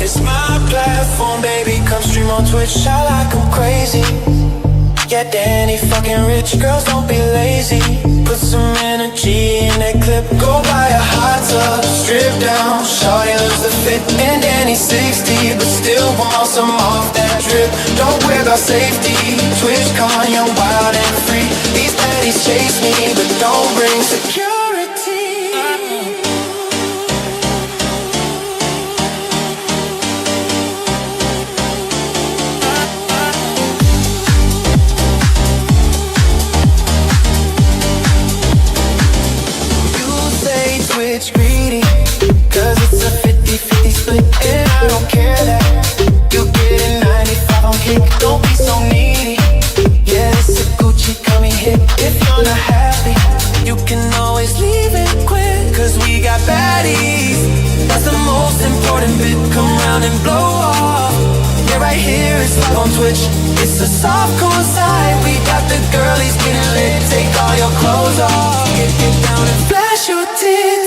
It's my platform, baby, come stream on Twitch. I like 'em crazy. Yeah, Danny fucking rich, girls don't be lazy. Put some energy in that clip. Go buy a hot tub, strip down. Shawty loves the fit, and Danny's 60, but still want some off that drip. Don't wear the safety. Twitch con, young, wild and free. These baddies chase me, but don't bring security. It's greedy, cause it's a 50-50 split. And I don't care that you get a 95 on kick. Don't be so needy. Yeah, it's a Gucci coming hit. If you're not happy, you can always leave it quick. Cause we got baddies, that's the most important bit. Come round and blow off. Yeah, right here it's live on Twitch. It's a softcore side. We got the girlies getting lit. Take all your clothes off, get down and flash your tits.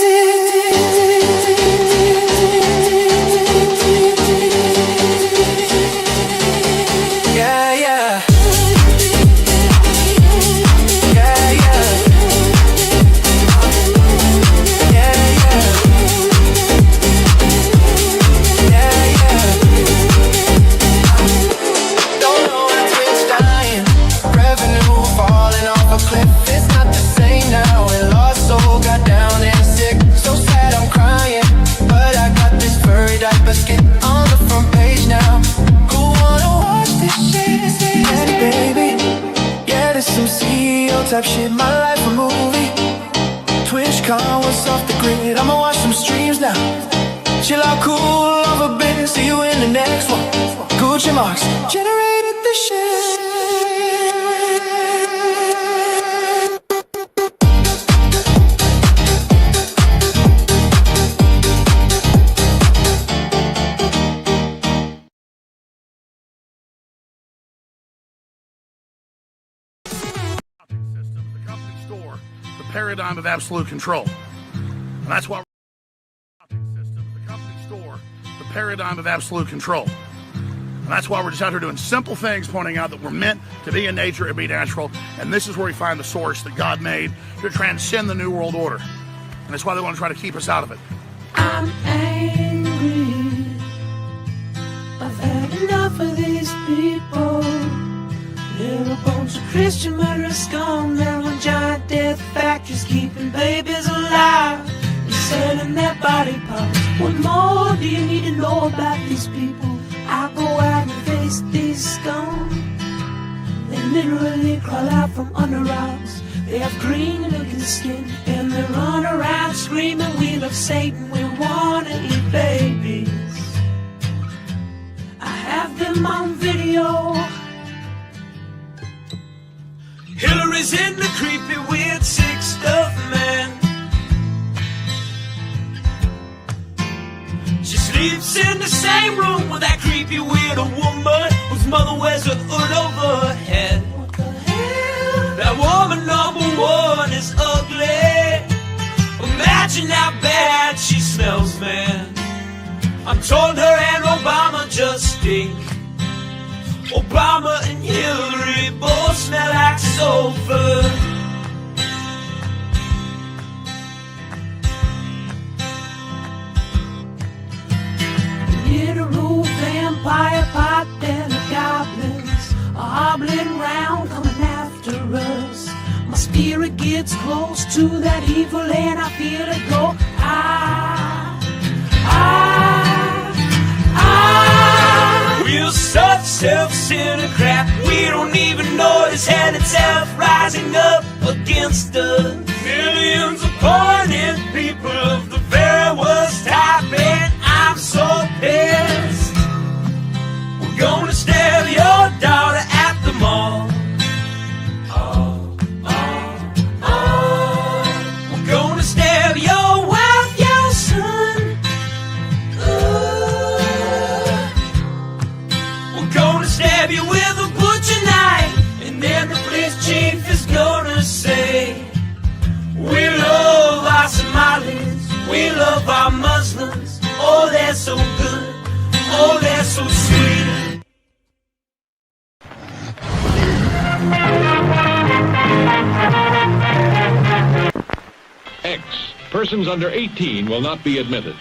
Type shit, my life a movie. TwitchCon was off the grid. I'ma watch some streams now. Chill out, cool off a bit. See you in the next one. Gucci marks generated the shit. Paradigm of absolute control. And that's why the company store, the paradigm of absolute control. And that's why we're just out here doing simple things, pointing out that we're meant to be in nature and be natural. And this is where we find the source that God made to transcend the New World Order. And that's why they want to try to keep us out of it. I'm angry. I've had enough of these people. They're a bunch of Christian murderers, scum. They're on giant death factories, keeping babies alive and selling their body parts. What more do you need to know about these people? I go out and face these scum. They literally crawl out from under rocks. They have green looking skin, and they run around screaming, we love Satan, we wanna eat babies. I have them on video. Hillary's in the creepy, weird, sick stuff, man. She sleeps in the same room with that creepy, weird woman whose mother wears a hood over her head. What the hell? That woman number one is ugly. Imagine how bad she smells, man. I'm told her and Obama just stink. Obama and Hillary both smell like sulfur. Literal vampire pot and the goblins are hobbling round coming after us. My spirit gets close to that evil and I feel it go. We're such self-centered crap. We don't even notice hell itself rising up against us. Millions of pointed people of the very worst type, and I'm so pissed. We're gonna stab your daughter at the mall. We're gonna stab your wife, your son. Gonna stab you with a butcher knife, and then the police chief is gonna say, we love our Somalis, we love our Muslims, oh they're so good, Persons under 18 will not be admitted.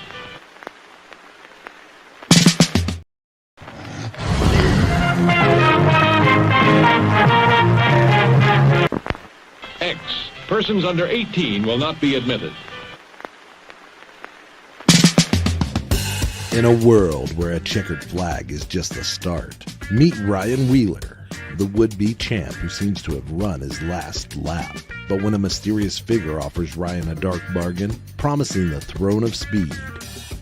X. Persons under 18 will not be admitted. In a world where a checkered flag is just the start, meet Ryan Wheeler, the would-be champ who seems to have run his last lap. But when a mysterious figure offers Ryan a dark bargain, promising the throne of speed,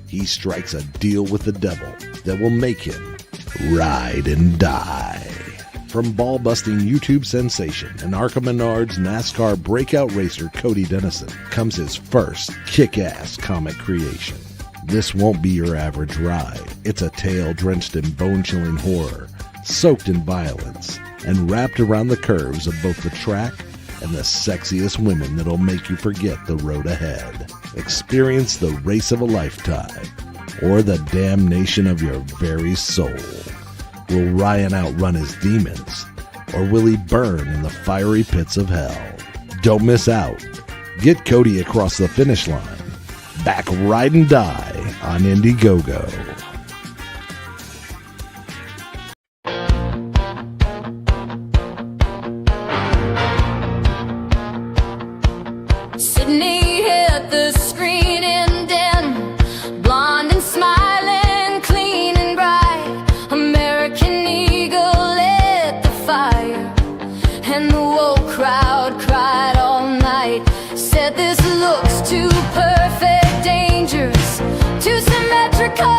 he strikes a deal with the devil that will make him ride and die. From ball-busting YouTube sensation and Arca Menard's NASCAR breakout racer Cody Dennison comes his first kick-ass comic creation. This won't be your average ride. It's a tale drenched in bone-chilling horror, soaked in violence, and wrapped around the curves of both the track and the sexiest women that'll make you forget the road ahead. Experience the race of a lifetime, or the damnation of your very soul. Will Ryan outrun his demons, or will he burn in the fiery pits of hell? Don't miss out. Get Cody across the finish line. Back Ride and Die on Indiegogo. Sydney hit the screen and den, blonde and smiling, clean and bright. American Eagle lit the fire, and the woke crowd cried all night. Said this looks too perfect, dangerous, too symmetrical.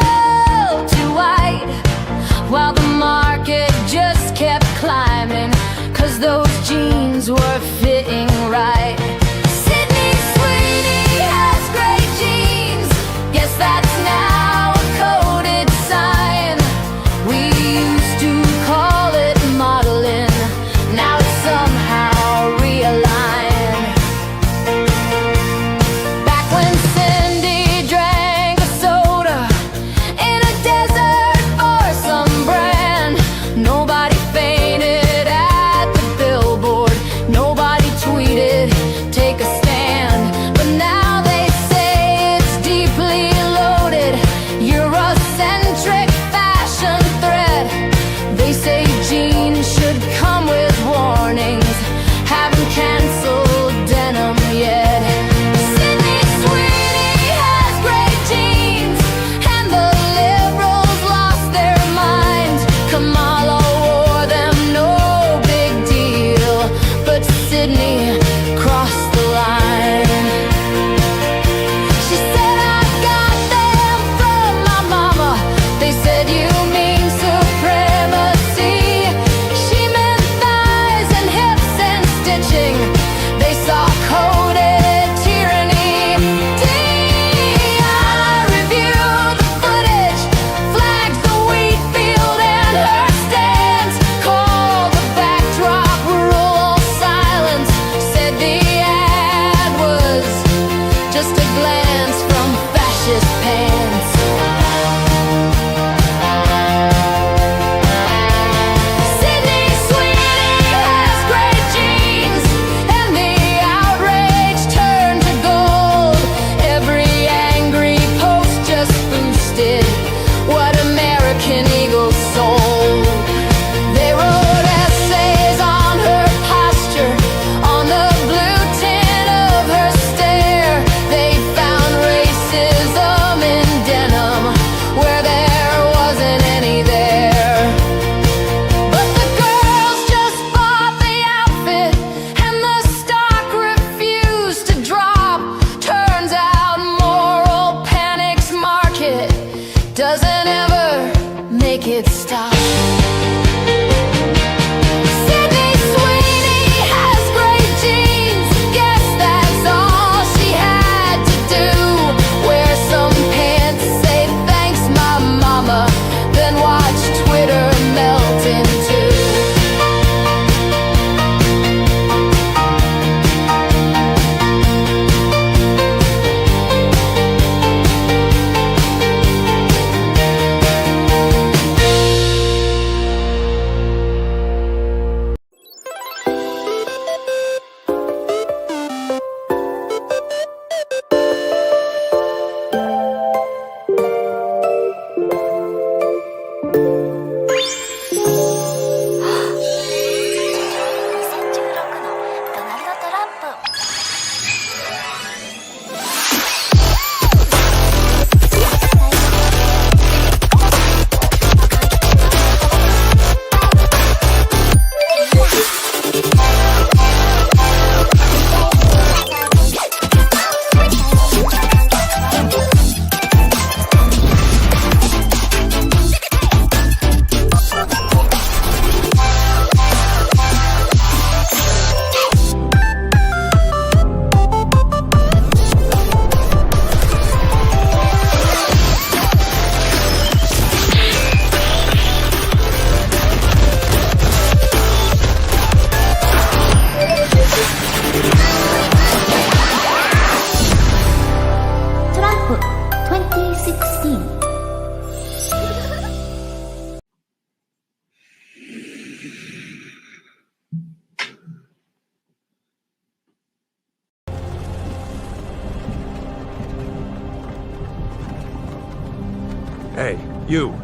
Hey, you.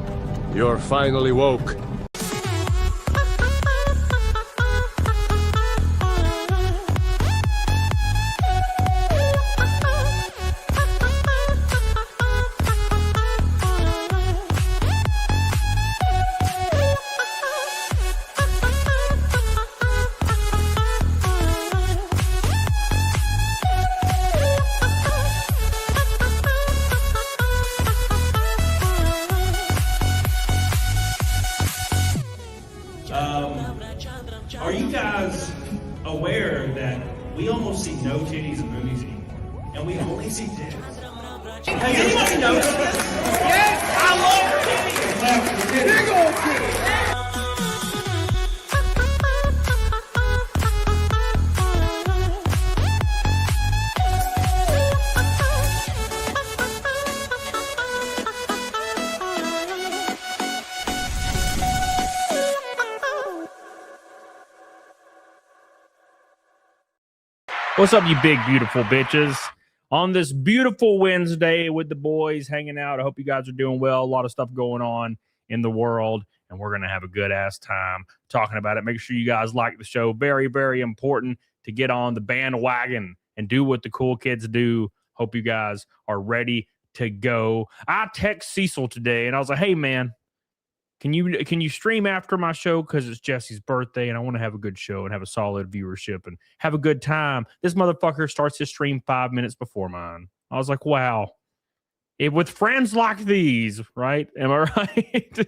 You're finally woke. Are you guys aware that we almost see no titties in movies anymore? And we only see dicks? Has anybody noticed this? Yes, I love titties! Big old titties! What's up, you big, beautiful bitches? On this beautiful Wednesday with the boys hanging out. I hope you guys are doing well. A lot of stuff going on in the world, and we're going to have a good-ass time talking about it. Make sure you guys like the show. Very, very important to get on the bandwagon and do what the cool kids do. Hope you guys are ready to go. I text Cecil today, and I was like, hey, man, can you stream after my show? Because it's Jesse's birthday and I want to have a good show and have a solid viewership and have a good time. This motherfucker starts his stream 5 minutes before mine. I was like, wow. With friends like these, right? Am I right?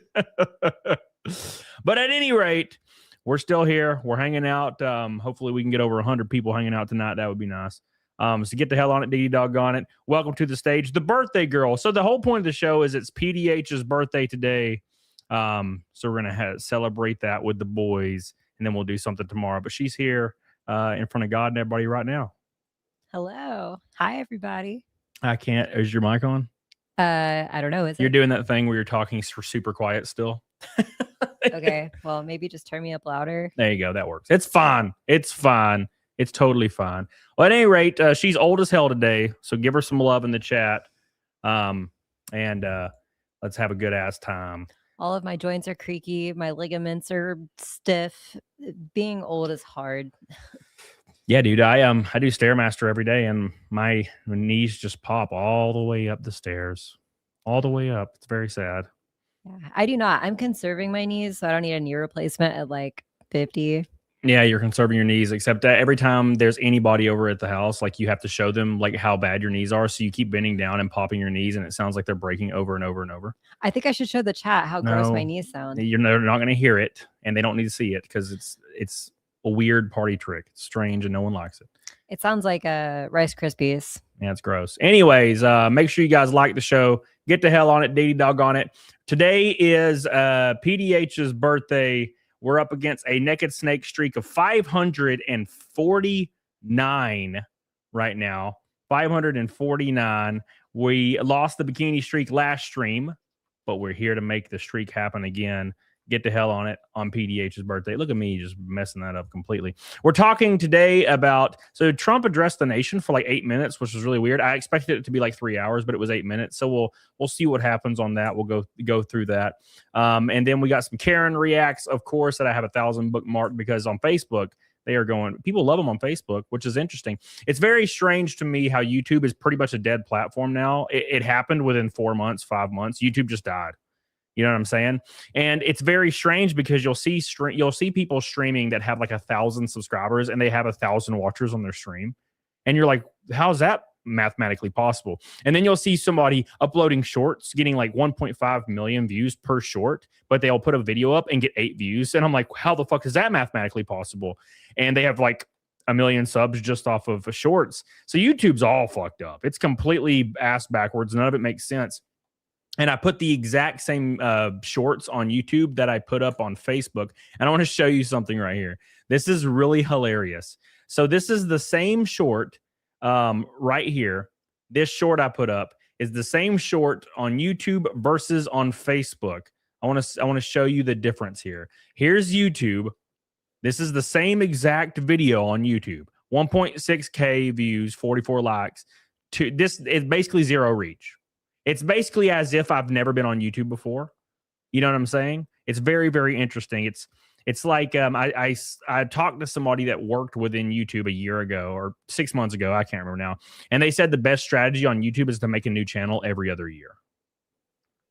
But at any rate, we're still here. We're hanging out. Hopefully we can get over 100 people hanging out tonight. That would be nice. So get the hell on it, Dee doggone it. Welcome to the stage, the birthday girl. So the whole point of the show is it's PDH's birthday today. So we're gonna celebrate that with the boys, and then we'll do something tomorrow. But she's here in front of God and everybody right now. Hello. Hi, everybody. I can't. Is your mic on? I don't know. You're doing that thing where you're talking super quiet still. Okay. Well, maybe just turn me up louder. There you go. That works. It's fine. It's fine. It's totally fine. Well, at any rate, she's old as hell today. So give her some love in the chat. And let's have a good ass time. All of my joints are creaky. My ligaments are stiff. Being old is hard. Yeah, dude. I do Stairmaster every day, and my knees just pop all the way up the stairs, all the way up. It's very sad. Yeah, I do not. I'm conserving my knees, so I don't need a knee replacement at like 50. Yeah, you're conserving your knees, except that every time there's anybody over at the house, like you have to show them like how bad your knees are. So you keep bending down and popping your knees, and it sounds like they're breaking over and over and over. I think I should show the chat how gross my knees sound. They're not going to hear it, and they don't need to see it because it's a weird party trick. It's strange, and no one likes it. It sounds like Rice Krispies. Yeah, it's gross. Anyways, make sure you guys like the show. Get the hell on it, Dee doggone it. Today is PDH's birthday. We're up against a naked snake streak of 549 right now. 549. We lost the bikini streak last stream, but we're here to make the streak happen again. get to hell on it on PDH's birthday. Look at me just messing that up completely. We're talking today about, so Trump addressed the nation for like 8 minutes, which was really weird. I expected it to be like 3 hours, but it was 8 minutes. So we'll see what happens on that. We'll go through that. And then we got some Karen reacts, of course, that I have 1,000 bookmarked because on Facebook, they are going, people love them on Facebook, which is interesting. It's very strange to me how YouTube is pretty much a dead platform now. It happened within 4 months, 5 months. YouTube just died. You know what I'm saying? And it's very strange because you'll see people streaming that have like 1,000 subscribers and they have 1,000 watchers on their stream. And you're like, how's that mathematically possible? And then you'll see somebody uploading shorts getting like 1.5 million views per short, but they'll put a video up and get 8 views. And I'm like, how the fuck is that mathematically possible? And they have like 1 million subs just off of shorts. So YouTube's all fucked up. It's completely ass backwards. None of it makes sense. And I put the exact same shorts on YouTube that I put up on Facebook. And I want to show you something right here. This is really hilarious. So this is the same short right here. This short I put up is the same short on YouTube versus on Facebook. I want to show you the difference here. Here's YouTube. This is the same exact video on YouTube. 1.6K views, 44 likes. This is basically zero reach. It's basically as if I've never been on YouTube before. You know what I'm saying? It's very, very interesting. It's like I talked to somebody that worked within YouTube a year ago or 6 months ago. I can't remember now. And they said the best strategy on YouTube is to make a new channel every other year.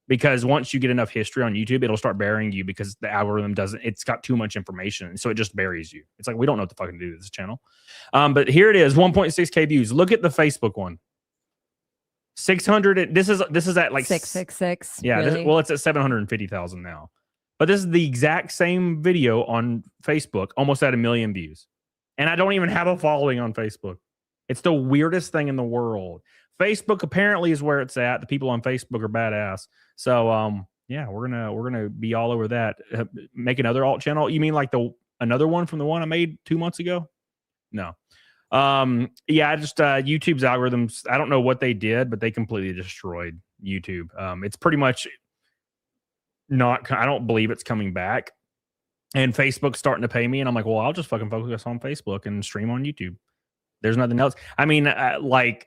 Because once you get enough history on YouTube, it'll start burying you because the algorithm it's got too much information. And so it just buries you. It's like, we don't know what the fuck to do with this channel. But here it is, 1.6K views. Look at the Facebook one. 600. This is at like 666. Yeah. Really? Well, it's at 750,000 now. But this is the exact same video on Facebook, almost at 1 million views. And I don't even have a following on Facebook. It's the weirdest thing in the world. Facebook apparently is where it's at. The people on Facebook are badass. So yeah, we're gonna be all over that. Make another alt channel. You mean like another one from the one I made 2 months ago? No. Yeah, I just YouTube's algorithms, I don't know what they did, but they completely destroyed YouTube. It's pretty much not, I don't believe it's coming back. And Facebook's starting to pay me, and I'm like, well, I'll just fucking focus on Facebook and stream on YouTube. There's nothing else. I mean, like,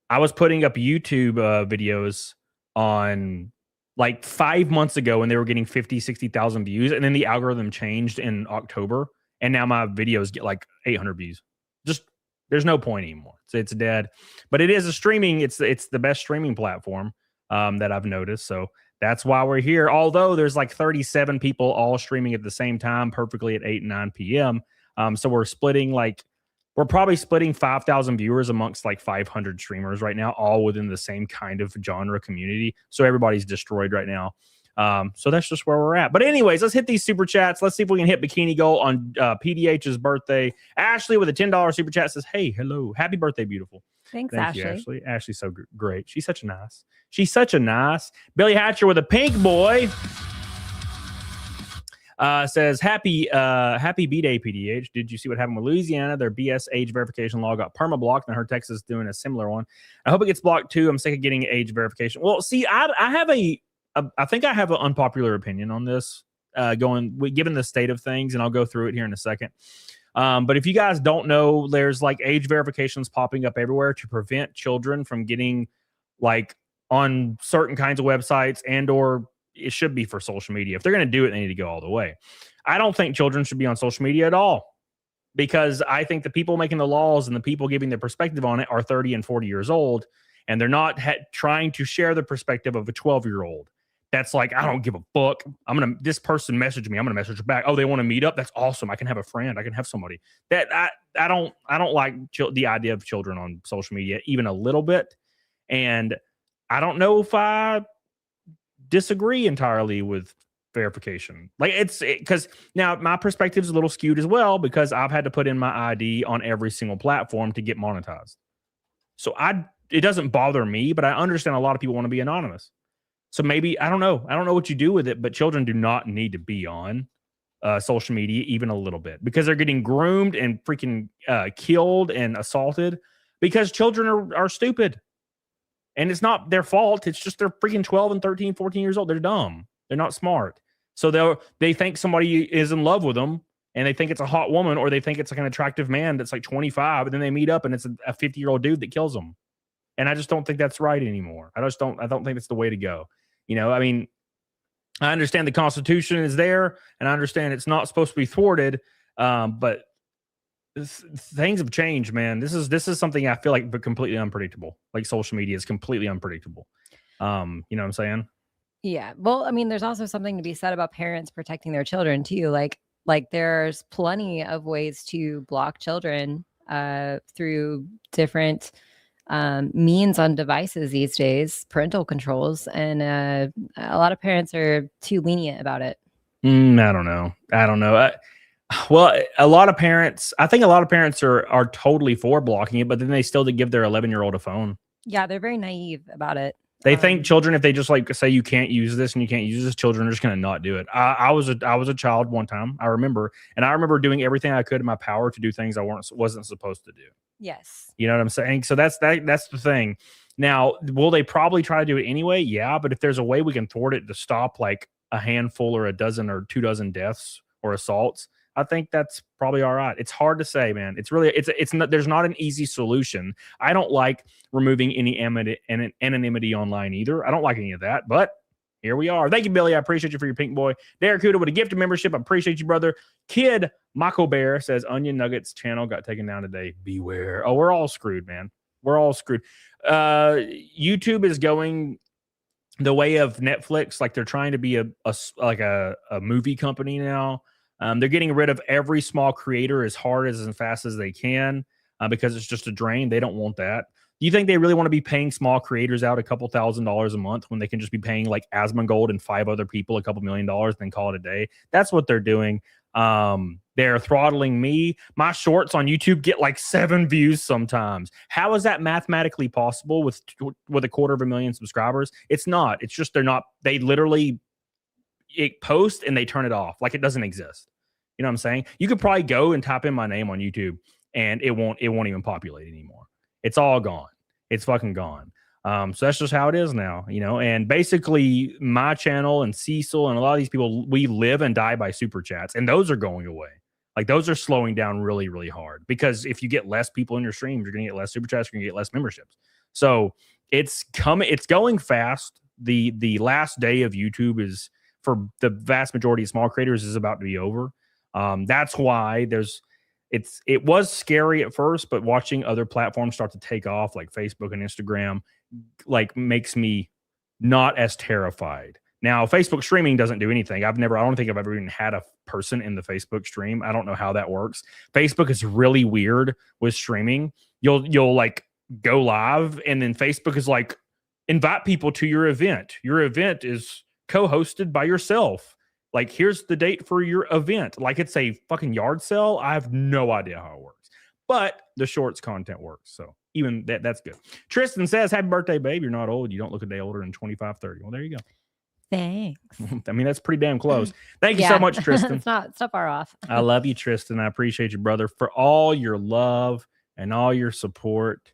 I was putting up YouTube videos on like 5 months ago, and they were getting 50, 60,000 views. And then the algorithm changed in October, and now my videos get like 800 views. Just, there's no point anymore. It's dead. But it is a streaming. It's the best streaming platform that I've noticed. So that's why we're here. Although there's like 37 people all streaming at the same time, perfectly at 8 and 9 p.m. So we're probably splitting 5,000 viewers amongst like 500 streamers right now, all within the same kind of genre community. So everybody's destroyed right now. So that's just where we're at. But anyways, let's hit these super chats. Let's see if we can hit Bikini Goal on PDH's birthday. Ashley with a $10 super chat says, hey, hello, happy birthday, beautiful. Thank Ashley. you, Ashley. Ashley's so great. She's such a nice. Billy Hatcher with a pink boy says, happy B-Day, PDH. Did you see what happened with Louisiana? Their BS age verification law got perma-blocked, and I heard Texas is doing a similar one. I hope it gets blocked too. I'm sick of getting age verification. Well, see, I think I have an unpopular opinion on this, given the state of things, and I'll go through it here in a second. But if you guys don't know, there's like age verifications popping up everywhere to prevent children from getting like on certain kinds of websites, or it should be for social media. If they're going to do it, they need to go all the way. I don't think children should be on social media at all, because I think the people making the laws and the people giving their perspective on it are 30 and 40 years old, and they're not trying to share the perspective of a 12-year-old. That's like, I don't give a fuck. This person messaged me. I'm going to message her back. Oh, they want to meet up? That's awesome. I can have a friend. I can have somebody. That I don't like the idea of children on social media even a little bit. And I don't know if I disagree entirely with verification. Like, because now my perspective is a little skewed as well, because I've had to put in my ID on every single platform to get monetized. So it doesn't bother me, but I understand a lot of people want to be anonymous. So maybe, I don't know what you do with it, but children do not need to be on social media even a little bit, because they're getting groomed and freaking killed and assaulted because children are stupid. And it's not their fault. It's just they're freaking 12 and 13, 14 years old. They're dumb. They're not smart. So they think somebody is in love with them, and they think it's a hot woman, or they think it's like an attractive man that's like 25, and then they meet up and it's a 50-year-old dude that kills them. And I just don't think that's right anymore. I don't think it's the way to go. I mean, I understand the Constitution is there, and I understand it's not supposed to be thwarted, but things have changed, man. This is something I feel like completely unpredictable. Like social media is completely unpredictable. You know what I'm saying? Yeah. Well, I mean, there's also something to be said about parents protecting their children too. Like there's plenty of ways to block children through different means on devices these days, parental controls, and a lot of parents are too lenient about it. I don't know. Well, a lot of parents, I think a lot of parents are totally for blocking it, but then they still give their 11-year-old a phone. Yeah, they're very naive about it. They think children, if they just like say you can't use this and you can't use this, children are just going to not do it. I was a child one time, I remember, and I remember doing everything I could in my power to do things I wasn't supposed to do. Yes. You know what I'm saying? So that's the thing. Now, will they probably try to do it anyway? Yeah, but if there's a way we can thwart it to stop like a handful or a dozen or 24 deaths or assaults, I think that's probably all right. It's hard to say, man. It's really, it's not, there's not an easy solution. I don't like removing any anonymity online either. I don't like any of that, but here we are. Thank you, Billy. I appreciate you for your pink boy. Derek Huda with a gifted membership. I appreciate you, brother. Kid Mako Bear says Onion Nuggets channel got taken down today. Beware. Oh, we're all screwed, man. We're all screwed. YouTube is going the way of Netflix. Like they're trying to be a movie company now. They're getting rid of every small creator as hard as and fast as they can because it's just a drain. They don't want that. Do you think they really want to be paying small creators out a couple $1,000s a month when they can just be paying like Asmongold and 5 other people a couple $1 million and then call it a day? That's what they're doing. They're throttling me. My shorts on YouTube get like 7 views sometimes. How is that mathematically possible with 250,000 subscribers? It's not. It's just they literally post and they turn it off like it doesn't exist. You know what I'm saying? You could probably go and type in my name on YouTube and it won't even populate anymore. It's all gone. It's fucking gone. So that's just how it is now, and basically my channel and Cecil and a lot of these people, we live and die by super chats, and those are going away. Like those are slowing down really, really hard because if you get less people in your streams, you're going to get less super chats, you're going to get less memberships. So it's going fast. The last day of YouTube is, for the vast majority of small creators, is about to be over. That's why it was scary at first, but watching other platforms start to take off like Facebook and Instagram like makes me not as terrified. Now, Facebook streaming doesn't do anything. I don't think I've ever even had a person in the Facebook stream. I don't know how that works. Facebook is really weird with streaming. You'll like go live and then Facebook is like, invite people to your event. Your event is co-hosted by yourself. Like, here's the date for your event. Like it's a fucking yard sale. I have no idea how it works, but the shorts content works. So even that's good. Tristan says, happy birthday, babe. You're not old. You don't look a day older than 25, 30. Well, there you go. Thanks. I mean, that's pretty damn close. Thank you so much, Tristan. It's not far off. I love you, Tristan. I appreciate you, brother, for all your love and all your support.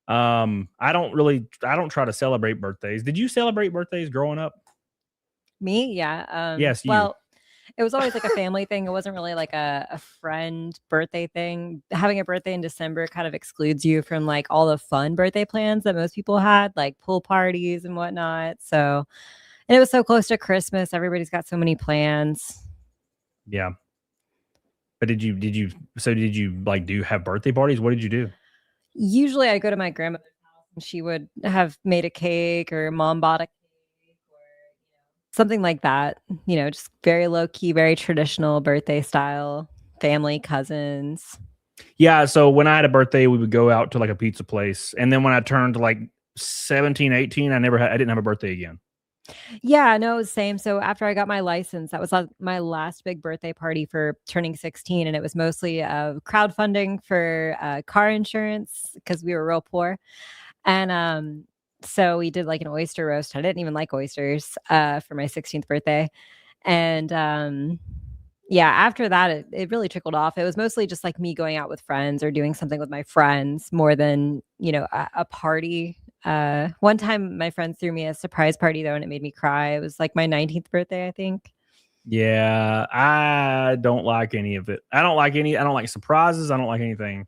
I don't try to celebrate birthdays. Did you celebrate birthdays growing up? Me? Yeah. Yes, you. Well, it was always like a family thing. It wasn't really like a friend birthday thing. Having a birthday in December kind of excludes you from like all the fun birthday plans that most people had, like pool parties and whatnot. So, and it was so close to Christmas. Everybody's got so many plans. Yeah. But did you like have birthday parties? What did you do? Usually I go to my grandmother's house and she would have made a cake, or mom bought a cake, or something like that. Just very low key, very traditional birthday style, family, cousins. Yeah. So when I had a birthday, we would go out to like a pizza place. And then when I turned like 17, 18, I didn't have a birthday again. Yeah, no, it was the same. So after I got my license, that was my last big birthday party for turning 16. And it was mostly crowdfunding for car insurance because we were real poor. And so we did like an oyster roast. I didn't even like oysters for my 16th birthday. And yeah, after that, it really trickled off. It was mostly just like me going out with friends or doing something with my friends more than, a party. One time my friends threw me a surprise party though, and it made me cry. It was like my 19th birthday, I think. Yeah, I don't like any of it. I don't like surprises. I don't like anything.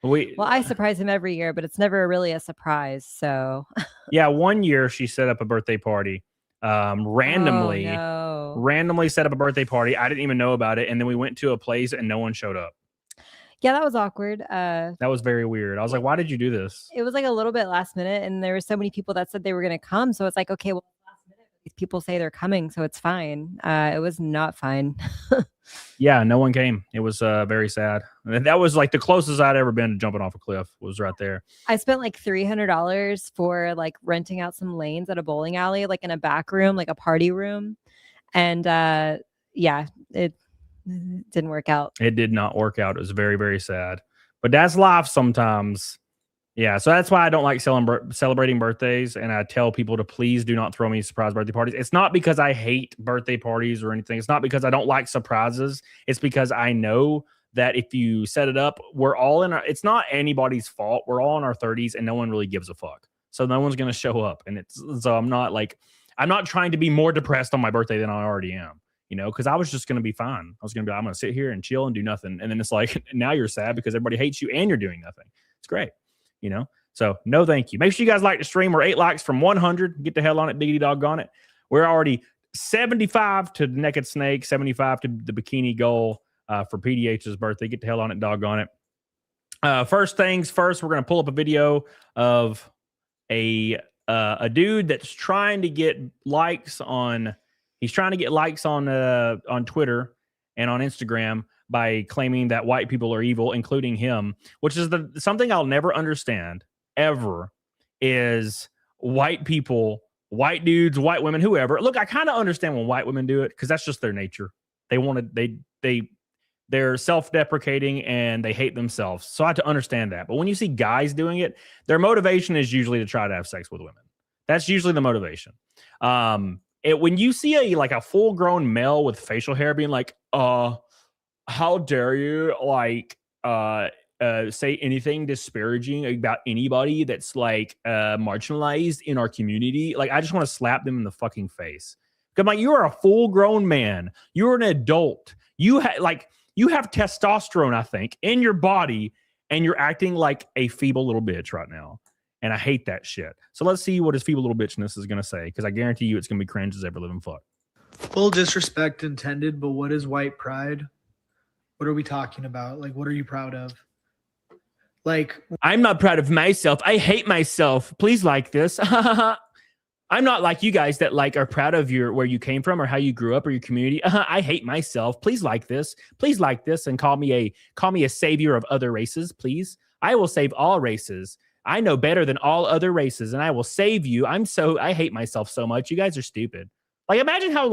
Well, I surprise him every year, but it's never really a surprise. So, yeah, one year she set up a birthday party, randomly, oh, no. randomly set up a birthday party. I didn't even know about it, and then we went to a place and no one showed up. Yeah, that was awkward. That was very weird. I was like, why did you do this? It was like a little bit last minute, and there were so many people that said they were going to come. So it's like, okay, well, last minute, these people say they're coming, so it's fine. It was not fine. Yeah, no one came. It was very sad. And that was like the closest I'd ever been to jumping off a cliff was right there. I spent like $300 for like renting out some lanes at a bowling alley, like in a back room, like a party room. And yeah, it didn't work out. It did not work out. It was very, very sad. But that's life sometimes. Yeah, so that's why I don't like celebrating birthdays, and I tell people to please do not throw me surprise birthday parties. It's not because I hate birthday parties or anything. It's not because I don't like surprises. It's because I know that if you set it up, we're all in it's not anybody's fault. We're all in our 30s, and no one really gives a fuck. So no one's going to show up, and I'm not trying to be more depressed on my birthday than I already am. You know, because I was just going to be fine. I'm going to sit here and chill and do nothing. And then it's like, now you're sad because everybody hates you and you're doing nothing. It's great. You know, so no, thank you. Make sure you guys like the stream. We're 8 likes from 100. Get the hell on it. Diggity doggone it. We're already 75 to Naked Snake, 75 to the Bikini Goal for PDH's birthday. Get the hell on it. Doggone it. First things first, we're going to pull up a video of a dude that's trying to get likes on. He's trying to get likes on Twitter and on Instagram by claiming that white people are evil, including him, which is something I'll never understand ever is white people, white dudes, white women, whoever. Look, I kind of understand when white women do it because that's just their nature. They're self-deprecating and they hate themselves. So I have to understand that. But when you see guys doing it, their motivation is usually to try to have sex with women. That's usually the motivation. When you see a full-grown male with facial hair being like, how dare you say anything disparaging about anybody that's marginalized in our community? Like, I just want to slap them in the fucking face. I'm like, you're a full-grown man. You're an adult. You have testosterone, I think, in your body, and you're acting like a feeble little bitch right now. And I hate that shit. So let's see what his feeble little bitchness is going to say, because I guarantee you it's going to be cringe as ever living fuck. Full disrespect intended, but what is white pride? What are we talking about? Like, what are you proud of? Like, I'm not proud of myself. I hate myself. Please like this. I'm not like you guys that are proud of where you came from or how you grew up or your community. I hate myself. Please like this. Please like this and call me a savior of other races, please. I will save all races. I know better than all other races, and I will save you. I hate myself so much. You guys are stupid. Like, imagine how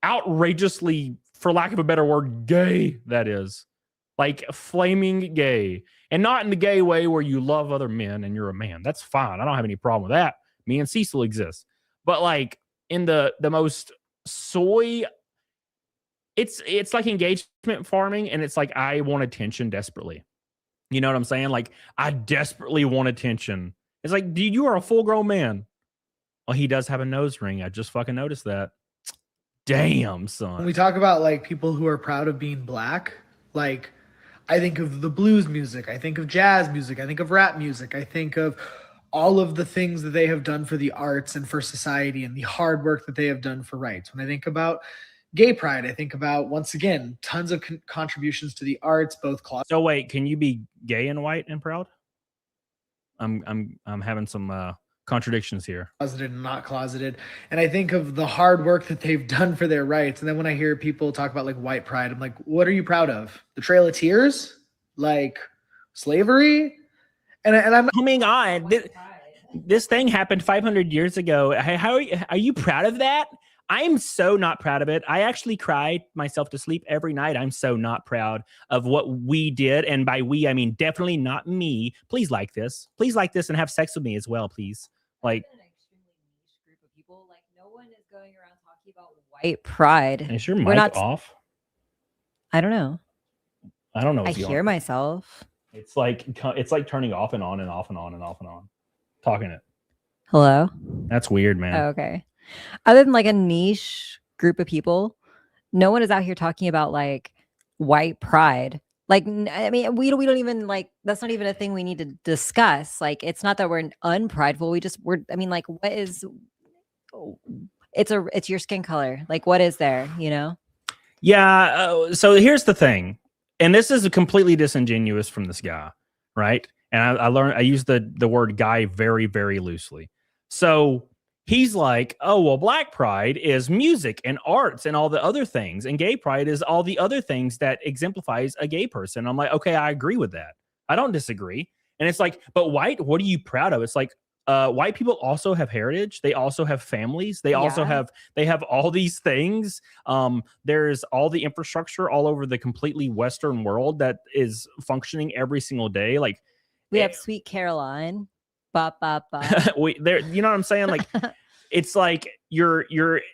outrageously, for lack of a better word, gay that is. Like, flaming gay. And not in the gay way where you love other men and you're a man. That's fine. I don't have any problem with that. Me and Cecil exist. But in the most soy, it's like engagement farming, and it's like I want attention desperately. You know what I'm saying? Like, I desperately want attention. It's like, dude, you are a full-grown man. Well, he does have a nose ring. I just fucking noticed that. Damn, son. When we talk about people who are proud of being black, I think of the blues music, I think of jazz music, I think of rap music, I think of all of the things that they have done for the arts and for society and the hard work that they have done for rights. When I think about gay pride, I think about, once again, tons of contributions to the arts, both closet. So wait, can you be gay and white and proud? I'm having some contradictions here. Closeted and not closeted. And I think of the hard work that they've done for their rights. And then when I hear people talk about white pride, I'm like, what are you proud of? The Trail of Tears? Slavery? And I'm coming on. This thing happened 500 years ago. How are you proud of that? I am so not proud of it. I actually cry myself to sleep every night. I'm so not proud of what we did. And by we, I mean definitely not me. Please like this. Please like this and have sex with me as well, please. An extremely niche group of people. No one is going around talking about white pride. Is your mic off? I don't know. I don't know. I hear myself. It's like turning off and on and off and on and off and on. Talking it. Hello? That's weird, man. Oh, okay. Other than a niche group of people, no one is out here talking about like white pride. Like, I mean, we don't even like, that's not even a thing we need to discuss. Like, it's not that we're unprideful. I mean, like, what is, it's your skin color. Like, what is there, you know? Yeah. So here's the thing. And this is completely disingenuous from this guy, right? And I use the word guy very, very loosely. So he's like, oh, well, Black pride is music and arts and all the other things. And gay pride is all the other things that exemplifies a gay person. I'm like, okay, I agree with that. I don't disagree. And it's like, but white, what are you proud of? It's like, white people also have heritage. They also have families. They also have all these things. There's all the infrastructure all over the completely Western world that is functioning every single day. Like we have Sweet Caroline. Ba, ba, ba. You know what I'm saying? Like, it's like you're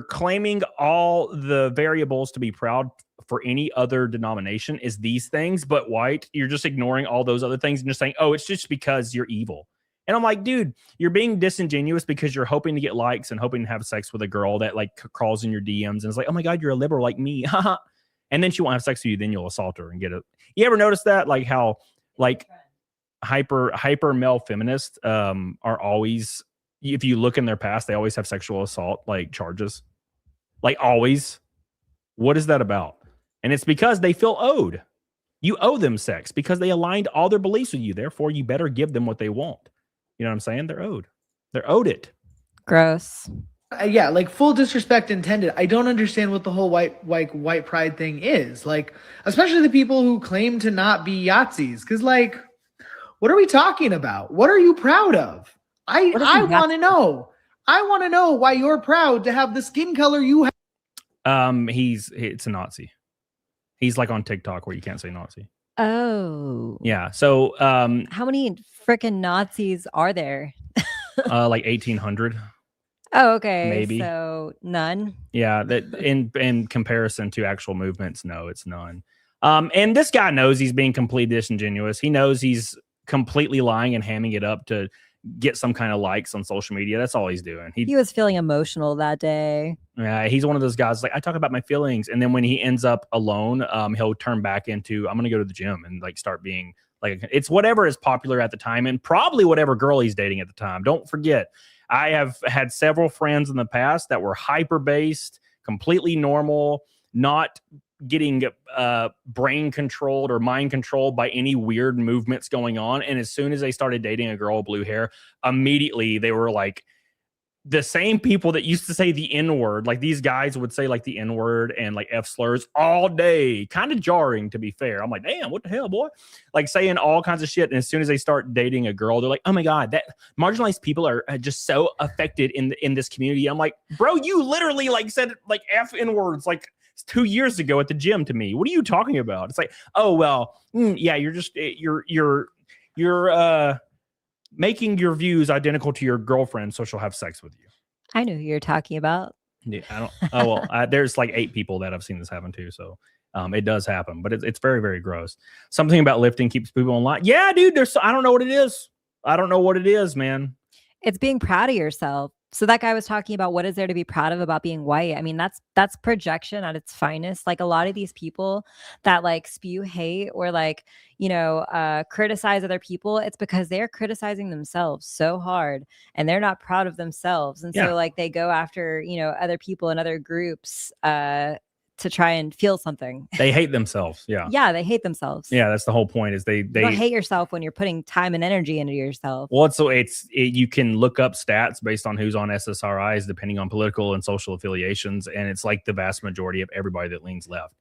claiming all the variables to be proud for any other denomination is these things, but white, you're just ignoring all those other things and just saying, oh, it's just because you're evil. And I'm like, dude, you're being disingenuous because you're hoping to get likes and hoping to have sex with a girl that like crawls in your DMs and is like, oh my God, you're a liberal like me. And then she won't have sex with you. Then you'll assault her and get it. You ever notice that? Like how like hyper male feminists are always, if you look in their past, they always have sexual assault like charges. Like always. What is that about? And it's because they feel owed. You owe them sex because they aligned all their beliefs with you. Therefore, you better give them what they want. You know what I'm saying? They're owed. They're owed it. Gross. Yeah, like full disrespect intended. I don't understand what the whole white pride thing is. Like, especially the people who claim to not be Yahtzees. Because, like, what are we talking about? What are you proud of? I want to know. I want to know why you're proud to have the skin color you have. It's a Nazi. He's like on TikTok where you can't say Nazi. Oh. Yeah. So how many freaking Nazis are there? Like 1,800. Oh, okay. Maybe. So none. Yeah, that in comparison to actual movements, no, it's none. And this guy knows he's being completely disingenuous. He knows he's completely lying and hamming it up to get some kind of likes on social media. That's all he's doing. He was feeling emotional that day. Yeah, he's one of those guys like, I talk about my feelings, and then when he ends up alone, he'll turn back into, I'm gonna go to the gym and like start being like, it's whatever is popular at the time and probably whatever girl he's dating at the time. Don't forget, I have had several friends in the past that were hyper based, completely normal, not getting brain controlled or mind controlled by any weird movements going on. And as soon as they started dating a girl with blue hair, immediately they were like the same people that used to say the N-word. Like these guys would say like the N-word and like F slurs all day. Kind of jarring, to be fair. I'm like, damn, what the hell, boy? Like saying all kinds of shit. And as soon as they start dating a girl, they're like, oh my God, that marginalized people are just so affected in this community. I'm like, bro, you literally like said like F N-words like 2 years ago at the gym to me. What are you talking about? It's like, oh, well, yeah, you're just, you're making your views identical to your girlfriend so she'll have sex with you. I know who you're talking about. Yeah, I don't. Oh, well, there's like 8 people that I've seen this happen to. So it does happen, but it's very, very gross. Something about lifting keeps people online. Yeah, dude, I don't know what it is. I don't know what it is, man. It's being proud of yourself. So that guy was talking about what is there to be proud of about being white. I mean, that's projection at its finest. Like a lot of these people that like spew hate or like, you know, criticize other people, it's because they're criticizing themselves so hard and they're not proud of themselves. And so like they go after, you know, other people and other groups to try and feel something. They hate themselves. Yeah. Yeah, they hate themselves. Yeah, that's the whole point. Is they you don't hate yourself when you're putting time and energy into yourself. Well, you can look up stats based on who's on SSRIs depending on political and social affiliations, and it's like the vast majority of everybody that leans left.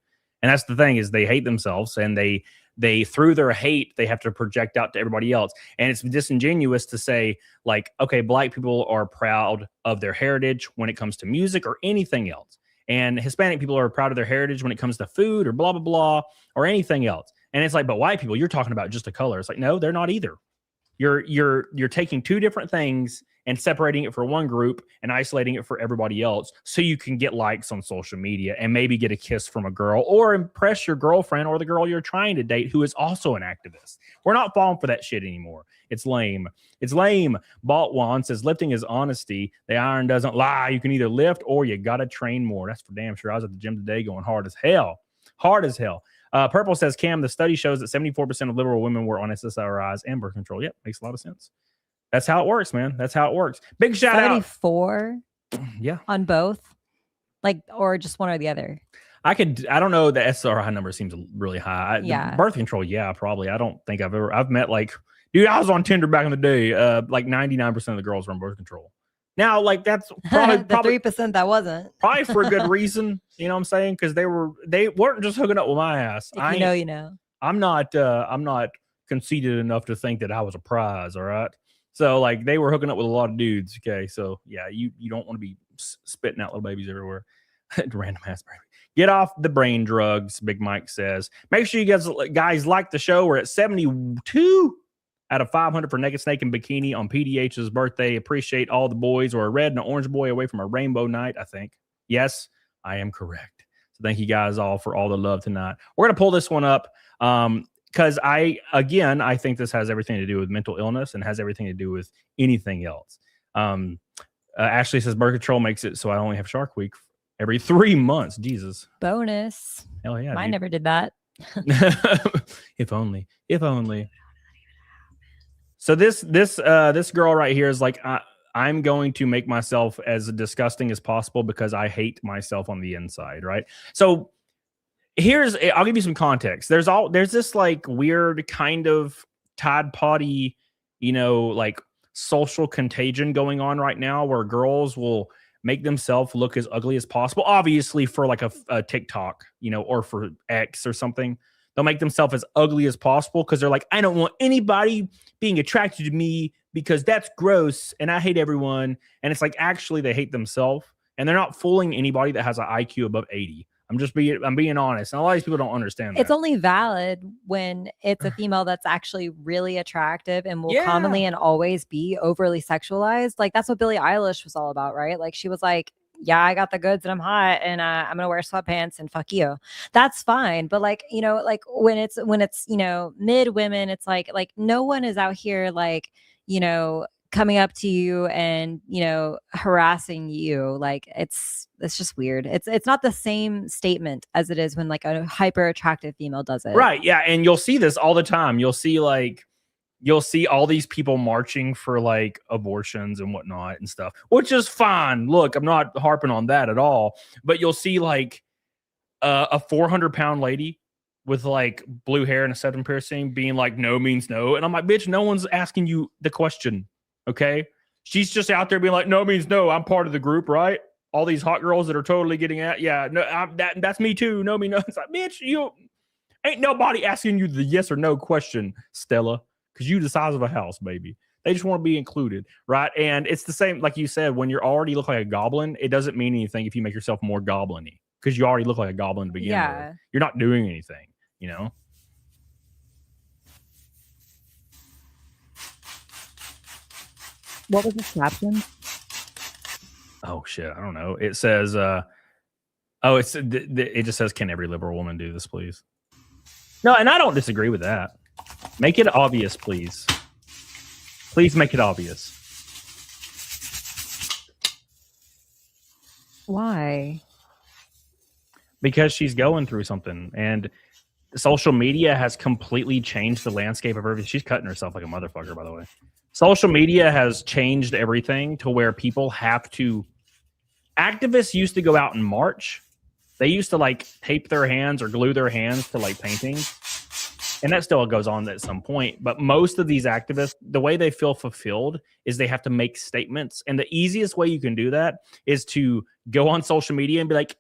And that's the thing, is they hate themselves, and they through their hate they have to project out to everybody else. And it's disingenuous to say like, okay, Black people are proud of their heritage when it comes to music or anything else. And Hispanic people are proud of their heritage when it comes to food or blah, blah, blah, or anything else. And it's like, but white people, you're talking about just a color. It's like, no, they're not either. You're taking two different things and separating it for one group and isolating it for everybody else so you can get likes on social media and maybe get a kiss from a girl or impress your girlfriend or the girl you're trying to date who is also an activist. We're not falling for that shit anymore. It's lame. It's lame. Baltwan says lifting is honesty. The iron doesn't lie. You can either lift or you got to train more. That's for damn sure. I was at the gym today going hard as hell. Hard as hell. Purple says, Cam, the study shows that 74% of liberal women were on SSRIs and birth control. Yep, makes a lot of sense. That's how it works, man. That's how it works. Big shout 74 out. Yeah. On both? Like, or just one or the other? I don't know. The SSRI number seems really high. Yeah. Birth control, yeah, probably. I don't think I've met like, dude, I was on Tinder back in the day. Like 99% of the girls were on birth control. Now, like that's probably the 3% that wasn't. Probably for a good reason. You know what I'm saying? Because they weren't just hooking up with my ass. If you know, you know. I'm not conceited enough to think that I was a prize. All right. So like they were hooking up with a lot of dudes. Okay. So yeah, you don't want to be spitting out little babies everywhere. Random ass baby. Get off the brain drugs, Big Mike says. Make sure you guys like the show. We're at 72 out of 500 for Naked Snake and Bikini on PDH's birthday. Appreciate all the boys, or a red and an orange boy away from a rainbow night, I think. Yes, I am correct. So thank you guys all for all the love tonight. We're going to pull this one up because I think this has everything to do with mental illness and has everything to do with anything else. Ashley says birth control makes it so I only have Shark Week every 3 months. Jesus. Bonus. Hell yeah. I never did that. If only. So this girl right here is like, I'm going to make myself as disgusting as possible because I hate myself on the inside, right? So I'll give you some context. There's this like weird kind of Tide Poddy, like social contagion going on right now where girls will make themselves look as ugly as possible. Obviously for like a TikTok, or for X or something. They'll make themselves as ugly as possible because they're like, I don't want anybody being attracted to me because that's gross and I hate everyone. And it's like, actually, they hate themselves and they're not fooling anybody that has an IQ above 80. I'm being honest. And a lot of these people don't understand that. It's only valid when it's a female that's actually really attractive and will commonly and always be overly sexualized. Like that's what Billie Eilish was all about, right? Like she was like, yeah, I got the goods and I'm hot and I'm gonna wear sweatpants and fuck you. That's fine. But like, like when it's mid women, it's like no one is out here like, coming up to you and harassing you. Like it's just weird. It's not the same statement as it is when like a hyper attractive female does it. Right. Yeah. And you'll see this all the time. You'll see all these people marching for like abortions and whatnot and stuff, which is fine. Look, I'm not harping on that at all, but you'll see like a 400-pound lady with like blue hair and a septum piercing being like, no means no. And I'm like, bitch, no one's asking you the question. Okay. She's just out there being like, no means no. I'm part of the group, right? All these hot girls that are totally getting at, yeah, no, that's me too. No, me no. It's like, bitch, you ain't nobody asking you the yes or no question, Stella. Because you the size of a house, baby. They just want to be included, right? And it's the same, like you said, when you already look like a goblin, it doesn't mean anything if you make yourself more goblin-y. Because you already look like a goblin to begin with. You're not doing anything, What was the caption? Oh, shit. I don't know. It says, it just says, can every liberal woman do this, please? No, and I don't disagree with that. Make it obvious, please. Please make it obvious. Why? Because she's going through something, and social media has completely changed the landscape of everything. She's cutting herself like a motherfucker, by the way. Social media has changed everything to where people have to... Activists used to go out and march. They used to like tape their hands or glue their hands to like paintings. And that still goes on at some point. But most of these activists, the way they feel fulfilled is they have to make statements. And the easiest way you can do that is to go on social media and be like,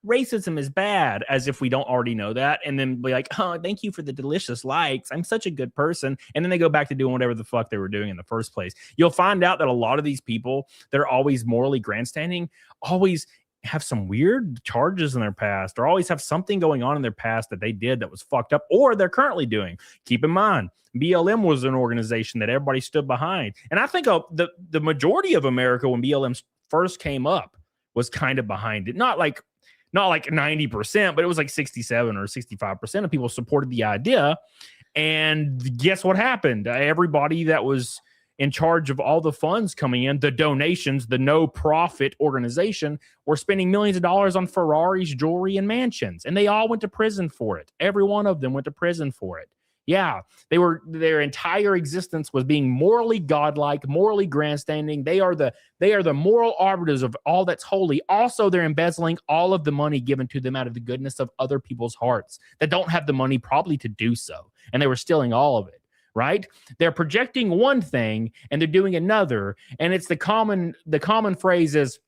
racism is bad, as if we don't already know that. And then be like, oh, thank you for the delicious likes. I'm such a good person. And then they go back to doing whatever the fuck they were doing in the first place. You'll find out that a lot of these people that are always morally grandstanding always have some weird charges in their past, or always have something going on in their past that they did that was fucked up, or they're currently doing. Keep in mind, BLM was an organization that everybody stood behind. And I think the majority of America, when BLM first came up, was kind of behind it. Not like 90%, but it was like 67 or 65% of people supported the idea. And guess what happened? Everybody that was in charge of all the funds coming in, the donations, the no profit organization, were spending millions of dollars on Ferraris, jewelry, and mansions. And they all went to prison for it. Every one of them went to prison for it. Yeah, their entire existence was being morally godlike, morally grandstanding. They are the moral arbiters of all that's holy. Also, they're embezzling all of the money given to them out of the goodness of other people's hearts that don't have the money probably to do so. And they were stealing all of it. Right? They're projecting one thing and they're doing another. And it's the common phrase is,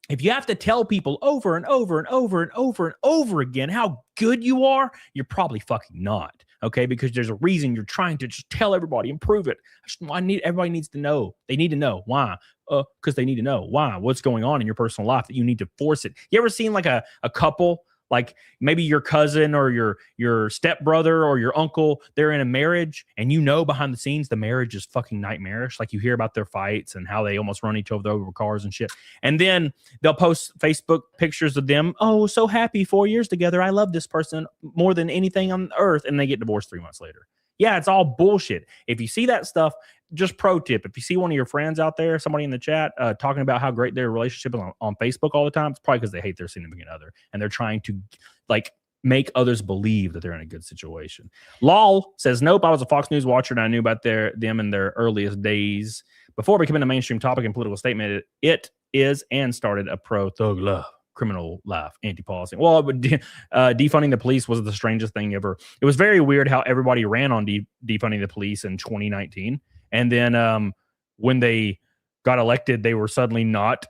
if you have to tell people over and over and over and over and over again how good you are, you're probably fucking not. Okay? Because there's a reason you're trying to just tell everybody and prove it. Everybody needs to know. They need to know. Why? Because they need to know. Why? What's going on in your personal life that you need to force it. You ever seen like a couple, like maybe your cousin or your stepbrother or your uncle, they're in a marriage and behind the scenes, the marriage is fucking nightmarish. Like you hear about their fights and how they almost run each other over cars and shit. And then they'll post Facebook pictures of them. Oh, so happy 4 years together. I love this person more than anything on earth. And they get divorced 3 months later. Yeah, it's all bullshit. If you see that stuff, just pro tip, if you see one of your friends out there, somebody in the chat talking about how great their relationship is on Facebook all the time, it's probably because they hate their significant other and they're trying to like make others believe that they're in a good situation. Lol says, nope, I was a Fox News watcher and I knew about them in their earliest days. Before becoming a mainstream topic and political statement, it is and started a pro-thug love, criminal life, anti-policy. Well, defunding the police was the strangest thing ever. It was very weird how everybody ran on defunding the police in 2019. And then when they got elected, they were suddenly not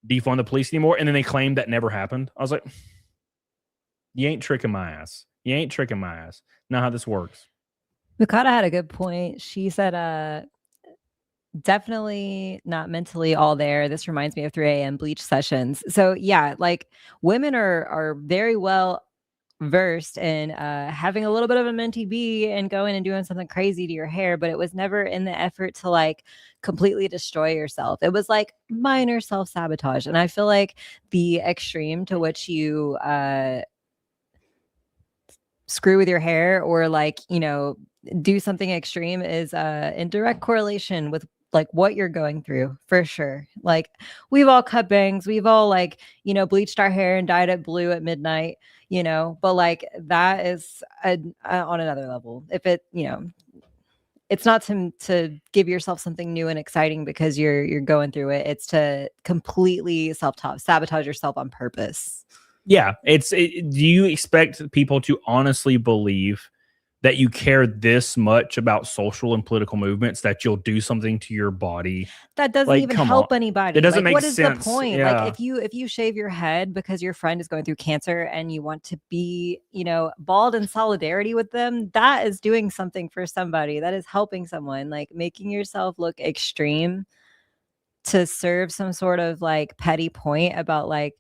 defund the police anymore. And then they claimed that never happened. I was like, you ain't tricking my ass. You ain't tricking my ass. Not how this works. Mikata had a good point. She said, definitely not mentally all there. This reminds me of 3 a.m. bleach sessions. So yeah, like women are very well versed in having a little bit of a mentee bee and going and doing something crazy to your hair, but it was never in the effort to like completely destroy yourself. It was like minor self-sabotage. And I feel like the extreme to which you screw with your hair or like, do something extreme is in direct correlation with like what you're going through, for sure. Like we've all cut bangs, we've all like, bleached our hair and dyed it blue at midnight, but like that is on another level. If it, it's not to give yourself something new and exciting because you're going through it. It's to completely sabotage yourself on purpose. Yeah. Do you expect people to honestly believe that you care this much about social and political movements that you'll do something to your body that doesn't even help anybody? It doesn't make what sense. What is the point? Yeah. Like if you shave your head because your friend is going through cancer and you want to be, bald in solidarity with them, that is doing something for somebody. That is helping someone. Like making yourself look extreme to serve some sort of like petty point about like,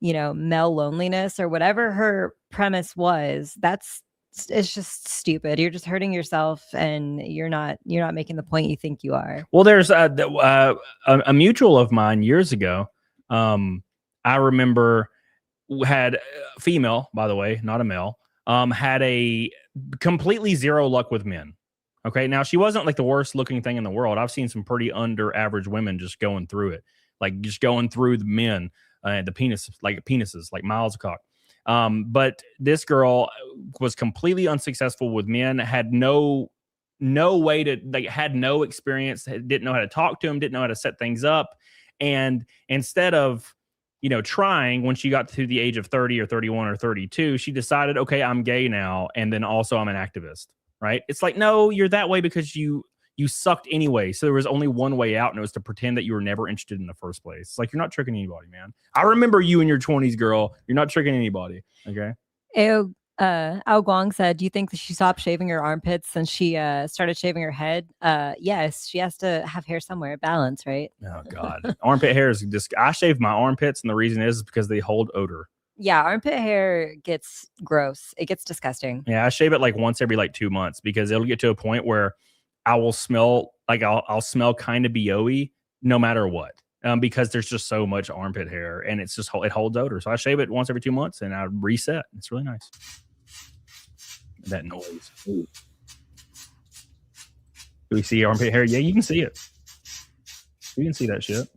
male loneliness or whatever her premise was. It's just stupid. You're just hurting yourself and you're not making the point you think you are. Well, there's a mutual of mine years ago. I remember had a female, by the way, not a male, had a completely zero luck with men. Okay. Now she wasn't like the worst looking thing in the world. I've seen some pretty under average women just going through it, like just going through the men, the penises, like miles of cock. But this girl was completely unsuccessful with men, had no way to, like, had no experience, didn't know how to talk to them, didn't know how to set things up. And instead of, trying, when she got to the age of 30 or 31 or 32, she decided, okay, I'm gay now. And then also I'm an activist, right? It's like, no, you're that way because you sucked anyway. So there was only one way out, and it was to pretend that you were never interested in the first place. It's like, you're not tricking anybody, man. I remember you in your 20s, girl. You're not tricking anybody. Okay. Ao Guang said, do you think that she stopped shaving her armpits since she started shaving her head? Yes, she has to have hair somewhere. Balance, right? Oh God, armpit hair is just. I shave my armpits, and the reason is because they hold odor. Yeah, armpit hair gets gross. It gets disgusting. Yeah, I shave it like once every like 2 months because it'll get to a point where I will smell like I'll smell kind of BO-y no matter what. Because there's just so much armpit hair and it's just it holds odor. So I shave it once every 2 months and I reset. It's really nice. That noise. Ooh. Do we see armpit hair? Yeah, you can see it. You can see that shit.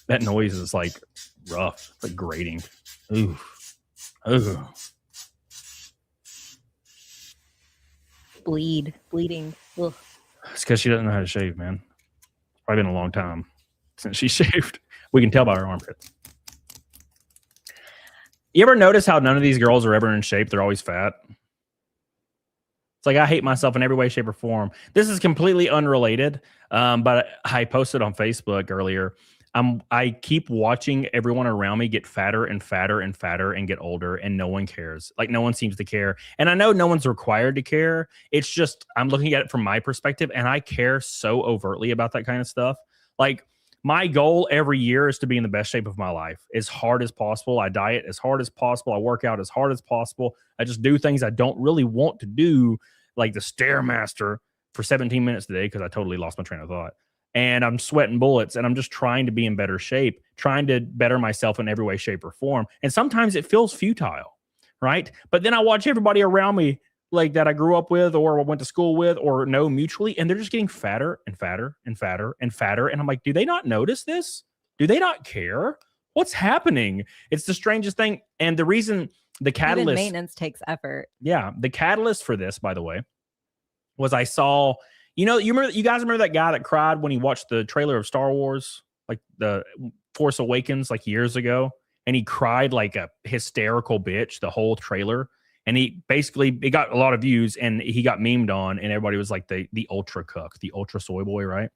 That noise is like rough. It's like grating. Ooh. Ooh. Bleeding. Ugh. It's because she doesn't know how to shave, man. It's probably been a long time since she shaved. We can tell by her armpits. You ever notice how none of these girls are ever in shape? They're always fat. It's like I hate myself in every way, shape, or form. This is completely unrelated, but I posted on Facebook earlier. I keep watching everyone around me get fatter and fatter and fatter and get older, and no one cares. Like no one seems to care. And I know no one's required to care. It's just I'm looking at it from my perspective, and I care so overtly about that kind of stuff. Like my goal every year is to be in the best shape of my life, as hard as possible. I diet as hard as possible. I work out as hard as possible. I just do things I don't really want to do, like the Stairmaster for 17 minutes today because I totally lost my train of thought. And I'm sweating bullets and I'm just trying to be in better shape, trying to better myself in every way, shape, or form. And sometimes it feels futile, right? But then I watch everybody around me like that I grew up with or went to school with or know mutually, and they're just getting fatter and fatter and fatter and fatter. And I'm like, do they not notice this? Do they not care? What's happening? It's the strangest thing. And the reason the catalyst... Even maintenance takes effort. Yeah. The catalyst for this, by the way, was I saw... You guys remember that guy that cried when he watched the trailer of Star Wars, like the Force Awakens, like years ago, and he cried like a hysterical bitch the whole trailer, and it got a lot of views, and he got memed on, and everybody was like the ultra cuck, the ultra soy boy, right?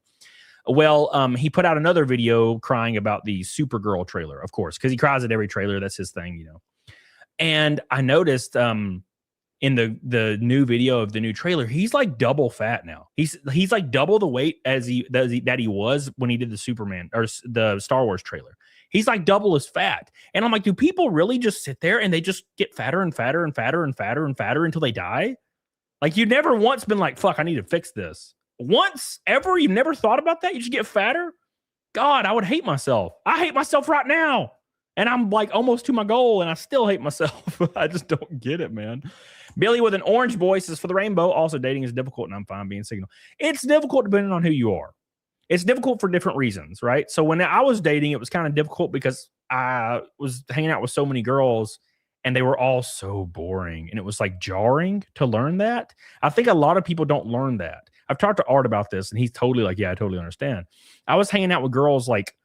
Well, he put out another video crying about the Supergirl trailer, of course, because he cries at every trailer. That's his thing, And I noticed, in the new video of the new trailer, he's like double fat now. He's like double the weight that he was when he did the Superman or the Star Wars trailer. He's like double as fat. And I'm like, do people really just sit there and they just get fatter and fatter and fatter and fatter and fatter until they die? Like you never once been like, fuck, I need to fix this. Once ever? You never thought about that? You just get fatter? God, I would hate myself. I hate myself right now. And I'm like almost to my goal and I still hate myself. I just don't get it, man. Billy with an orange voice is for the rainbow. Also, dating is difficult and I'm fine being single. It's difficult depending on who you are. It's difficult for different reasons, right? So when I was dating, it was kind of difficult because I was hanging out with so many girls and they were all so boring. And it was like jarring to learn that. I think a lot of people don't learn that. I've talked to Art about this and he's totally like, yeah, I totally understand. I was hanging out with girls like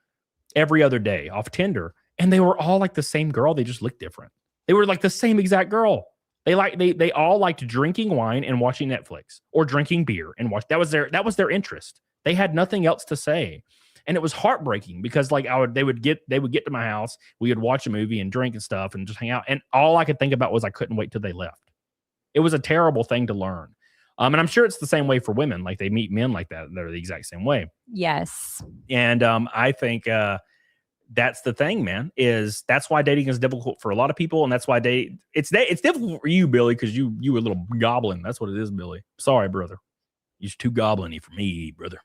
every other day off Tinder. And they were all like the same girl. They just looked different. They were like the same exact girl. They all liked drinking wine and watching Netflix or drinking beer and watch. That was their interest. They had nothing else to say. And it was heartbreaking because like they would get to my house. We would watch a movie and drink and stuff and just hang out. And all I could think about was I couldn't wait till they left. It was a terrible thing to learn. And I'm sure it's the same way for women. Like they meet men like that. They're the exact same way. Yes. And I think, that's the thing, man, that's why dating is difficult for a lot of people. And that's why it's difficult for you, Billy, because you a little goblin. That's what it is, Billy. Sorry, brother. You're too goblin-y for me, brother.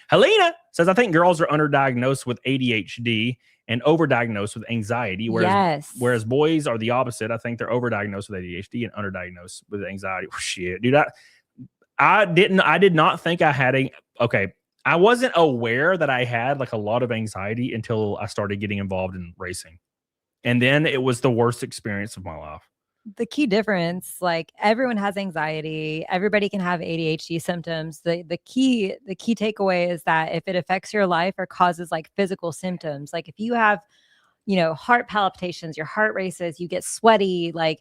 Helena says, I think girls are underdiagnosed with ADHD and overdiagnosed with anxiety. Whereas boys are the opposite. I think they're overdiagnosed with ADHD and underdiagnosed with anxiety. Oh, shit, dude. I did not think I had I wasn't aware that I had like a lot of anxiety until I started getting involved in racing. And then it was the worst experience of my life. The key difference, like everyone has anxiety, everybody can have ADHD symptoms. The key takeaway is that if it affects your life or causes like physical symptoms, like if you have, heart palpitations, your heart races, you get sweaty, like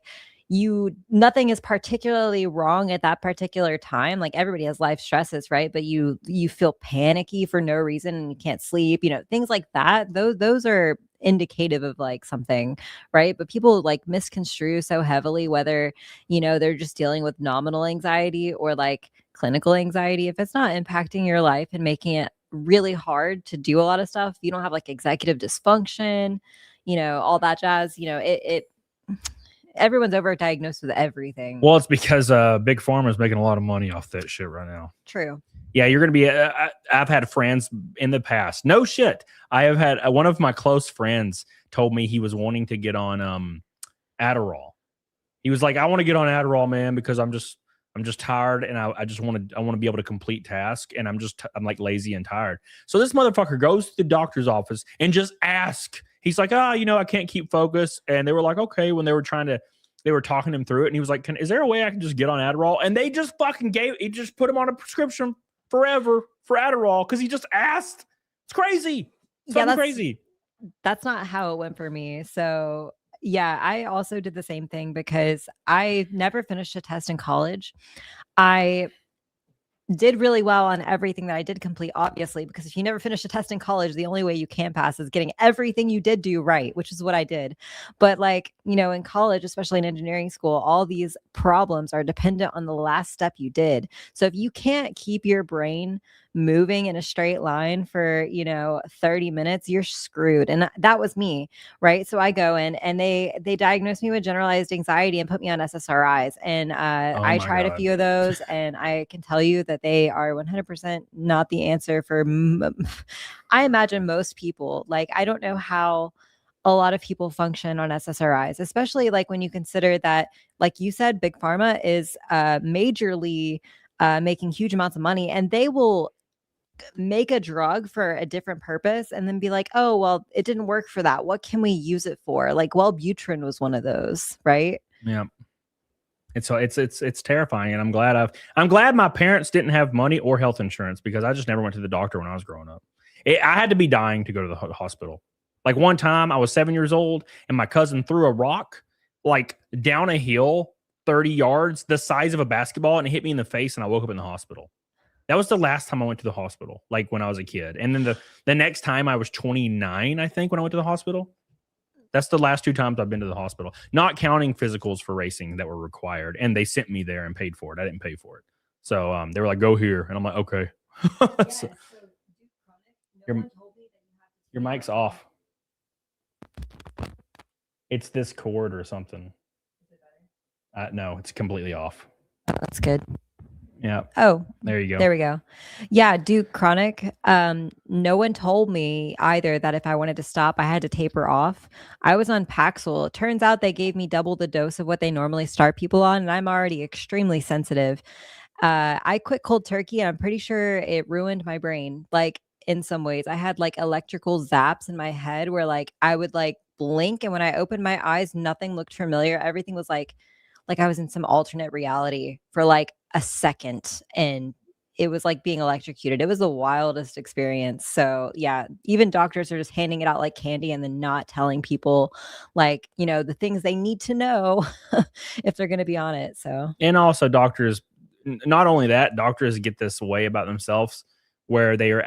nothing is particularly wrong at that particular time. Like everybody has life stresses, right? But you feel panicky for no reason and you can't sleep, things like that. Those are indicative of like something, right? But people like misconstrue so heavily whether, they're just dealing with nominal anxiety or like clinical anxiety. If it's not impacting your life and making it really hard to do a lot of stuff, you don't have like executive dysfunction, all that jazz, it everyone's overdiagnosed with everything. Well, it's because Big Pharma is making a lot of money off that shit right now. True. Yeah, you're going to be. I've had friends in the past. No shit. I have had one of my close friends told me he was wanting to get on Adderall. He was like, I want to get on Adderall, man, because I'm just tired and I want to be able to complete tasks, and I'm like lazy and tired. So this motherfucker goes to the doctor's office and just asks. He's like, I can't keep focus. And they were like, okay, when they were talking him through it, and he was like, is there a way I can just get on Adderall? And they just he just put him on a prescription forever for Adderall because he just asked. It's crazy. Crazy. That's not how it went for me. So yeah, I also did the same thing because I never finished a test in college. I did really well on everything that I did complete, obviously, because if you never finish a test in college, the only way you can pass is getting everything you did do right, which is what I did. But like, in college, especially in engineering school, all these problems are dependent on the last step you did. So if you can't keep your brain moving in a straight line for 30 minutes, you're screwed. And that was me, right? So I go in and they diagnosed me with generalized anxiety and put me on SSRIs, and I tried a few of those, and I can tell you that they are 100% not the answer for I imagine most people. Like, I don't know how a lot of people function on SSRIs, especially like when you consider that, like you said, Big Pharma is majorly making huge amounts of money, and they will make a drug for a different purpose and then be like, oh, well, it didn't work for that. What can we use it for? Like, Wellbutrin was one of those, right? Yeah. It's terrifying, and I'm glad my parents didn't have money or health insurance, because I just never went to the doctor when I was growing up. I had to be dying to go to the hospital. Like one time I was 7 years old and my cousin threw a rock like down a hill 30 yards, the size of a basketball, and it hit me in the face, and I woke up in the hospital. That was the last time I went to the hospital, like when I was a kid. And then the next time I was 29, I think, when I went to the hospital. That's the last 2 times I've been to the hospital, not counting physicals for racing that were required. And they sent me there and paid for it. I didn't pay for it. So they were like, go here. And I'm like, okay. So, your mic's off. It's this cord or something. No, it's completely off. That's good. Yeah. Oh, there you go. There we go. Yeah, Duke Chronic. No one told me either that if I wanted to stop, I had to taper off. I was on Paxil. It turns out they gave me double the dose of what they normally start people on, and I'm already extremely sensitive. I quit cold turkey, and I'm pretty sure it ruined my brain. Like, in some ways, I had like electrical zaps in my head where like I would like blink, and when I opened my eyes, nothing looked familiar. Everything was like I was in some alternate reality for like a second, and it was like being electrocuted. It was the wildest experience. So yeah, even doctors are just handing it out like candy and then not telling people like, the things they need to know if they're going to be on it. So, and also doctors, not only that, doctors get this way about themselves where they are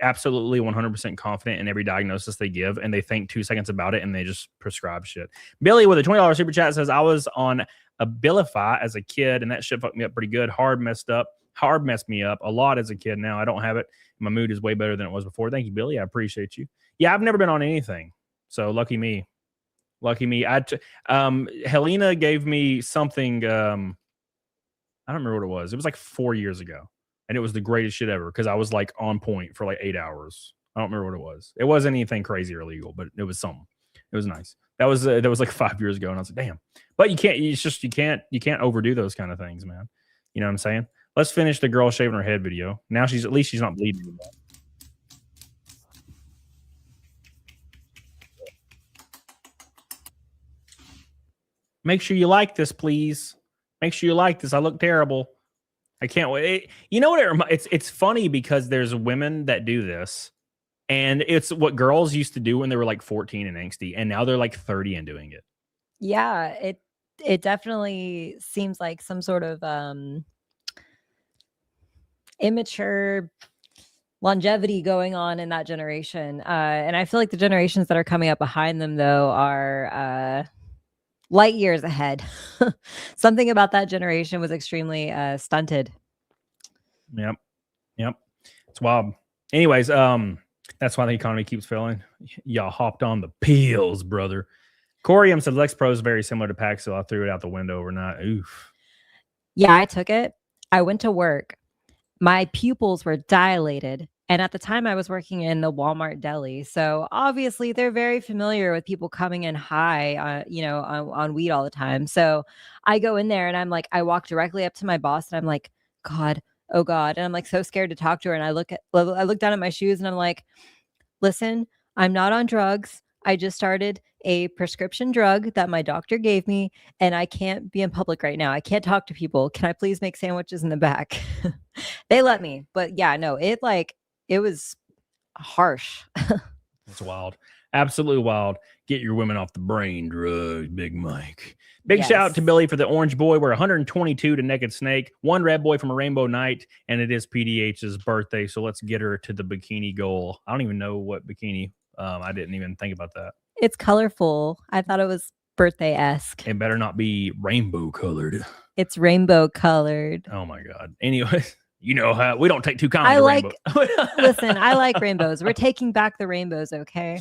absolutely 100% confident in every diagnosis they give, and they think 2 seconds about it and they just prescribe shit. Billy with a $20 super chat says, I was on Abilify as a kid, and that shit fucked me up pretty good. Hard messed me up a lot as a kid. Now I don't have it. My mood is way better than it was before. Thank you, Billy. I appreciate you. Yeah, I've never been on anything, so lucky me. Helena gave me something. I don't remember what it was. It was like 4 years ago, and it was the greatest shit ever because I was like on point for like 8 hours. I don't remember what it was. It wasn't anything crazy or illegal, but it was something. It was nice. That was like 5 years ago, and I was like, damn. But you can't overdo those kind of things, man. You know what I'm saying? Let's finish the girl shaving her head video. Now she's not bleeding anymore. Make sure you like this, please. Make sure you like this. I look terrible. I can't wait. You know what? It's funny because there's women that do this, and it's what girls used to do when they were like 14 and angsty, and now they're like 30 and doing it. Yeah, it definitely seems like some sort of immature longevity going on in that generation. And I feel like the generations that are coming up behind them, though, are light years ahead. Something about that generation was extremely stunted. Yep. It's wild. Anyways, that's why the economy keeps failing. Y'all hopped on the pills, brother. Corium said Lexapro is very similar to Paxil. I threw it out the window overnight. Oof. Yeah, I took it. I went to work. My pupils were dilated. And at the time, I was working in the Walmart deli. So obviously, they're very familiar with people coming in high, on weed all the time. So I go in there and I'm like, I walk directly up to my boss and I'm like, God, oh God. And I'm like so scared to talk to her. And I look down at my shoes and I'm like, listen, I'm not on drugs. I just started a prescription drug that my doctor gave me, and I can't be in public right now. I can't talk to people. Can I please make sandwiches in the back? They let me, but yeah, no, it was harsh. It's wild. Absolutely wild. Get your women off the brain drugs, Big Mike. Big shout out to Billy for the Orange Boy. We're 122 to Naked Snake. One Red Boy from a Rainbow Night, and it is PDH's birthday, so let's get her to the bikini goal. I don't even know what bikini. I didn't even think about that. It's colorful. I thought it was birthday-esque. It better not be rainbow colored. It's rainbow colored. Oh my God. Anyway, you know how we don't take too kindly to rainbows. Listen, I like rainbows. We're taking back the rainbows, okay?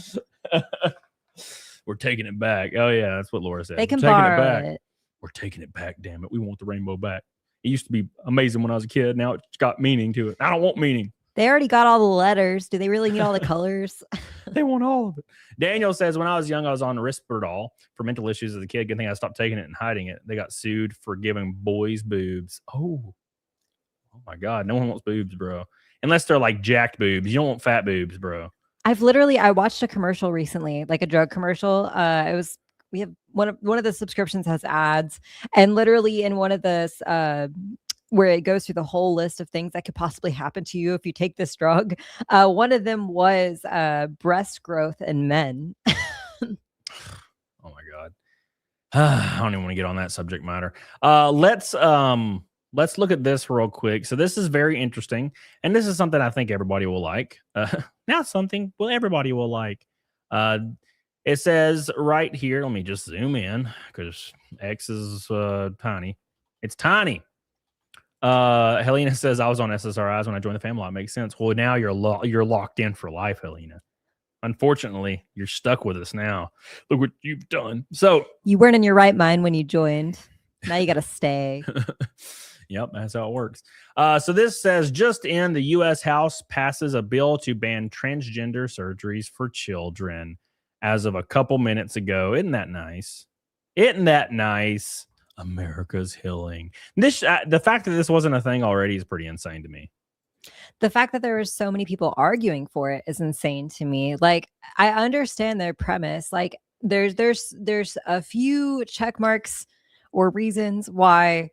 We're taking it back. Oh yeah, that's what Laura said. They can borrow it. We're taking it back, damn it. We want the rainbow back. It used to be amazing when I was a kid. Now it's got meaning to it. I don't want meaning. They already got all the letters. Do they really need all the colors? They want all of it. Daniel says, when I was young, I was on Risperdal for mental issues as a kid. Good thing I stopped taking it and hiding it. They got sued for giving boys boobs. Oh my God. No one wants boobs, bro. Unless they're like jacked boobs. You don't want fat boobs, bro. I watched a commercial recently, like a drug commercial. We have one of the subscriptions has ads, and literally in one of this, where it goes through the whole list of things that could possibly happen to you if you take this drug. One of them was breast growth in men. Oh my God. I don't even want to get on that subject matter. Let's look at this real quick. So this is very interesting, and this is something I think everybody will like. Not something everybody will like. It says right here, let me just zoom in because X is tiny. It's tiny. Helena says, I was on SSRIs when I joined the family. That makes sense. Well, now you're locked in for life, Helena. Unfortunately, you're stuck with us now. Look what you've done. So you weren't in your right mind when you joined. Now you got to stay. Yep, that's how it works. So this says, just in, the U.S. House passes a bill to ban transgender surgeries for children as of a couple minutes ago. Isn't that nice? Isn't that nice? America's healing. This the fact that this wasn't a thing already is pretty insane to me. The fact that there were so many people arguing for it is insane to me. Like, I understand their premise. Like, there's a few check marks or reasons why,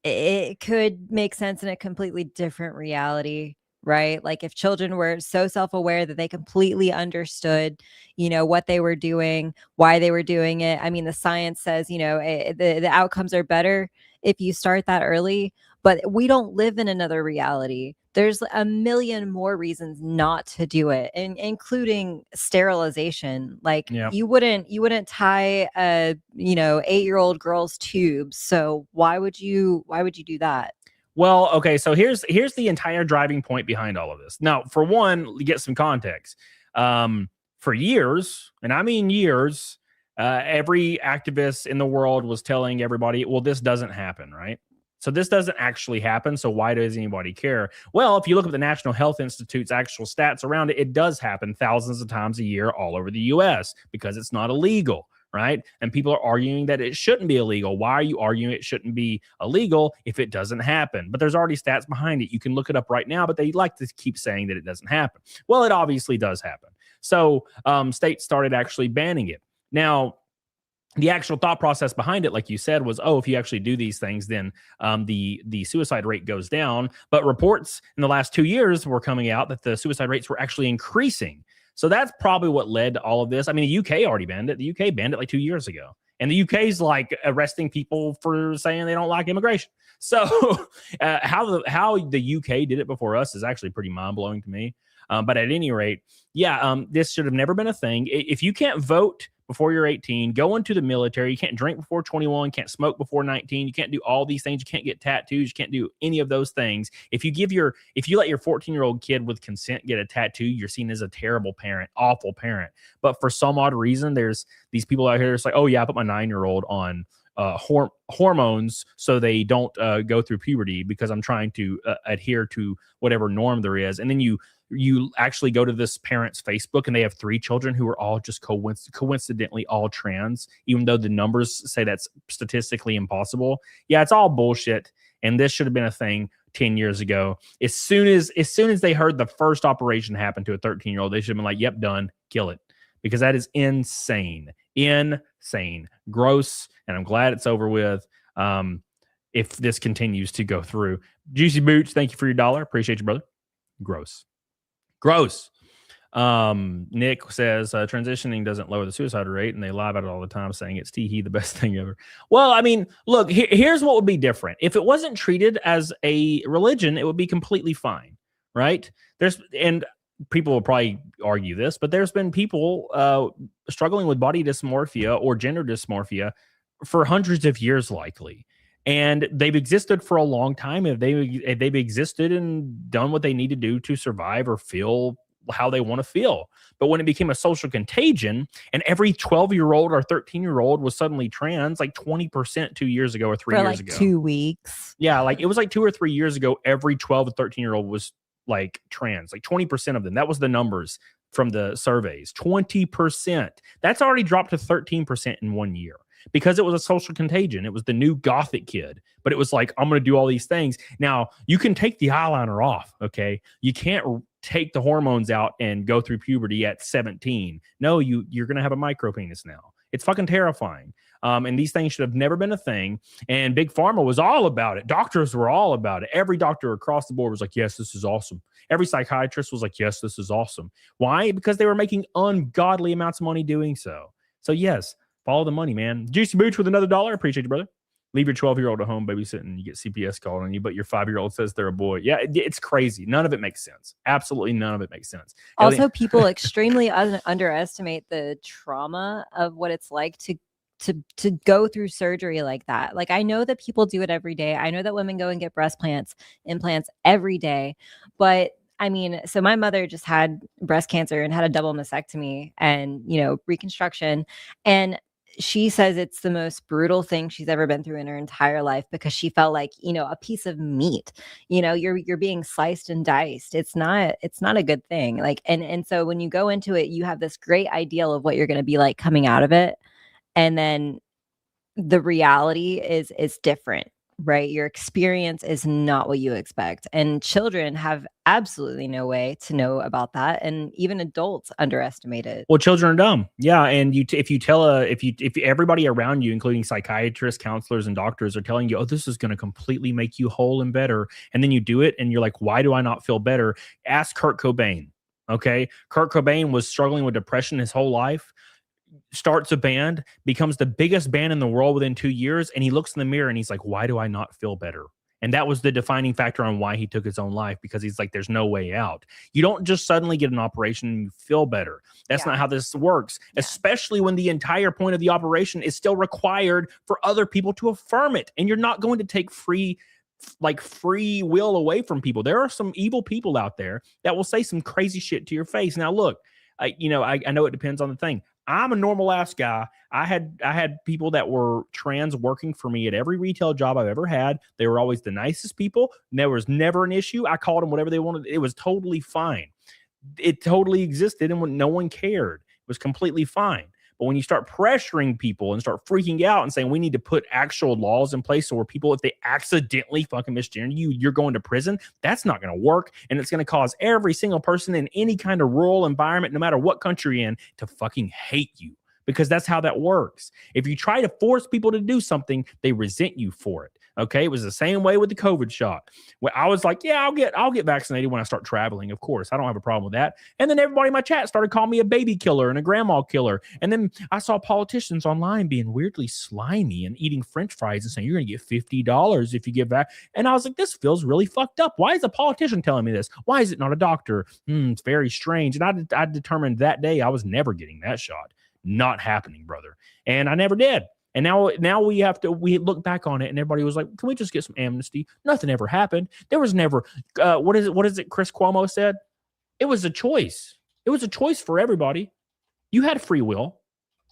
it could make sense in a completely different reality, right? Like, if children were so self-aware that they completely understood, what they were doing, why they were doing it. I mean, the science says, the outcomes are better if you start that early, but we don't live in another reality. There's a million more reasons not to do it, including sterilization. Like, you wouldn't tie a 8-year-old girl's tubes. So why would you do that? Well, okay, so here's the entire driving point behind all of this. Now, for one, get some context. For years, and I mean years, every activist in the world was telling everybody, well, this doesn't happen, right? So this doesn't actually happen, so why does anybody care? Well, if you look at the National Health Institute's actual stats around it, it does happen thousands of times a year all over the U.S. because it's not illegal, right? And people are arguing that it shouldn't be illegal. Why are you arguing it shouldn't be illegal if it doesn't happen? But there's already stats behind it. You can look it up right now, but they like to keep saying that it doesn't happen. Well, it obviously does happen. So states started actually banning it. Now, the actual thought process behind it, like you said, was, if you actually do these things, then the suicide rate goes down. But reports in the last 2 years were coming out that the suicide rates were actually increasing. So that's probably what led to all of this. I mean, the UK already banned it. The UK banned it like 2 years ago. And the UK is like arresting people for saying they don't like immigration. So how the UK did it before us is actually pretty mind blowing to me. But at any rate, this should have never been a thing. If you can't vote before you're 18, go into the military. You can't drink before 21, can't smoke before 19. You can't do all these things. You can't get tattoos. You can't do any of those things. If you let your 14-year-old kid with consent get a tattoo, you're seen as a terrible parent, awful parent. But for some odd reason, there's these people out here. It's like, oh yeah, I put my 9-year-old on hormones so they don't go through puberty because I'm trying to adhere to whatever norm there is. And then you actually go to this parent's Facebook and they have 3 children who are all just coincidentally all trans, even though the numbers say that's statistically impossible. Yeah, it's all bullshit. And this should have been a thing 10 years ago. As soon as they heard the first operation happen to a 13-year-old, they should have been like, yep, done, kill it. Because that is insane, gross. And I'm glad it's over with. If this continues to go through. Juicy Boots, thank you for your $1. Appreciate you, brother. Gross. Nick says transitioning doesn't lower the suicide rate, and they lie about it all the time, saying it's the best thing ever. Well, I mean, look, here's what would be different. If it wasn't treated as a religion, it would be completely fine, right? And people will probably argue this, but there's been people struggling with body dysmorphia or gender dysmorphia for hundreds of years, likely. And they've existed for a long time. If they've existed and done what they need to do to survive or feel how they want to feel. But when it became a social contagion and every 12-year-old or 13-year-old was suddenly trans, like 20% 2 years ago or 3 years ago. 2 weeks. Yeah, like it was like 2 or 3 years ago, every 12 or 13-year-old was like trans, like 20% of them. That was the numbers from the surveys. 20%. That's already dropped to 13% in 1 year. Because it was a social contagion. It was the new gothic kid. But it was like, I'm going to do all these things. Now, you can take the eyeliner off, okay? You can't take the hormones out and go through puberty at 17. No, you're going to have a micro penis now. It's fucking terrifying. And these things should have never been a thing. And Big Pharma was all about it. Doctors were all about it. Every doctor across the board was like, yes, this is awesome. Every psychiatrist was like, yes, this is awesome. Why? Because they were making ungodly amounts of money doing so. So, yes. Follow the money, man. Juicy Booch with another $1. Appreciate you, brother. Leave your 12-year-old at home babysitting. You get CPS called on you, but your 5-year-old says they're a boy. Yeah, it's crazy. None of it makes sense. Absolutely none of it makes sense. Also, people extremely underestimate the trauma of what it's like to go through surgery like that. Like, I know that people do it every day. I know that women go and get breast implants every day. But I mean, so my mother just had breast cancer and had a double mastectomy and, reconstruction. And she says it's the most brutal thing she's ever been through in her entire life because she felt like, a piece of meat, you're being sliced and diced. It's not a good thing. Like, and so when you go into it, you have this great ideal of what you're going to be like coming out of it. And then the reality is different, right? Your experience is not what you expect. And children have absolutely no way to know about that. And even adults underestimate it. Well, children are dumb. Yeah. And if everybody around you, including psychiatrists, counselors, and doctors are telling you, oh, this is going to completely make you whole and better. And then you do it and you're like, why do I not feel better? Ask Kurt Cobain. Okay. Kurt Cobain was struggling with depression his whole life. Starts a band, becomes the biggest band in the world within 2 years, and he looks in the mirror and he's like, why do I not feel better? And that was the defining factor on why he took his own life, because he's like, there's no way out. You don't just suddenly get an operation and you feel better. That's not how this works, especially when the entire point of the operation is still required for other people to affirm it. And you're not going to take free will away from people. There are some evil people out there that will say some crazy shit to your face. Now, look, I know it depends on the thing. I'm a normal ass guy. I had people that were trans working for me at every retail job I've ever had. They were always the nicest people. There was never an issue. I called them whatever they wanted. It was totally fine. It totally existed, and no one cared. It was completely fine. But when you start pressuring people and start freaking out and saying we need to put actual laws in place so where people, if they accidentally fucking misgender you, you're going to prison, that's not going to work. And it's going to cause every single person in any kind of rural environment, no matter what country you're in, to fucking hate you. Because that's how that works. If you try to force people to do something, they resent you for it. Okay, it was the same way with the COVID shot. Well, I was like, yeah, I'll get vaccinated when I start traveling. Of course, I don't have a problem with that. And then everybody in my chat started calling me a baby killer and a grandma killer. And then I saw politicians online being weirdly slimy and eating French fries and saying you're going to get $50 if you give back. And I was like, this feels really fucked up. Why is a politician telling me this? Why is it not a doctor? It's very strange. And I determined that day I was never getting that shot. Not happening, brother. And I never did. And now we look back on it and everybody was like, can we just get some amnesty? Nothing ever happened. There was never, what is it Chris Cuomo said? It was a choice. It was a choice for everybody. You had free will.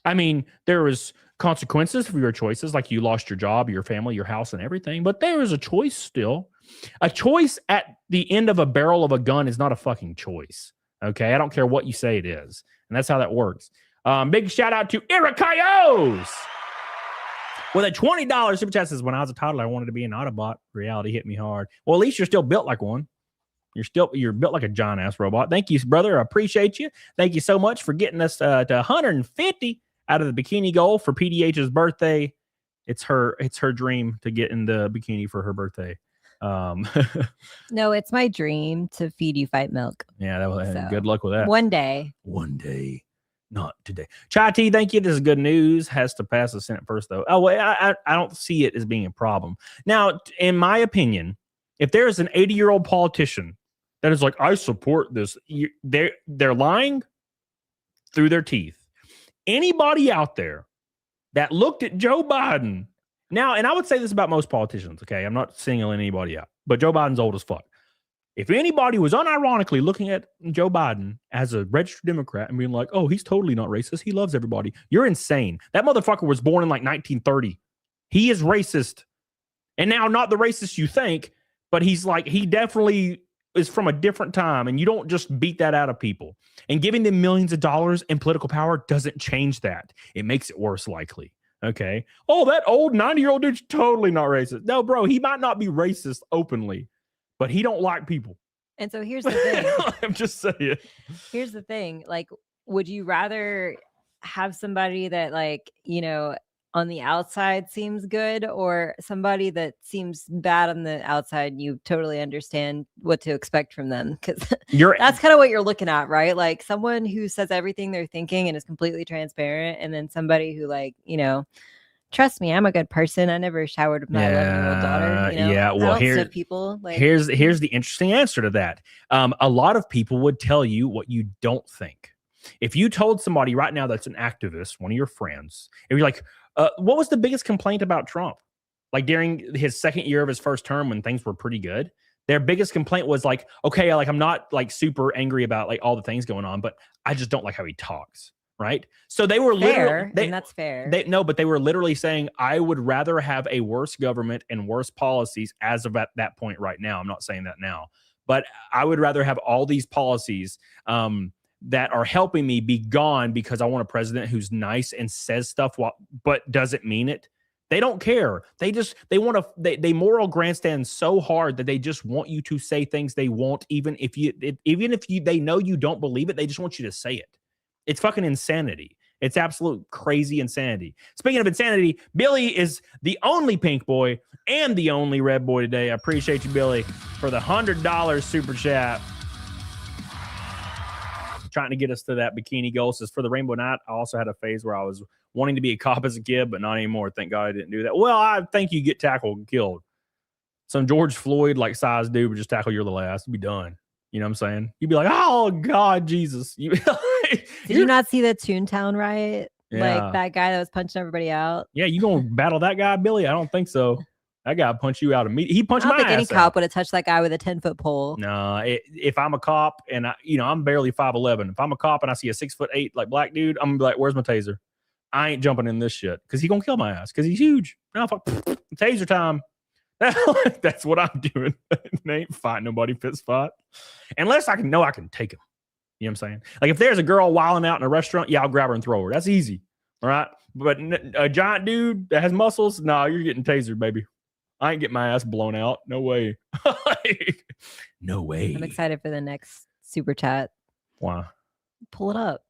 I mean, there was consequences for your choices, like you lost your job, your family, your house, and everything. But there was a choice still. A choice at the end of a barrel of a gun is not a fucking choice. Okay? I don't care what you say it is. And that's how that works. Big shout out to Irakaios with a $20 super chat. Says, when I was a toddler, I wanted to be an Autobot. Reality hit me hard. Well, at least you're still built like one. You're built like a giant ass robot. Thank you, brother. I appreciate you. Thank you so much for getting us to 150 out of the bikini goal for PDH's birthday. It's her dream to get in the bikini for her birthday. No, it's my dream to feed you fight milk. Yeah, that was good luck with that. One day. Not today. Chai T, thank you. This is good news. Has to pass the Senate first, though. Oh, well, I don't see it as being a problem. Now, in my opinion, if there is an 80-year-old politician that is like, I support this, they're lying through their teeth. Anybody out there that looked at Joe Biden now, and I would say this about most politicians, okay? I'm not singling anybody out, but Joe Biden's old as fuck. If anybody was unironically looking at Joe Biden as a registered Democrat and being like, oh, he's totally not racist, he loves everybody, you're insane. That motherfucker was born in like 1930. He is racist. And now, not the racist you think, but he definitely is from a different time. And you don't just beat that out of people. And giving them millions of dollars in political power doesn't change that. It makes it worse, likely. Okay. Oh, that old 90-year-old dude's totally not racist. No, bro, he might not be racist openly, but he don't like people. And so here's the thing. I'm just saying. Here's the thing. Like, would you rather have somebody that, like, you know, on the outside seems good, or somebody that seems bad on the outside and you totally understand what to expect from them? Because that's kind of what you're looking at, right? Like someone who says everything they're thinking and is completely transparent, and then somebody who, like, you know, trust me, I'm a good person. I never showered with my 11-year-old daughter. You know? Yeah. Well, here's the interesting answer to that. A lot of people would tell you what you don't think. If you told somebody right now that's an activist, one of your friends, and you're like, what was the biggest complaint about Trump? Like during his second year of his first term when things were pretty good, their biggest complaint was like, okay, like I'm not like super angry about like all the things going on, but I just don't like how he talks. Right. So they were literally, and that's fair. But they were literally saying, I would rather have a worse government and worse policies as of at that point right now. I'm not saying that now, but I would rather have all these policies that are helping me be gone because I want a president who's nice and says stuff, but doesn't mean it. They don't care. They moral grandstand so hard that they just want you to say things they want, even if they know you don't believe it. They just want you to say it. It's fucking insanity. It's absolute crazy insanity. Speaking of insanity, Billy is the only pink boy and the only red boy today. I appreciate you, Billy, for the $100 super chat. Trying to get us to that bikini goal. Says, for the Rainbow Night, I also had a phase where I was wanting to be a cop as a kid, but not anymore. Thank God I didn't do that. Well, I think you get tackled and killed. Some George Floyd like size dude would just tackle you the last. You'd be done. You know what I'm saying? You'd be like, oh God, Jesus. Did you not see the Toontown riot? Yeah. Like that guy that was punching everybody out? Yeah, you gonna battle that guy, Billy? I don't think so. That guy punched you out immediately. He punched my ass. I don't think any cop would have touched that guy with a 10-foot pole. No, if I'm a cop and I'm barely 5'11", if I'm a cop and I see a 6'8" like black dude, I'm gonna be like, "Where's my taser? I ain't jumping in this shit because he's gonna kill my ass because he's huge." No, taser time. That's what I'm doing. They ain't fighting nobody fist fight unless I can take him. You know what I'm saying? Like if there's a girl wilding out in a restaurant, yeah, I'll grab her and throw her. That's easy. All right. But a giant dude that has muscles, no, you're getting tasered, baby. I ain't getting my ass blown out. No way. No way. I'm excited for the next super chat. Why? Pull it up.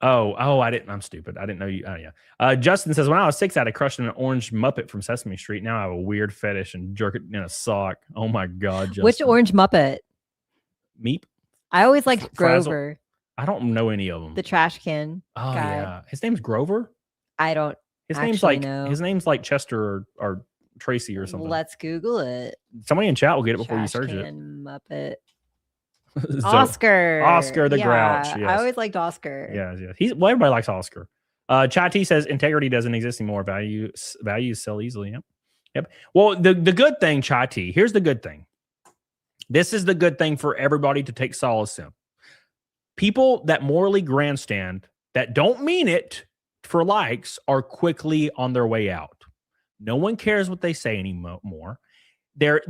Oh, I didn't. I'm stupid. I didn't know you. Oh, yeah. Justin says, when I was 6, I had a crush on an orange Muppet from Sesame Street. Now I have a weird fetish and jerk it in a sock. Oh my God, Justin. Which orange Muppet? Meep? I always liked Frazzle? Grover, I don't know any of them. the trash can Oh guy. yeah, his name's Grover. I don't His actually name's like know. his name's like Chester or Tracy or something. Let's Google it. Somebody in chat will get it before you Trash search it. can Muppet. So, Oscar. Oscar the Grouch. I Yes. always liked Oscar. Yeah. Well, everybody likes Oscar. Chai T says integrity doesn't exist anymore. Values sell easily. Yep. Well, the good thing, Chai T, here's the good thing. This is the good thing for everybody to take solace in. People that morally grandstand that don't mean it for likes are quickly on their way out. No one cares what they say anymore. They're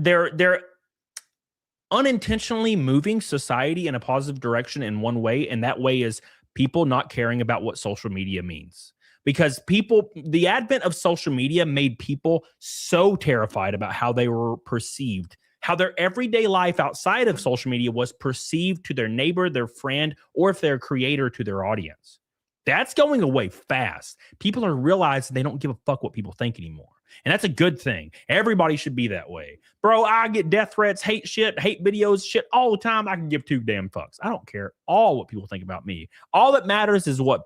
unintentionally moving society in a positive direction in one way, and that way is people not caring about what social media means. Because the advent of social media made people so terrified about how they were perceived, how their everyday life outside of social media was perceived to their neighbor, their friend, or if they're a creator, to their audience. That's going away fast. People are realizing they don't give a fuck what people think anymore. And that's a good thing. Everybody should be that way. Bro, I get death threats, hate videos, shit all the time. I can give 2 damn fucks. I don't care all what people think about me. All that matters is what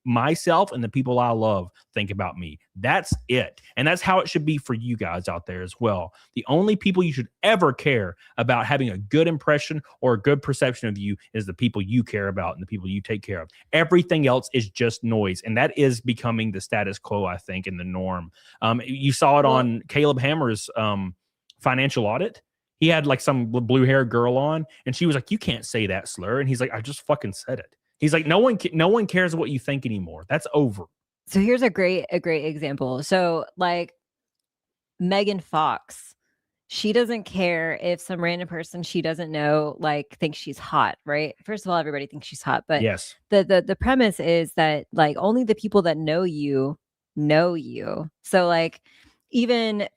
myself and the people I love think about me. That's it. And that's how it should be for you guys out there as well. The only people you should ever care about having a good impression or a good perception of you is the people you care about and the people you take care of. Everything else is just noise. And that is becoming the status quo, I think, and the norm. You saw it on Caleb Hammer's financial audit. He had like some blue-haired girl on, and she was like, "You can't say that slur." And he's like, "I just fucking said it." He's like, no one cares what you think anymore. That's over. So here's a great example. So like Megan Fox, she doesn't care if some random person she doesn't know like thinks she's hot, right? First of all, everybody thinks she's hot, but yes, the premise is that like only the people that know you. So like even,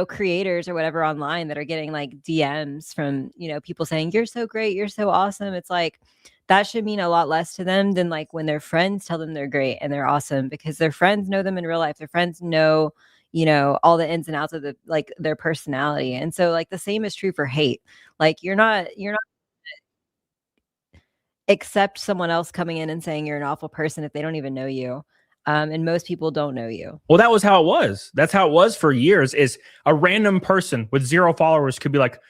creators or whatever online that are getting like DMs from, people saying, "You're so great, you're so awesome." It's like, that should mean a lot less to them than like when their friends tell them they're great and they're awesome, because their friends know them in real life. Their friends know, all the ins and outs of their personality. And so like the same is true for hate. Like you're not accept someone else coming in and saying you're an awful person if they don't even know you. And most people don't know you. Well, that was how it was. That's how it was for years. Is a random person with 0 followers could be like,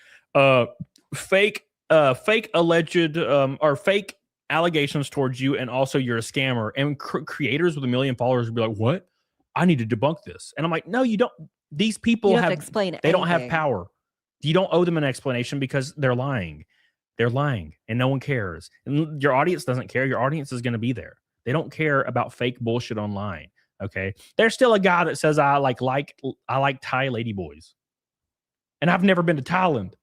fake alleged or fake allegations towards you, and also you're a scammer. And creators with 1 million followers would be like, "What? I need to debunk this." And I'm like, "No, you don't." These people have to explain they don't have power. You don't owe them an explanation because they're lying. They're lying, and no one cares. And your audience doesn't care. Your audience is going to be there. They don't care about fake bullshit online. Okay, there's still a guy that says I like Thai lady boys, and I've never been to Thailand.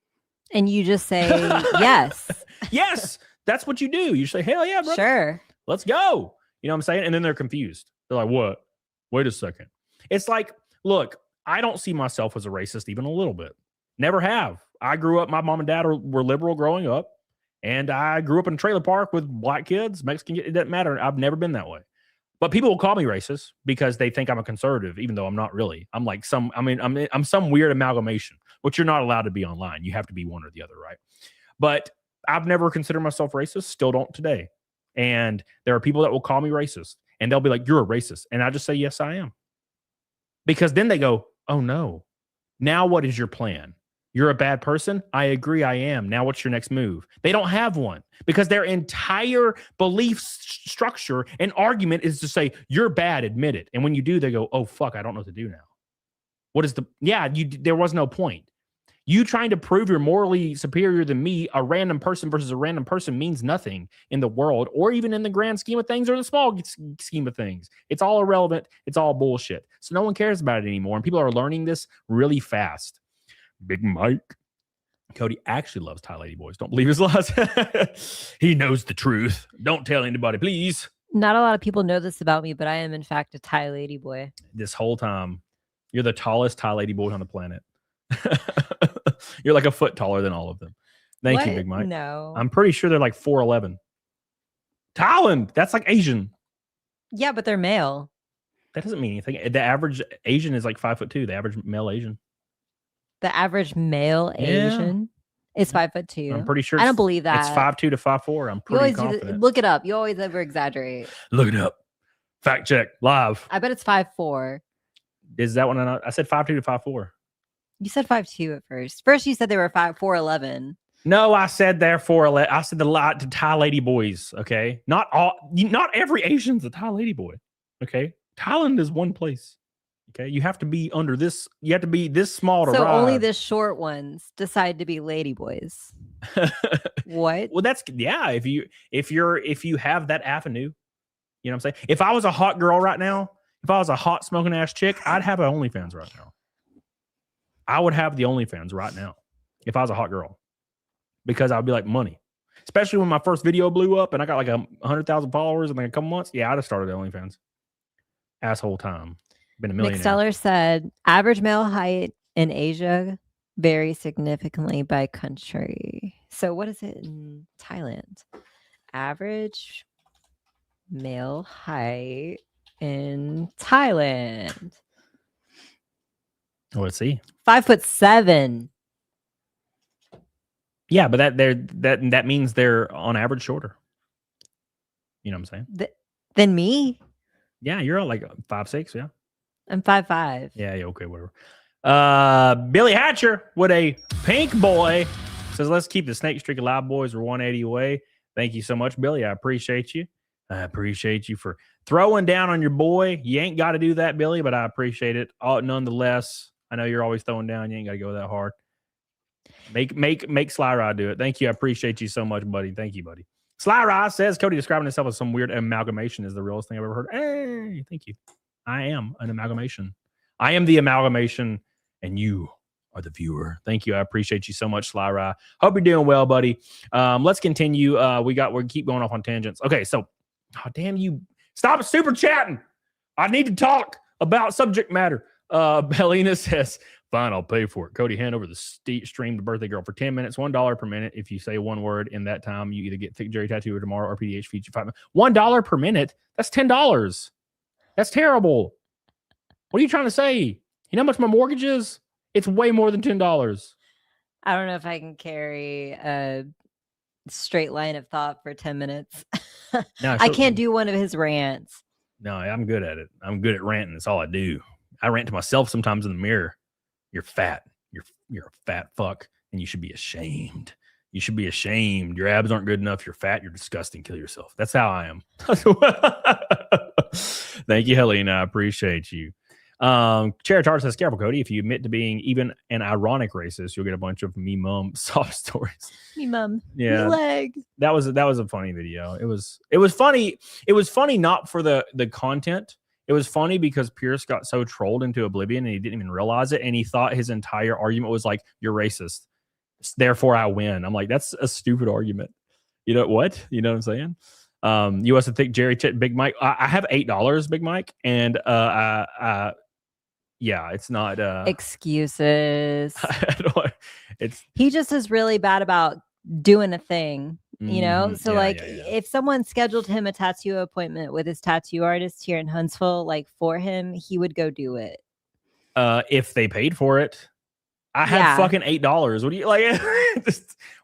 And you just say yes. Yes, that's what you do. You say, "Hell yeah, bro. Sure, let's go." You know what I'm saying? And then they're confused. They're like, "What? Wait a second." It's like, look, I don't see myself as a racist even a little bit. Never have. I grew up. My mom and dad were liberal growing up. And I grew up in a trailer park with black kids, Mexican kids. It doesn't matter. I've never been that way. But people will call me racist because they think I'm a conservative, even though I'm not really. I'm like I'm some weird amalgamation, which you're not allowed to be online. You have to be one or the other, right? But I've never considered myself racist, still don't today. And there are people that will call me racist, and they'll be like, "You're a racist." And I just say, "Yes, I am." Because then they go, "Oh no. Now what is your plan? You're a bad person?" "I agree, I am. Now what's your next move?" They don't have one because their entire belief structure and argument is to say, "You're bad, admit it." And when you do, they go, "Oh, fuck, I don't know what to do now." What is there was no point. You trying to prove you're morally superior than me, a random person versus a random person, means nothing in the world or even in the grand scheme of things or the small scheme of things. It's all irrelevant. It's all bullshit. So no one cares about it anymore. And people are learning this really fast. Big Mike. Cody actually loves Thai lady boys. Don't believe his lies. He knows the truth. Don't tell anybody, please. Not a lot of people know this about me, but I am in fact a Thai lady boy. This whole time, you're the tallest Thai lady boy on the planet. You're like a foot taller than all of them. Thank you, Big Mike. No. I'm pretty sure they're like 4'11". Thailand, that's like Asian. Yeah, but they're male. That doesn't mean anything. The average Asian is like 5'2". The average male Asian. The average male Asian is 5'2". I'm pretty sure. I don't believe that. It's 5'2" to 5'4". I'm You pretty always confident. look it up. You always over exaggerate. Look it up. Fact check live. I bet it's 5'4". Is that one? I said 5'2" to 5'4". You said 5'2" at first. First, you said they were 4'11". No, I said they're 4'11". I said the Thai lady boys. Okay, not every Asian's a Thai lady boy. Okay, Thailand is one place. Okay, you have to be under this. You have to be this small to So ride. only the short ones decide to be lady boys. What? Well, that's If you have that avenue, you know what I'm saying. If I was a hot girl right now, if I was a hot smoking ass chick, I'd have an OnlyFans right now. I would have the OnlyFans right now if I was a hot girl, because I'd be like money. Especially when my first video blew up and I got like 100,000 followers in like a couple months. Yeah, I'd have started OnlyFans. Asshole time. Been a millionaire. McSteller said average male height in Asia varies significantly by country. So what is it in Thailand? Average male height in Thailand. Let's see. 5'7". Yeah, but that means they're on average shorter. You know what I'm saying? Than me? Yeah, you're like 5'6". Yeah. I'm 5'5". Yeah, okay, whatever. Billy Hatcher with a pink boy says, let's keep the snake streak alive, boys. We're 180 away. Thank you so much, Billy. I appreciate you. I appreciate you for throwing down on your boy. You ain't got to do that, Billy, but I appreciate it. Nonetheless, I know you're always throwing down. You ain't got to go that hard. Make Sly Rye do it. Thank you. I appreciate you so much, buddy. Thank you, buddy. Sly Rye says, Cody describing himself as some weird amalgamation is the realest thing I've ever heard. Hey, thank you. I am an amalgamation. I am the amalgamation, and you are the viewer. Thank you. I appreciate you so much, Sly Rye. Hope you're doing well, buddy. Let's continue. We keep going off on tangents. Okay, so, damn you. Stop super chatting. I need to talk about subject matter. Helena says, fine, I'll pay for it. Cody, hand over the stream to Birthday Girl for 10 minutes, $1 per minute. If you say one word in that time, you either get Thick Jerry Tattoo tomorrow or PDH feature 5 minutes. $1 per minute? That's $10. That's terrible. What are you trying to say? You know how much my mortgage is? It's way more than $10. I don't know if I can carry a straight line of thought for 10 minutes. No, I can't do one of his rants. No, I'm good at it. I'm good at ranting. That's all I do. I rant to myself sometimes in the mirror. You're fat. You're a fat fuck, and you should be ashamed. You should be ashamed. Your abs aren't good enough. You're fat. You're disgusting. Kill yourself. That's how I am. Thank you, Helena. I appreciate you. Cheritar says, careful, Cody. If you admit to being even an ironic racist, you'll get a bunch of me mum soft stories. Me mum. Yeah. Me leg. That was a funny video. It was funny. It was funny not for the content. It was funny because Pierce got so trolled into oblivion and he didn't even realize it. And he thought his entire argument was like, you're racist, therefore I win. I'm like, that's a stupid argument. You know what? You know what I'm saying? US to think Jerry Big Mike. I have $8, Big Mike. And yeah, it's not excuses. It's he just is really bad about doing a thing. You know, so if someone scheduled him a tattoo appointment with his tattoo artist here in Huntsville, like for him, he would go do it. If they paid for it. I had fucking $8. What do you like?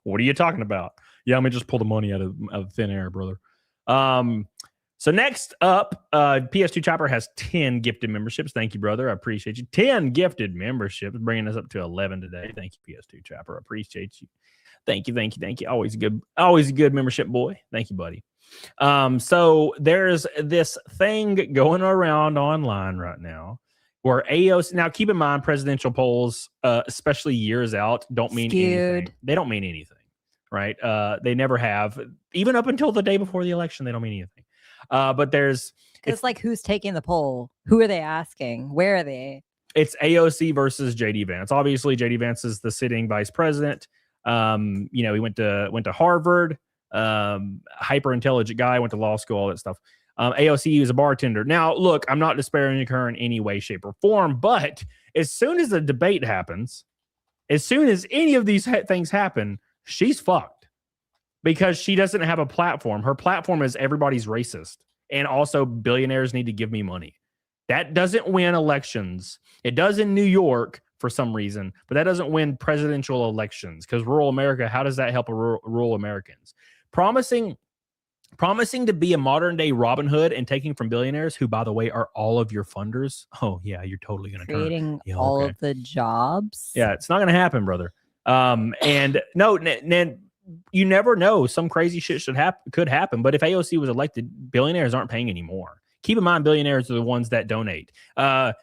What are you talking about? Yeah, let me just pull the money out of thin air, brother. So next up, PS2 Chopper has 10 gifted memberships. Thank you, brother. I appreciate you. 10 gifted memberships, bringing us up to 11 today. Thank you, PS2 Chopper. I appreciate you. Thank you. Always a good membership boy. Thank you, buddy. So there's this thing going around online right now where AOC, now keep in mind presidential polls, especially years out, don't mean anything. They don't mean anything, right? They never have. Even up until the day before the election, they don't mean anything. But it's like, who's taking the poll? Who are they asking? Where are they? It's AOC versus JD Vance. Obviously, JD Vance is the sitting vice president. He went to Harvard, hyper intelligent guy, went to law school, all that stuff. AOC is a bartender. Now, look, I'm not disparaging her in any way, shape, or form, but as soon as the debate happens, as soon as any of these things happen, she's fucked because she doesn't have a platform. Her platform is everybody's racist. And also, billionaires need to give me money. That doesn't win elections. It does in New York for some reason, but that doesn't win presidential elections because rural America, how does that help rural Americans? Promising to be a modern day Robin Hood and taking from billionaires, who, by the way, are all of your funders. Oh, yeah, you're totally going to creating all of the jobs. Yeah, it's not going to happen, brother. And no, you never know. Some crazy shit could happen. But if AOC was elected, billionaires aren't paying anymore. Keep in mind, billionaires are the ones that donate. Kamala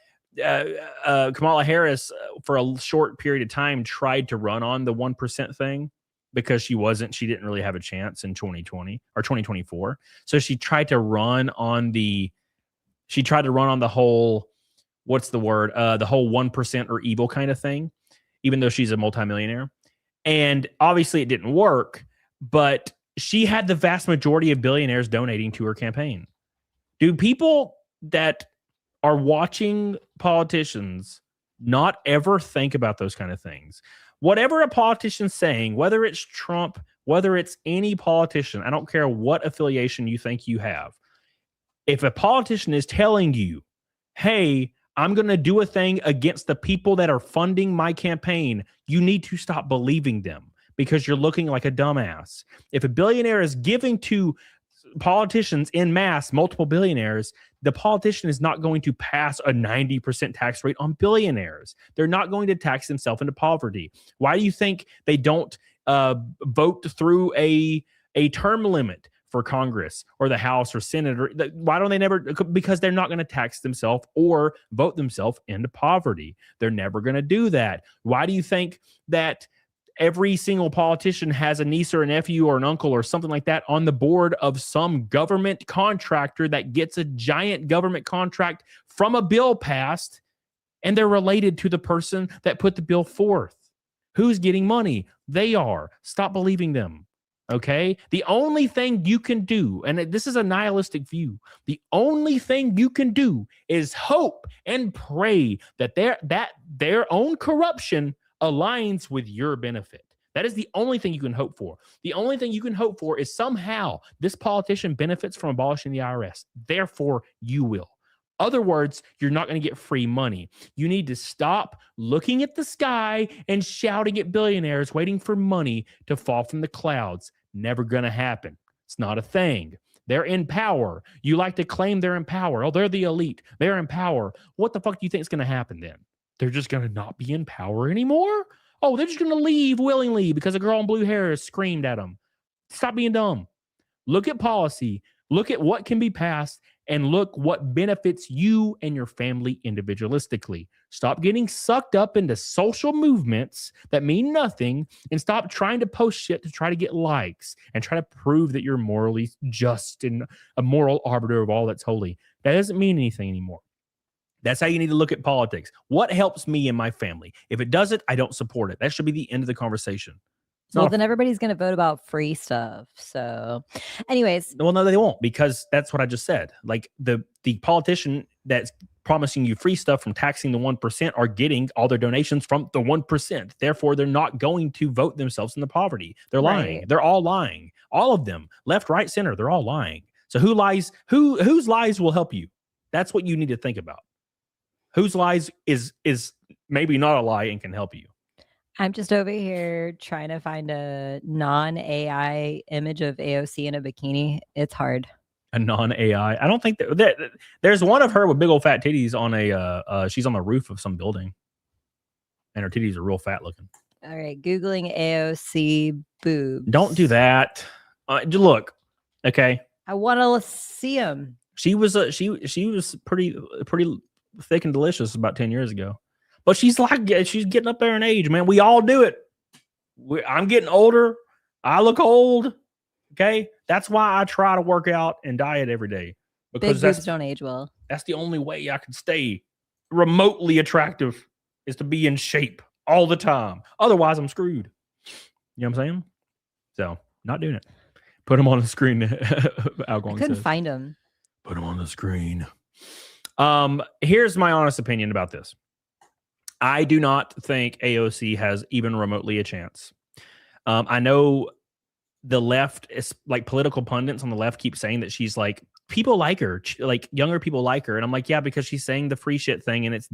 Harris, for a short period of time, tried to run on the 1% thing because she didn't really have a chance in 2020 or 2024. So she tried to run on the whole, what's the word? The whole 1% or evil kind of thing, even though she's a multimillionaire. And obviously it didn't work, but she had the vast majority of billionaires donating to her campaign. Do people that are watching politicians not ever think about those kind of things? Whatever a politician's saying, whether it's Trump, whether it's any politician, I don't care what affiliation you think you have. If a politician is telling you, hey, I'm going to do a thing against the people that are funding my campaign, you need to stop believing them because you're looking like a dumbass. If a billionaire is giving to politicians in mass, multiple billionaires, the politician is not going to pass a 90% tax rate on billionaires. They're not going to tax themselves into poverty. Why do you think they don't vote through a term limit for Congress or the House or Senate? Why don't they never? Because they're not going to tax themselves or vote themselves into poverty. They're never going to do that. Why do you think that every single politician has a niece or a nephew or an uncle or something like that on the board of some government contractor that gets a giant government contract from a bill passed, and they're related to the person that put the bill forth? Who's getting money? They are. Stop believing them. Okay? The only thing you can do, and this is a nihilistic view, the only thing you can do is hope and pray that their own corruption aligns with your benefit. That is the only thing you can hope for. The only thing you can hope for is somehow this politician benefits from abolishing the IRS. Therefore, you will. Other words, you're not going to get free money. You need to stop looking at the sky and shouting at billionaires, waiting for money to fall from the clouds. Never going to happen. It's not a thing. They're in power. You like to claim they're in power. Oh, they're the elite. They're in power. What the fuck do you think is going to happen then? They're just going to not be in power anymore? Oh, they're just going to leave willingly because a girl in blue hair has screamed at them. Stop being dumb. Look at policy. Look at what can be passed and look what benefits you and your family individualistically. Stop getting sucked up into social movements that mean nothing and stop trying to post shit to try to get likes and try to prove that you're morally just and a moral arbiter of all that's holy. That doesn't mean anything anymore. That's how you need to look at politics. What helps me and my family? If it doesn't, I don't support it. That should be the end of the conversation. Well, then everybody's going to vote about free stuff. So anyways. Well, no, they won't, because that's what I just said. Like the politician that's promising you free stuff from taxing the 1% are getting all their donations from the 1%. Therefore, they're not going to vote themselves into poverty. They're lying. Right. They're all lying. All of them. Left, right, center. They're all lying. So who lies? Whose lies will help you? That's what you need to think about. Whose lies is maybe not a lie and can help you. I'm just over here trying to find a non-AI image of AOC in a bikini. It's hard. A non-AI. I don't think there's one of her with big old fat titties on she's on the roof of some building. And her titties are real fat looking. All right. Googling AOC boobs. Don't do that. Look. Okay. I want to see them. She was pretty thick and delicious about 10 years ago. But she's getting up there in age, man. We all do it. I'm getting older. I look old. Okay. That's why I try to work out and diet every day. Because big boobs don't age well. That's the only way I can stay remotely attractive, is to be in shape all the time. Otherwise, I'm screwed. You know what I'm saying? So, not doing it. Put them on the screen. I couldn't find them. Put them on the screen. Here's my honest opinion about this. I do not think AOC has even remotely a chance. I know the left, is like political pundits on the left keep saying that she's like people like her, like younger people like her. And I'm like, yeah, because she's saying the free shit thing and it's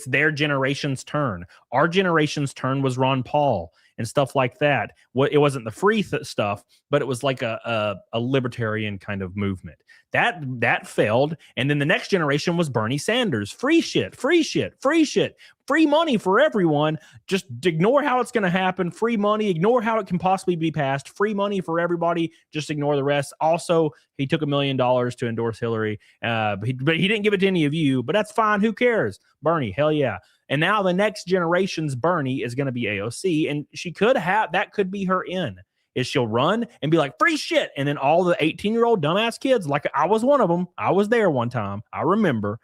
their generation's turn. Our generation's turn was Ron Paul and stuff like that. It wasn't the free stuff, but it was like a libertarian kind of movement. That failed. And then the next generation was Bernie Sanders. Free shit, free shit, free shit, free money for everyone. Just ignore how it's going to happen. Free money, ignore how it can possibly be passed. Free money for everybody. Just ignore the rest. Also, he took $1 million to endorse Hillary, but he didn't give it to any of you, but that's fine. Who cares? Bernie, hell yeah. And now the next generation's Bernie is going to be AOC, and that could be her in. Is she'll run and be like, free shit. And then all the 18-year-old dumbass kids, like I was one of them. I was there one time. I remember.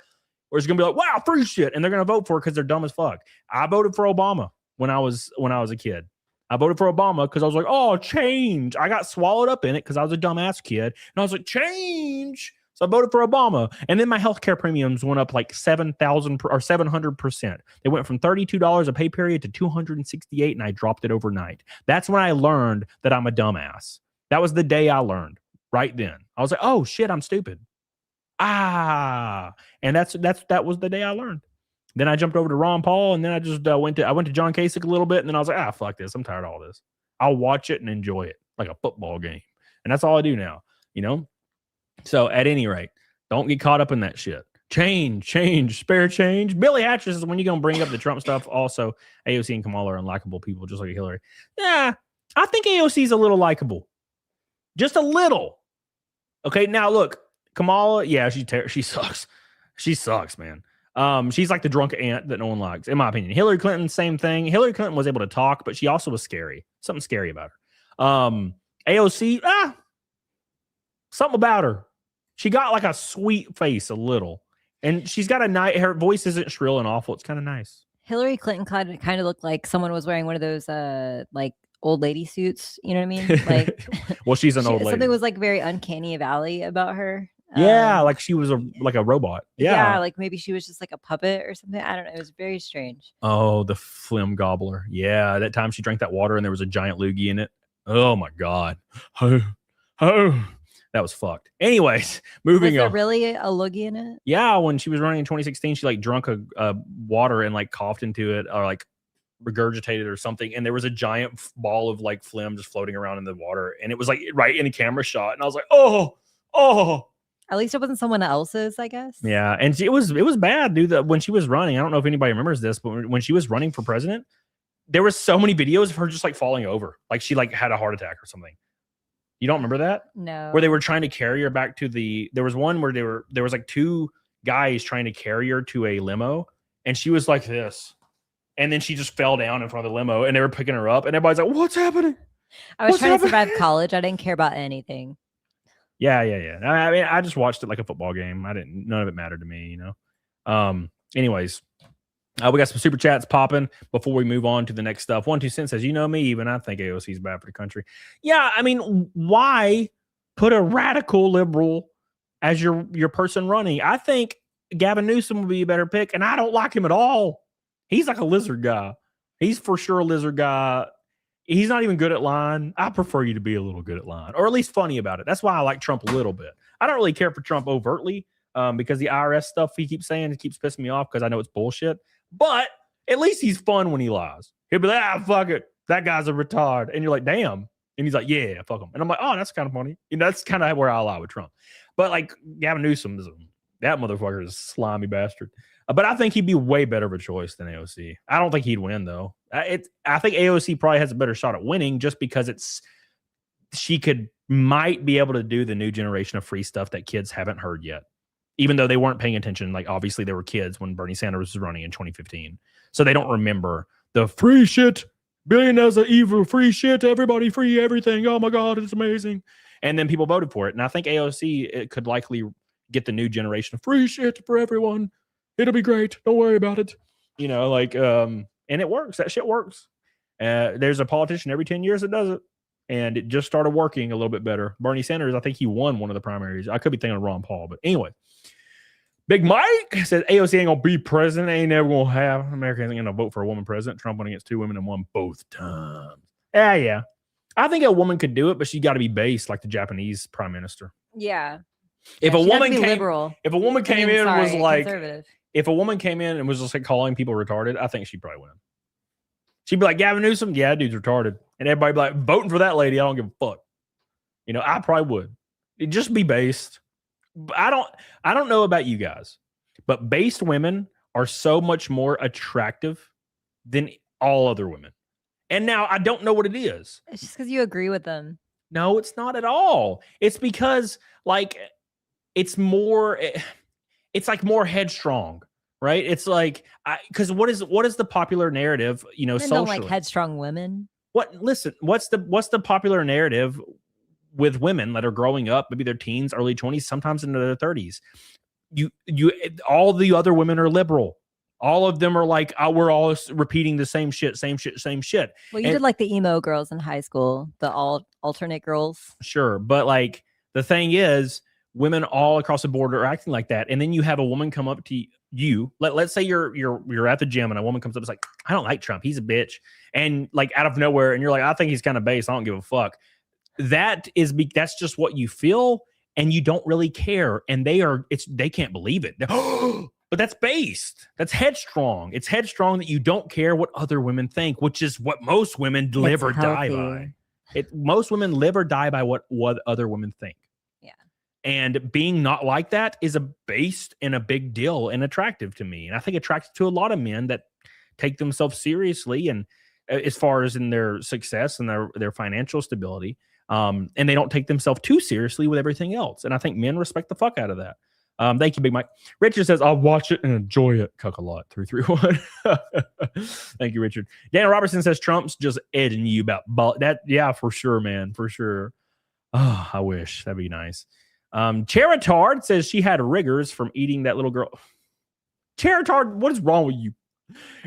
Or it's going to be like, wow, free shit. And they're going to vote for it because they're dumb as fuck. I voted for Obama when I was a kid. I voted for Obama because I was like, oh, change. I got swallowed up in it because I was a dumbass kid. And I was like, change. So I voted for Obama. And then my healthcare premiums went up like 7,000 or 700%. They went from $32 a pay period to $268, and I dropped it overnight. That's when I learned that I'm a dumbass. That was the day I learned right then. I was like, oh shit, I'm stupid. And that was the day I learned. Then I jumped over to Ron Paul, and then I just went to John Kasich a little bit, and then I was like, fuck this. I'm tired of all this. I'll watch it and enjoy it like a football game. And that's all I do now, you know? So at any rate, don't get caught up in that shit. Change, spare change. Billy Hatch is when you're going to bring up the Trump stuff. Also, AOC and Kamala are unlikable people, just like Hillary. Yeah, I think AOC is a little likable. Just a little. Okay, now look, Kamala, yeah, she sucks. She sucks, man. She's like the drunk aunt that no one likes, in my opinion. Hillary Clinton, same thing. Hillary Clinton was able to talk, but she also was scary. Something scary about her. AOC, something about her. She got like a sweet face a little. And she's got her voice isn't shrill and awful. It's kind of nice. Hillary Clinton kind of looked like someone was wearing one of those like old lady suits. You know what I mean? Like, well, she's an old lady. Something was like very uncanny valley about her. Yeah, like she was like a robot. Yeah, like maybe she was just like a puppet or something. I don't know. It was very strange. Oh, the phlegm gobbler. Yeah, that time she drank that water and there was a giant loogie in it. Oh my god. Oh. That was fucked. Anyways, moving on. Was there really a loogie in it? Yeah, when she was running in 2016, she like drunk a water and like coughed into it or like regurgitated or something. And there was a giant ball of like phlegm just floating around in the water. And it was like right in a camera shot. And I was like, oh. At least it wasn't someone else's, I guess. Yeah, and it was bad, dude. When she was running, I don't know if anybody remembers this, but when she was running for president, there was so many videos of her just like falling over, like she like had a heart attack or something. You don't remember that? No. Where they were trying to carry her back to there was one where there was like two guys trying to carry her to a limo, and she was like this, and then she just fell down in front of the limo, and they were picking her up, and everybody's like, "What's happening?" I was trying to survive college. I didn't care about anything. Yeah. I mean, I just watched it like a football game. None of it mattered to me, you know. Anyways, we got some super chats popping before we move on to the next stuff. 1-2 Cents says, you know me, even I think AOC is bad for the country. Yeah, I mean, why put a radical liberal as your person running? I think Gavin Newsom would be a better pick, and I don't like him at all. He's like a lizard guy. He's for sure a lizard guy. He's not even good at line. I prefer you to be a little good at line, or at least funny about it. That's why I like Trump a little bit. I don't really care for Trump overtly because the IRS stuff he keeps saying, it keeps pissing me off because I know it's bullshit. But at least he's fun when he lies. He'll be like, fuck it. That guy's a retard. And you're like, damn. And he's like, yeah, fuck him. And I'm like, oh, that's kind of funny. You know, that's kind of where I lie with Trump. But like Gavin Newsom, that motherfucker is a slimy bastard. But I think he'd be way better of a choice than AOC. I don't think he'd win, though. I think AOC probably has a better shot at winning just because she might be able to do the new generation of free stuff that kids haven't heard yet. Even though they weren't paying attention, like obviously they were kids when Bernie Sanders was running in 2015. So they don't remember the free shit, billionaires are evil, free shit, everybody free everything. Oh my God, it's amazing. And then people voted for it. And I think AOC could likely get the new generation of free shit for everyone. It'll be great. Don't worry about it. You know, like, and it works. That shit works. There's a politician every 10 years that does it. And it just started working a little bit better. Bernie Sanders, I think he won one of the primaries. I could be thinking of Ron Paul, but anyway. Big Mike says AOC ain't gonna be president. Ain't never gonna have. America ain't gonna vote for a woman president. Trump went against two women and won both times. Yeah. I think a woman could do it, but she got to be based like the Japanese prime minister. Yeah. If Yeah, a she'd have to woman be came, liberal. if a woman came in and was sorry, like, conservative. if a woman came in and was just like calling people retarded, I think she'd probably win. She'd be like, Gavin Newsom, yeah, dude's retarded. And everybody be like, voting for that lady, I don't give a fuck. You know, I probably would. It'd just be based. I don't know about you guys, but based women are so much more attractive than all other women. And now I don't know what it is. It's just because you agree with them. No, it's not at all. It's because like it's more it's like more headstrong, right? It's like because what is the popular narrative, you know, Men socially? don't like headstrong women. What's the popular narrative with women that are growing up, maybe their teens, early 20s, sometimes into their 30s? You all the other women are liberal. All of them are like, oh, we're all repeating the same shit. Well, you did like the emo girls in high school, the alternate girls. Sure. But like the thing is, women all across the board are acting like that. And then you have a woman come up to you. Let's say you're at the gym and a woman comes up and is like, I don't like Trump. He's a bitch. And like out of nowhere, and you're like, I think he's kind of base. I don't give a fuck. That's just what you feel, and you don't really care. And they can't believe it. But that's based. That's headstrong. It's headstrong that you don't care what other women think, which is what most women live or die by. Most women live or die by what other women think. Yeah. And being not like that is a based and a big deal and attractive to me. And I think attractive to a lot of men that take themselves seriously, and as far as in their success and their financial stability. And they don't take themselves too seriously with everything else. And I think men respect the fuck out of that. Thank you, Big Mike. Richard says, I'll watch it and enjoy it. Cuck a lot. 331. Thank you, Richard. Daniel Robertson says, Trump's just edging you about that. Yeah, for sure, man. For sure. Oh, I wish. That'd be nice. Charitard says she had rigors from eating that little girl. Charitard, what is wrong with you?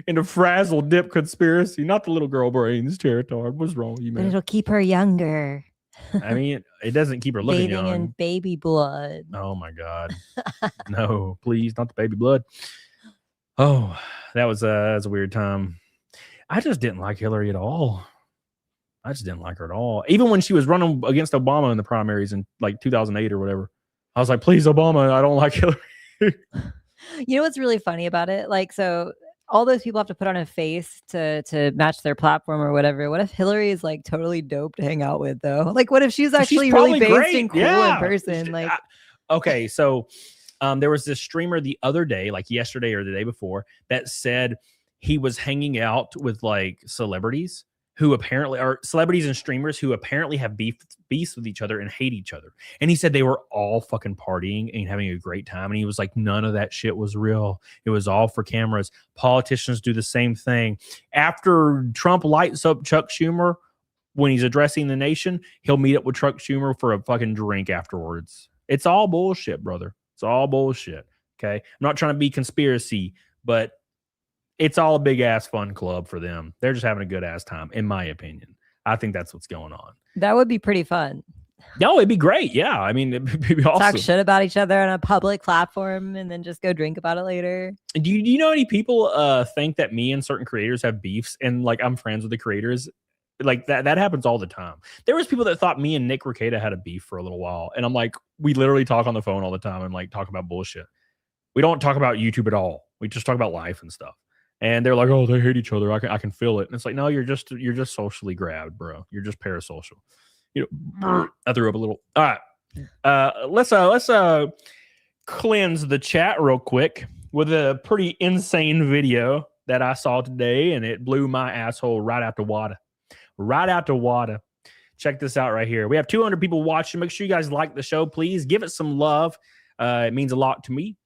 In the frazzle dip conspiracy, not the little girl brains. Charitard, what's wrong with you, man? But it'll keep her younger. I mean, it doesn't keep her looking Bathing young. in baby blood. Oh my God. No, please, not the baby blood. Oh, that was a weird time. I just didn't like Hillary at all. I just didn't like her at all. Even when she was running against Obama in the primaries in like 2008 or whatever, I was like, please, Obama, I don't like Hillary. You know what's really funny about it? Like, so all those people have to put on a face to match their platform or whatever. What if Hillary is like totally dope to hang out with though? Like, what if she's actually really based great. and cool in person? Like, okay, so there was this streamer the other day, like yesterday or the day before, that said he was hanging out with like celebrities who apparently are celebrities and streamers who apparently have beefs with each other and hate each other. And he said they were all fucking partying and having a great time. And he was like, none of that shit was real. It was all for cameras. Politicians do the same thing. After Trump lights up Chuck Schumer when he's addressing the nation, he'll meet up with Chuck Schumer for a fucking drink afterwards. It's all bullshit, brother. It's all bullshit. Okay. I'm not trying to be conspiracy, but it's all a big ass fun club for them. They're just having a good ass time, in my opinion. I think that's what's going on. that would be pretty fun. No, it'd be great. Yeah. I mean, it'd be awesome. Talk shit about each other on a public platform and then just go drink about it later. Do you know any people think that me and certain creators have beefs and like I'm friends with the creators? Like that happens all the time. There was people that thought me and Nick Rekieta had a beef for a little while. And I'm like, we literally talk on the phone all the time and like talk about bullshit. We don't talk about YouTube at all. We just talk about life and stuff. And they're like, oh, they hate each other. I can feel it. And it's like, no, you're just socially grabbed, bro. You're just parasocial. You know, I threw up a little. All right. Let's cleanse the chat real quick with a pretty insane video that I saw today, and it blew my asshole right out the water. Right out the water. Check this out right here. We have 200 people watching. Make sure you guys like the show, please. Give it some love. It means a lot to me.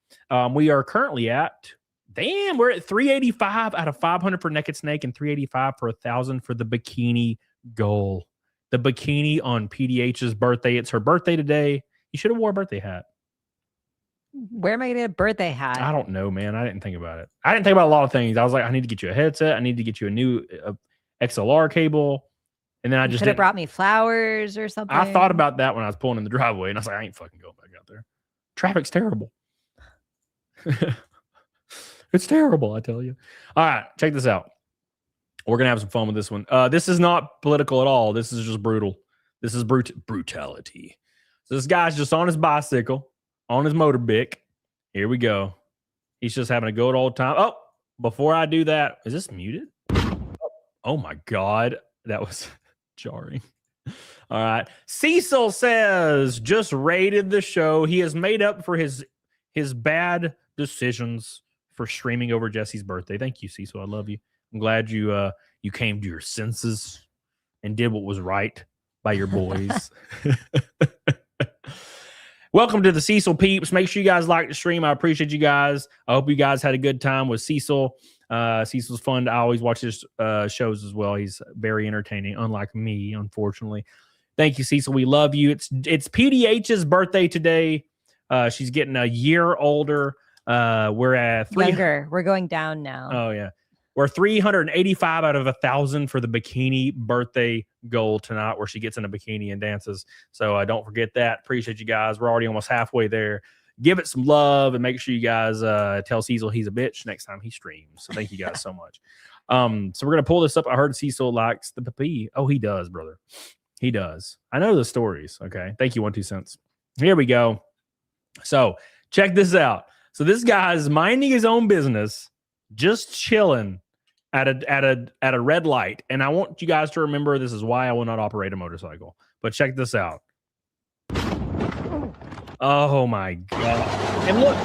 We are currently at, we're at 385 out of 500 for Naked Snake and 385 for 1,000 for the bikini goal. The bikini on PDH's birthday. It's her birthday today. You should have wore a birthday hat. Where am I going to get a birthday hat? I don't know, man. I didn't think about it. I didn't think about a lot of things. I was like, I need to get you a headset. I need to get you a new XLR cable. And then I just could have brought me flowers or something. I thought about that when I was pulling in the driveway, and I was like, I ain't fucking going back out there. Traffic's terrible. It's terrible, I tell you. All right, check this out. We're going to have some fun with this one. This is not political at all. This is just brutal. This is brutality. So this guy's just on his bicycle, on his motorbic. Here we go. He's just having a good old time. Oh, before I do that, is this muted? Oh my God. That was jarring. All right. Cecil says, just rated the show. He has made up for his bad decisions for streaming over Jesse's birthday. Thank you, Cecil. I love you. I'm glad you came to your senses and did what was right by your boys. Welcome to the Cecil peeps. Make sure you guys like the stream. I appreciate you guys. I hope you guys had a good time with Cecil. Cecil's fun. I always watch his shows as well. He's very entertaining, unlike me, unfortunately. Thank you, Cecil. We love you. It's PDH's birthday today. She's getting a year older. We're at younger. We're going down now. Oh yeah, we're 385 out of 1,000 for the bikini birthday goal tonight, where she gets in a bikini and dances. So don't forget that. Appreciate you guys. We're already almost halfway there. Give it some love and make sure you guys tell Cecil he's a bitch next time he streams. So thank you guys so much. So we're gonna pull this up. I heard Cecil likes the PP. Oh, he does, brother. He does. I know the stories. Okay. Thank you, 1 2 cents. Here we go. So check this out. So this guy's minding his own business, just chilling at a red light. And I want you guys to remember this is why I will not operate a motorcycle. But check this out. Oh my God. And look.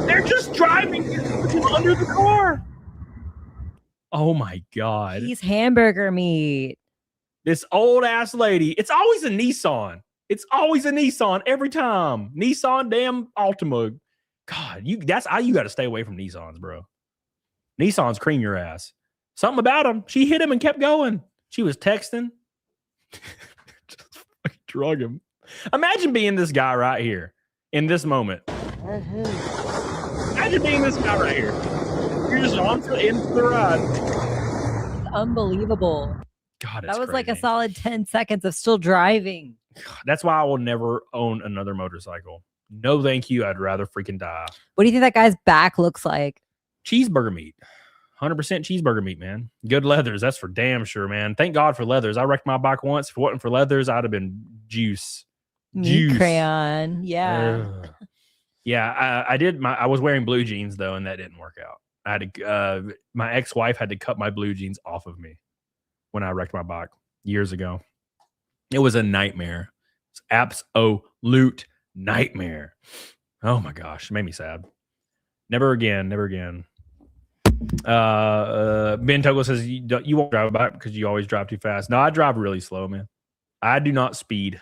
They're just driving under the car. Oh my God. He's hamburger meat. This old ass lady. It's always a Nissan. It's always a Nissan every time. Nissan damn Altima. God, you got to stay away from Nissans, bro. Nissans cream your ass. Something about him. She hit him and kept going. She was texting. Just fucking drug him. Imagine being this guy right here in this moment. Imagine being this guy right here. You're just on into the ride. It's unbelievable. God, that was crazy. Like a solid 10 seconds of still driving. That's why I will never own another motorcycle. No, thank you. I'd rather freaking die. What do you think that guy's back looks like? Cheeseburger meat. 100% cheeseburger meat, man. Good leathers. That's for damn sure, man. Thank God for leathers. I wrecked my bike once. If it wasn't for leathers, I'd have been juice. Meat crayon. Yeah. Yeah, I was wearing blue jeans though, and that didn't work out. I had to, my ex-wife had to cut my blue jeans off of me when I wrecked my bike years ago. It was a nightmare. It's absolute nightmare. Oh my gosh, it made me sad. Never again. Never again. Ben Togo says you won't drive a bike because you always drive too fast. No, I drive really slow, man. I do not speed.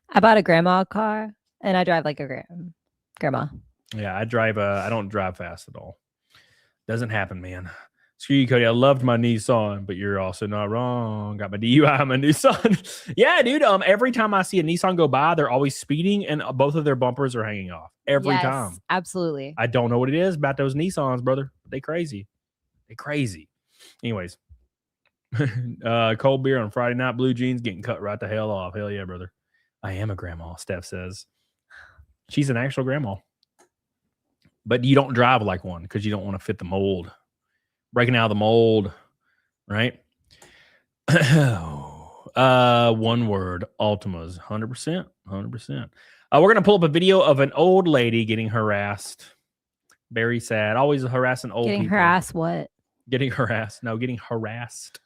I bought a grandma car and I drive like a grandma. Yeah, I don't drive fast at all. Doesn't happen, man. Screw you, Cody. I loved my Nissan, but you're also not wrong. Got my DUI on my Nissan. Yeah, dude. Every time I see a Nissan go by, they're always speeding and both of their bumpers are hanging off. Every time. Absolutely. I don't know what it is about those Nissans, brother. They crazy. They crazy. Anyways. Cold beer on Friday night, blue jeans getting cut right the hell off. Hell yeah, brother. I am a grandma, Steph says. She's an actual grandma. But you don't drive like one because you don't want to fit the mold. Breaking out of the mold, right? One word, Altimas, 100%, 100%. We're going to pull up a video of an old lady getting harassed. Very sad. Always harassing old people. Getting harassed what? Getting harassed. No, getting harassed.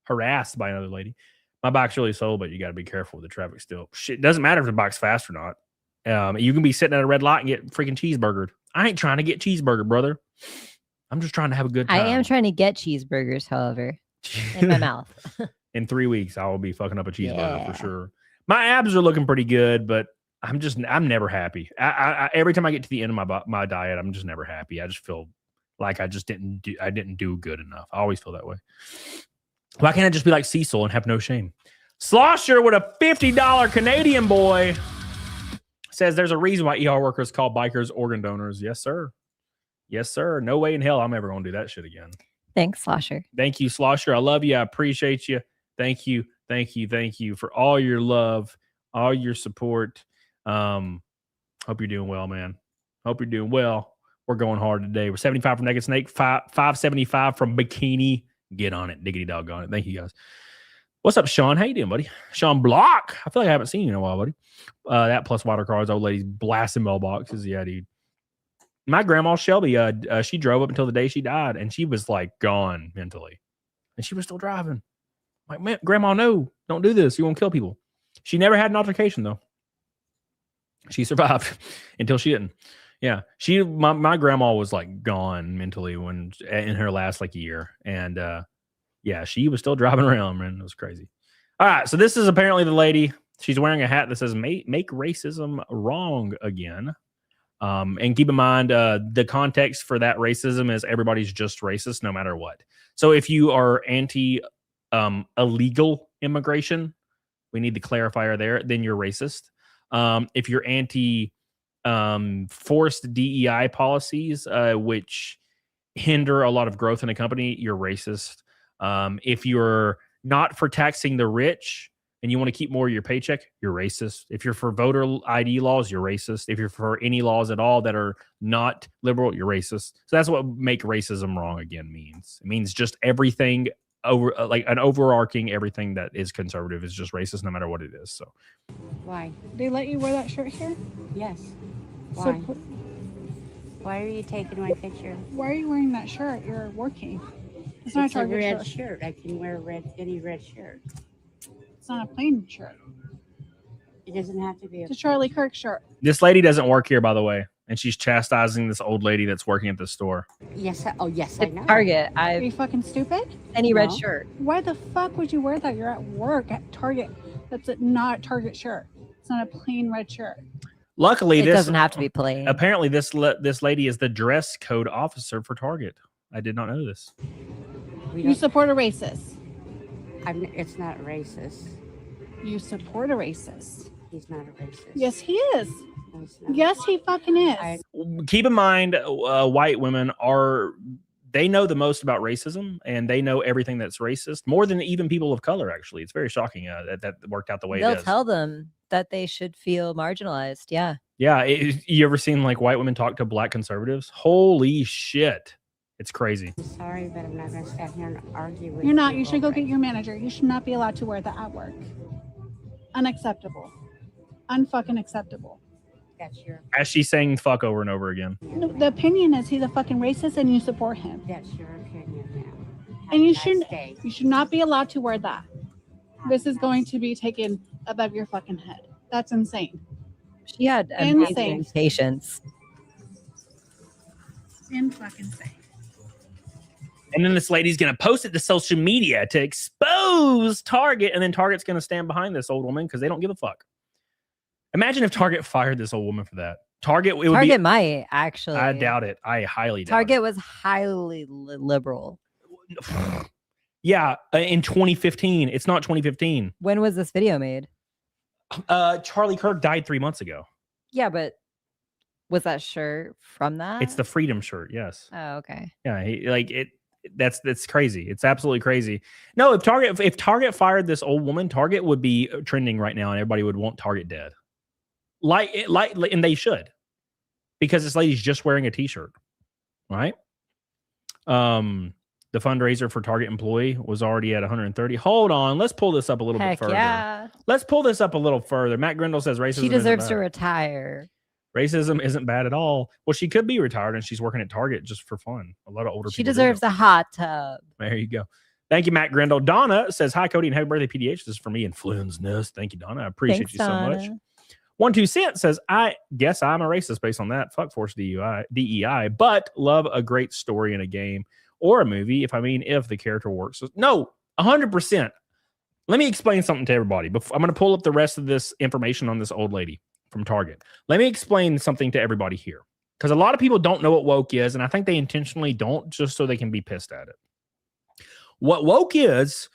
Harassed by another lady. My bike's really slow, but you got to be careful with the traffic still. Shit, it doesn't matter if the bike's fast or not. You can be sitting at a red light and get freaking cheeseburgered. I ain't trying to get cheeseburger, brother. I'm just trying to have a good time. I am trying to get cheeseburgers, however, in my mouth. In 3 weeks, I will be fucking up a cheeseburger for sure. My abs are looking pretty good, but I'm never happy. I every time I get to the end of my diet, I'm just never happy. I just feel like I didn't do good enough. I always feel that way. Why can't I just be like Cecil and have no shame? Slosher with a $50 Canadian boy says there's a reason why ER workers call bikers organ donors. Yes, sir. Yes, sir. No way in hell I'm ever going to do that shit again. Thanks, Slosher. Thank you, Slosher. I love you. I appreciate you. Thank you. Thank you. Thank you for all your love, all your support. Hope you're doing well, man. Hope you're doing well. We're going hard today. We're 75 from Naked Snake, 575 from Bikini. Get on it. Diggity dog on it. Thank you, guys. What's up, Sean? How you doing, buddy? Sean Block. I feel like I haven't seen you in a while, buddy. That plus water cards, old lady's blasting mailboxes. Yeah, dude. My grandma Shelby, she drove up until the day she died, and she was like gone mentally, and she was still driving. Like, man, grandma, no, don't do this. You won't kill people. She never had an altercation though. She survived until she didn't. Yeah, my grandma was like gone mentally when in her last like year, and yeah, she was still driving around, man. It was crazy. All right, so this is apparently the lady. She's wearing a hat that says "Make racism wrong again." And keep in mind, the context for that racism is everybody's just racist no matter what. So if you are anti illegal immigration, we need the clarifier there, then you're racist. If you're anti forced DEI policies, which hinder a lot of growth in a company, you're racist. If you're not for taxing the rich and you want to keep more of your paycheck, you're racist. If you're for voter ID laws, you're racist. If you're for any laws at all that are not liberal, you're racist. So that's what make racism wrong again means. It means just everything over, like an overarching everything that is conservative is just racist no matter what it is. So why? They let you wear that shirt here? Yes. Why? So, why are you taking my picture? why are you wearing that shirt? You're working. It's not It's a a Target red shirt. shirt. I can wear any red shirt. It's not a plain shirt. It doesn't have to be It's a Charlie Kirk shirt. this lady doesn't work here, by the way, and she's chastising this old lady that's working at the store. Yes. Yes, I know. Target. Are you fucking stupid? Any red No. shirt. Why the fuck would you wear that? You're at work at Target. That's not a Target shirt. It's not a plain red shirt. Luckily, It this doesn't have to be plain. Apparently, this lady is the dress code officer for Target. I did not know this. You support a racist. It's not racist. You support a racist. He's not a racist. Yes, he is. No, he's not. Yes, he fucking is. Keep in mind, white women they know the most about racism, and they know everything that's racist more than even people of color. Actually, it's very shocking that worked out the way They'll it is. tell them that they should feel marginalized. Yeah. Yeah, you ever seen like white women talk to black conservatives? Holy shit, it's crazy. I'm sorry, but I'm not going to stand here and argue with you. You're not. You should go get your manager. You should not be allowed to wear that at work. Unacceptable. Unfucking acceptable. That's your. As she's saying "fuck" over and over again. No, the opinion is he's a fucking racist and you support him. That's your opinion now. And you Have a shouldn't. nice day. You should not be allowed to wear that. This is going to be taken above your fucking head. That's insane. She had Insane. amazing patience. Insane. And then this lady's going to post it to social media to expose Target, and then Target's going to stand behind this old woman because they don't give a fuck. Imagine if Target fired this old woman for that. Target might actually. I doubt it. I highly doubt Target was highly liberal. it. Yeah, in 2015. It's not 2015. When was this video made? Charlie Kirk died 3 months ago. Yeah, but was that shirt from that? It's the Freedom shirt. Yes. Oh, okay. Yeah, that's crazy. It's absolutely crazy. No, if Target fired this old woman, Target would be trending right now, and everybody would want Target dead. And they should, because this lady's just wearing a t-shirt, right? The fundraiser for Target employee was already at 130. Hold on, let's pull this up a little bit further. Yeah. Let's pull this up a little further. Matt Grindle says racism. She deserves isn't to bad. retire. Racism isn't bad at all. Well, she could be retired and she's working at Target just for fun. A lot of older She people. deserves a hot tub. There you go. Thank you, Matt Grindle. Donna says, "Hi, Cody, and happy birthday, PDH. This is for me and Flynn's Nest." Thank you, Donna. I appreciate Thanks, you so much. Donna. 1-2 Cent says, "I guess I'm a racist based on that. Fuck force DEI, but love a great story in a game or a movie. If the character works." No, 100%. Let me explain something to everybody. I'm going to pull up the rest of this information on this old lady from Target. Let me explain something to everybody here, because a lot of people don't know what woke is, and I think they intentionally don't just so they can be pissed at it. What woke is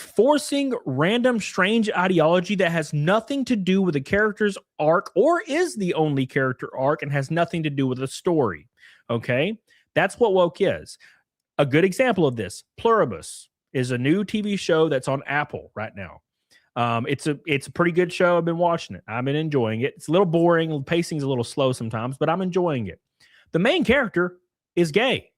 forcing random strange ideology that has nothing to do with the character's arc, or is the only character arc and has nothing to do with the story. Okay? That's what woke is. A good example of this, Pluribus, is a new TV show that's on Apple right now. It's a pretty good show. I've been watching it. I've been enjoying it. It's a little boring. Pacing's a little slow sometimes, but I'm enjoying it. The main character is gay,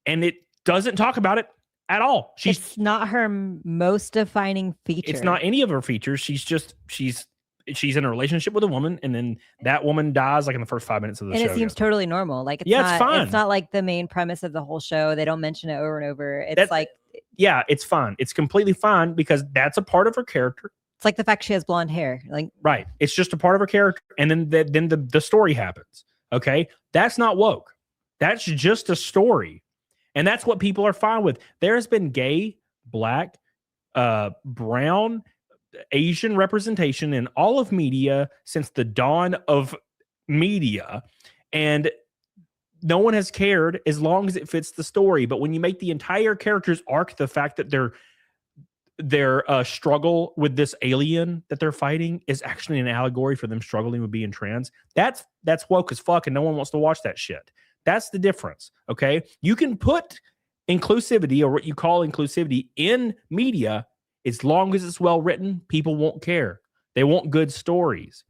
and it doesn't talk about it at all. It's not her most defining feature. It's not any of her features. She's in a relationship with a woman, and then that woman dies like in the first 5 minutes of the show. And it seems totally normal. Like, it's fine. It's not like the main premise of the whole show. They don't mention it over and over. It's fine. It's completely fine because that's a part of her character. It's like the fact she has blonde hair. Like, right. It's just a part of her character, and then the story happens. Okay, that's not woke. That's just a story, and that's what people are fine with. There has been gay, black, brown, Asian representation in all of media since the dawn of media, and no one has cared as long as it fits the story. But when you make the entire character's arc the fact that their struggle with this alien that they're fighting is actually an allegory for them struggling with being trans, that's woke as fuck, and no one wants to watch that shit. That's the difference. Okay, you can put inclusivity, or what you call inclusivity, in media as long as it's well written. People won't care. They want good stories,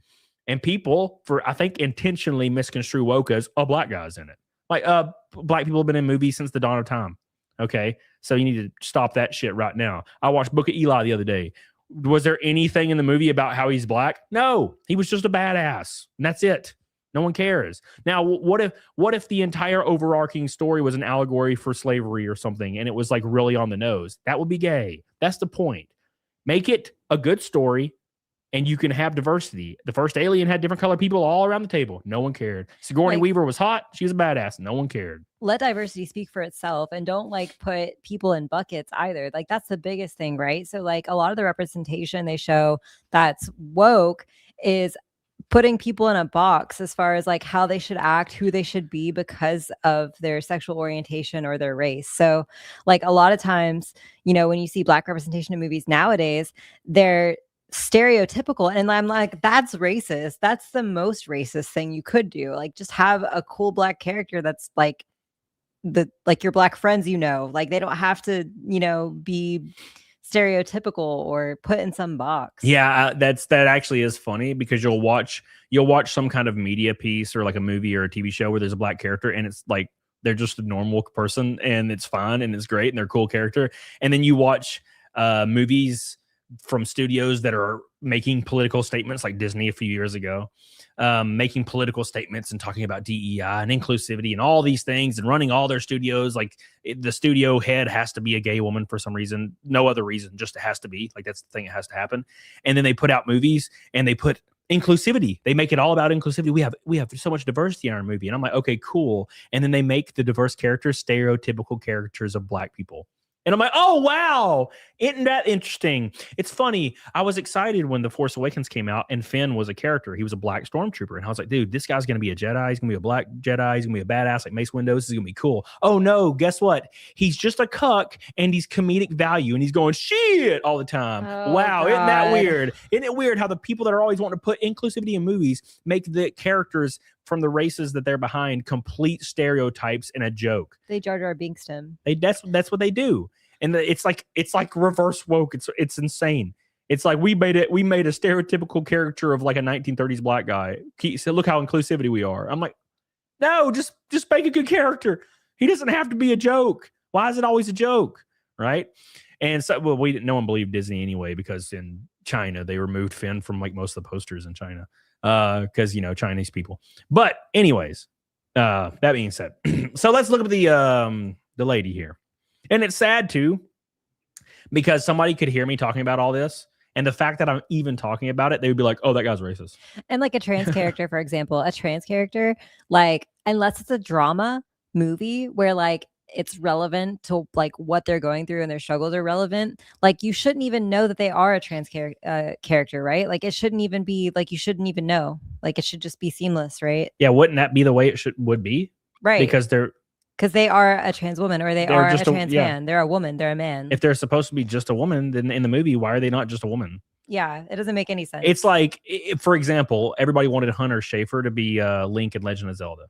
and people, I think, intentionally misconstrue woke as black guys in it. Like black people have been in movies since the dawn of time. Okay, so you need to stop that shit right now. I watched Book of Eli the other day. Was there anything in the movie about how he's black? No, he was just a badass, and that's it. No one cares. Now, what if the entire overarching story was an allegory for slavery or something, and it was like really on the nose? That would be gay. That's the point. Make it a good story, and you can have diversity. The first Alien had different colored people all around the table. No one cared. Sigourney Weaver was hot. She was a badass. No one cared. Let diversity speak for itself, and don't put people in buckets either. Like, that's the biggest thing, right? So a lot of the representation they show that's woke is putting people in a box as far as how they should act, who they should be because of their sexual orientation or their race. So a lot of times, when you see black representation in movies nowadays, they're stereotypical, and I'm like, that's racist. That's the most racist thing you could do. Just have a cool black character that's your black friends, they don't have to be stereotypical or put in some box. Yeah, that actually is funny, because you'll watch some kind of media piece or a movie or a TV show where there's a black character, and it's they're just a normal person, and it's fun and it's great and they're a cool character, and then you watch movies from studios that are making political statements, like Disney a few years ago, making political statements and talking about DEI and inclusivity and all these things, and running all their studios. The studio head has to be a gay woman for some reason, no other reason, just it has to be. That's the thing, it has to happen. And then they put out movies and they put inclusivity. They make it all about inclusivity. We have so much diversity in our movie, and I'm like, okay, cool. And then they make the diverse characters stereotypical caricatures of black people. And I'm like, oh, wow. Isn't that interesting? It's funny. I was excited when The Force Awakens came out and Finn was a character. He was a black stormtrooper. And I was like, dude, this guy's going to be a Jedi. He's going to be a black Jedi. He's going to be a badass like Mace Windu. This is going to be cool. Oh, no. Guess what? He's just a cuck, and he's comedic value, and he's going shit all the time. Oh, wow. God. Isn't that weird? Isn't it weird how the people that are always wanting to put inclusivity in movies make the characters from the races that they're behind complete stereotypes and a joke? They Jar Jar Binks him. That's what they do. And it's like reverse woke. It's insane. It's like we made a stereotypical character of a 1930s black guy. So look how inclusivity we are. I'm like, no, just make a good character. He doesn't have to be a joke. Why is it always a joke? Right? And so, no one believed Disney anyway, because in China they removed Finn from most of the posters in China, because Chinese people. But anyways, that being said, so let's look at the lady here. And it's sad too, because somebody could hear me talking about all this, and the fact that I'm even talking about it, they would be like, oh, that guy's racist. And a trans character, for example, unless it's a drama movie where it's relevant to what they're going through and their struggles are relevant, you shouldn't even know that they are a trans character, right? It shouldn't even be you shouldn't even know. It should just be seamless, right? Yeah, wouldn't that be the way it would be? Right. Because they are a trans woman, or they are a trans man. They're a woman. They're a man. If they're supposed to be just a woman, then in the movie, why are they not just a woman? Yeah, it doesn't make any sense. It's for example, everybody wanted Hunter Schafer to be Link in Legend of Zelda.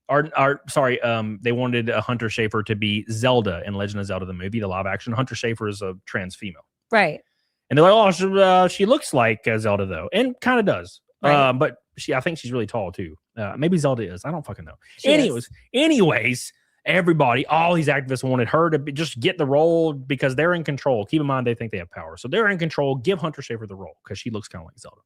They wanted Hunter Schafer to be Zelda in Legend of Zelda, the movie, the live action. Hunter Schafer is a trans female. Right. And they're like, oh, she looks like Zelda, though. And kind of does. Right. But I think she's really tall, too. Maybe Zelda is. I don't fucking know. Anyways, Everybody, all these activists wanted her to just get the role because they're in control. Keep in mind, they think they have power. So they're in control. Give Hunter Schafer the role because she looks kind of like Zelda.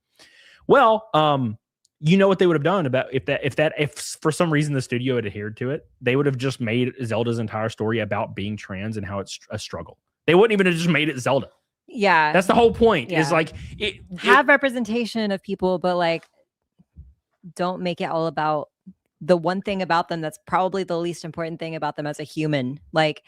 Well, you know what they would have done about if for some reason the studio had adhered to it, they would have just made Zelda's entire story about being trans and how it's a struggle. They wouldn't even have just made it Zelda. Yeah. That's the whole point. Yeah. Is like have representation of people, but like don't make it all about the one thing about them that's probably the least important thing about them as a human. Like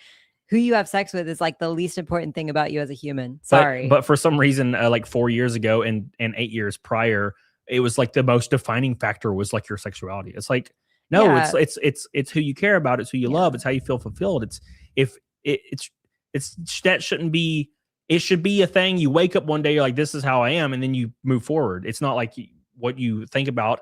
who you have sex with is like the least important thing about you as a human. Sorry. But for some reason, like 4 years ago and 8 years prior, it was like the most defining factor was like your sexuality. It's like, no, Yeah. it's who you care about. It's who you love. It's how you feel fulfilled. It's that shouldn't be, it should be a thing. You wake up one day, you're like, this is how I am. And then you move forward. It's not like what you think about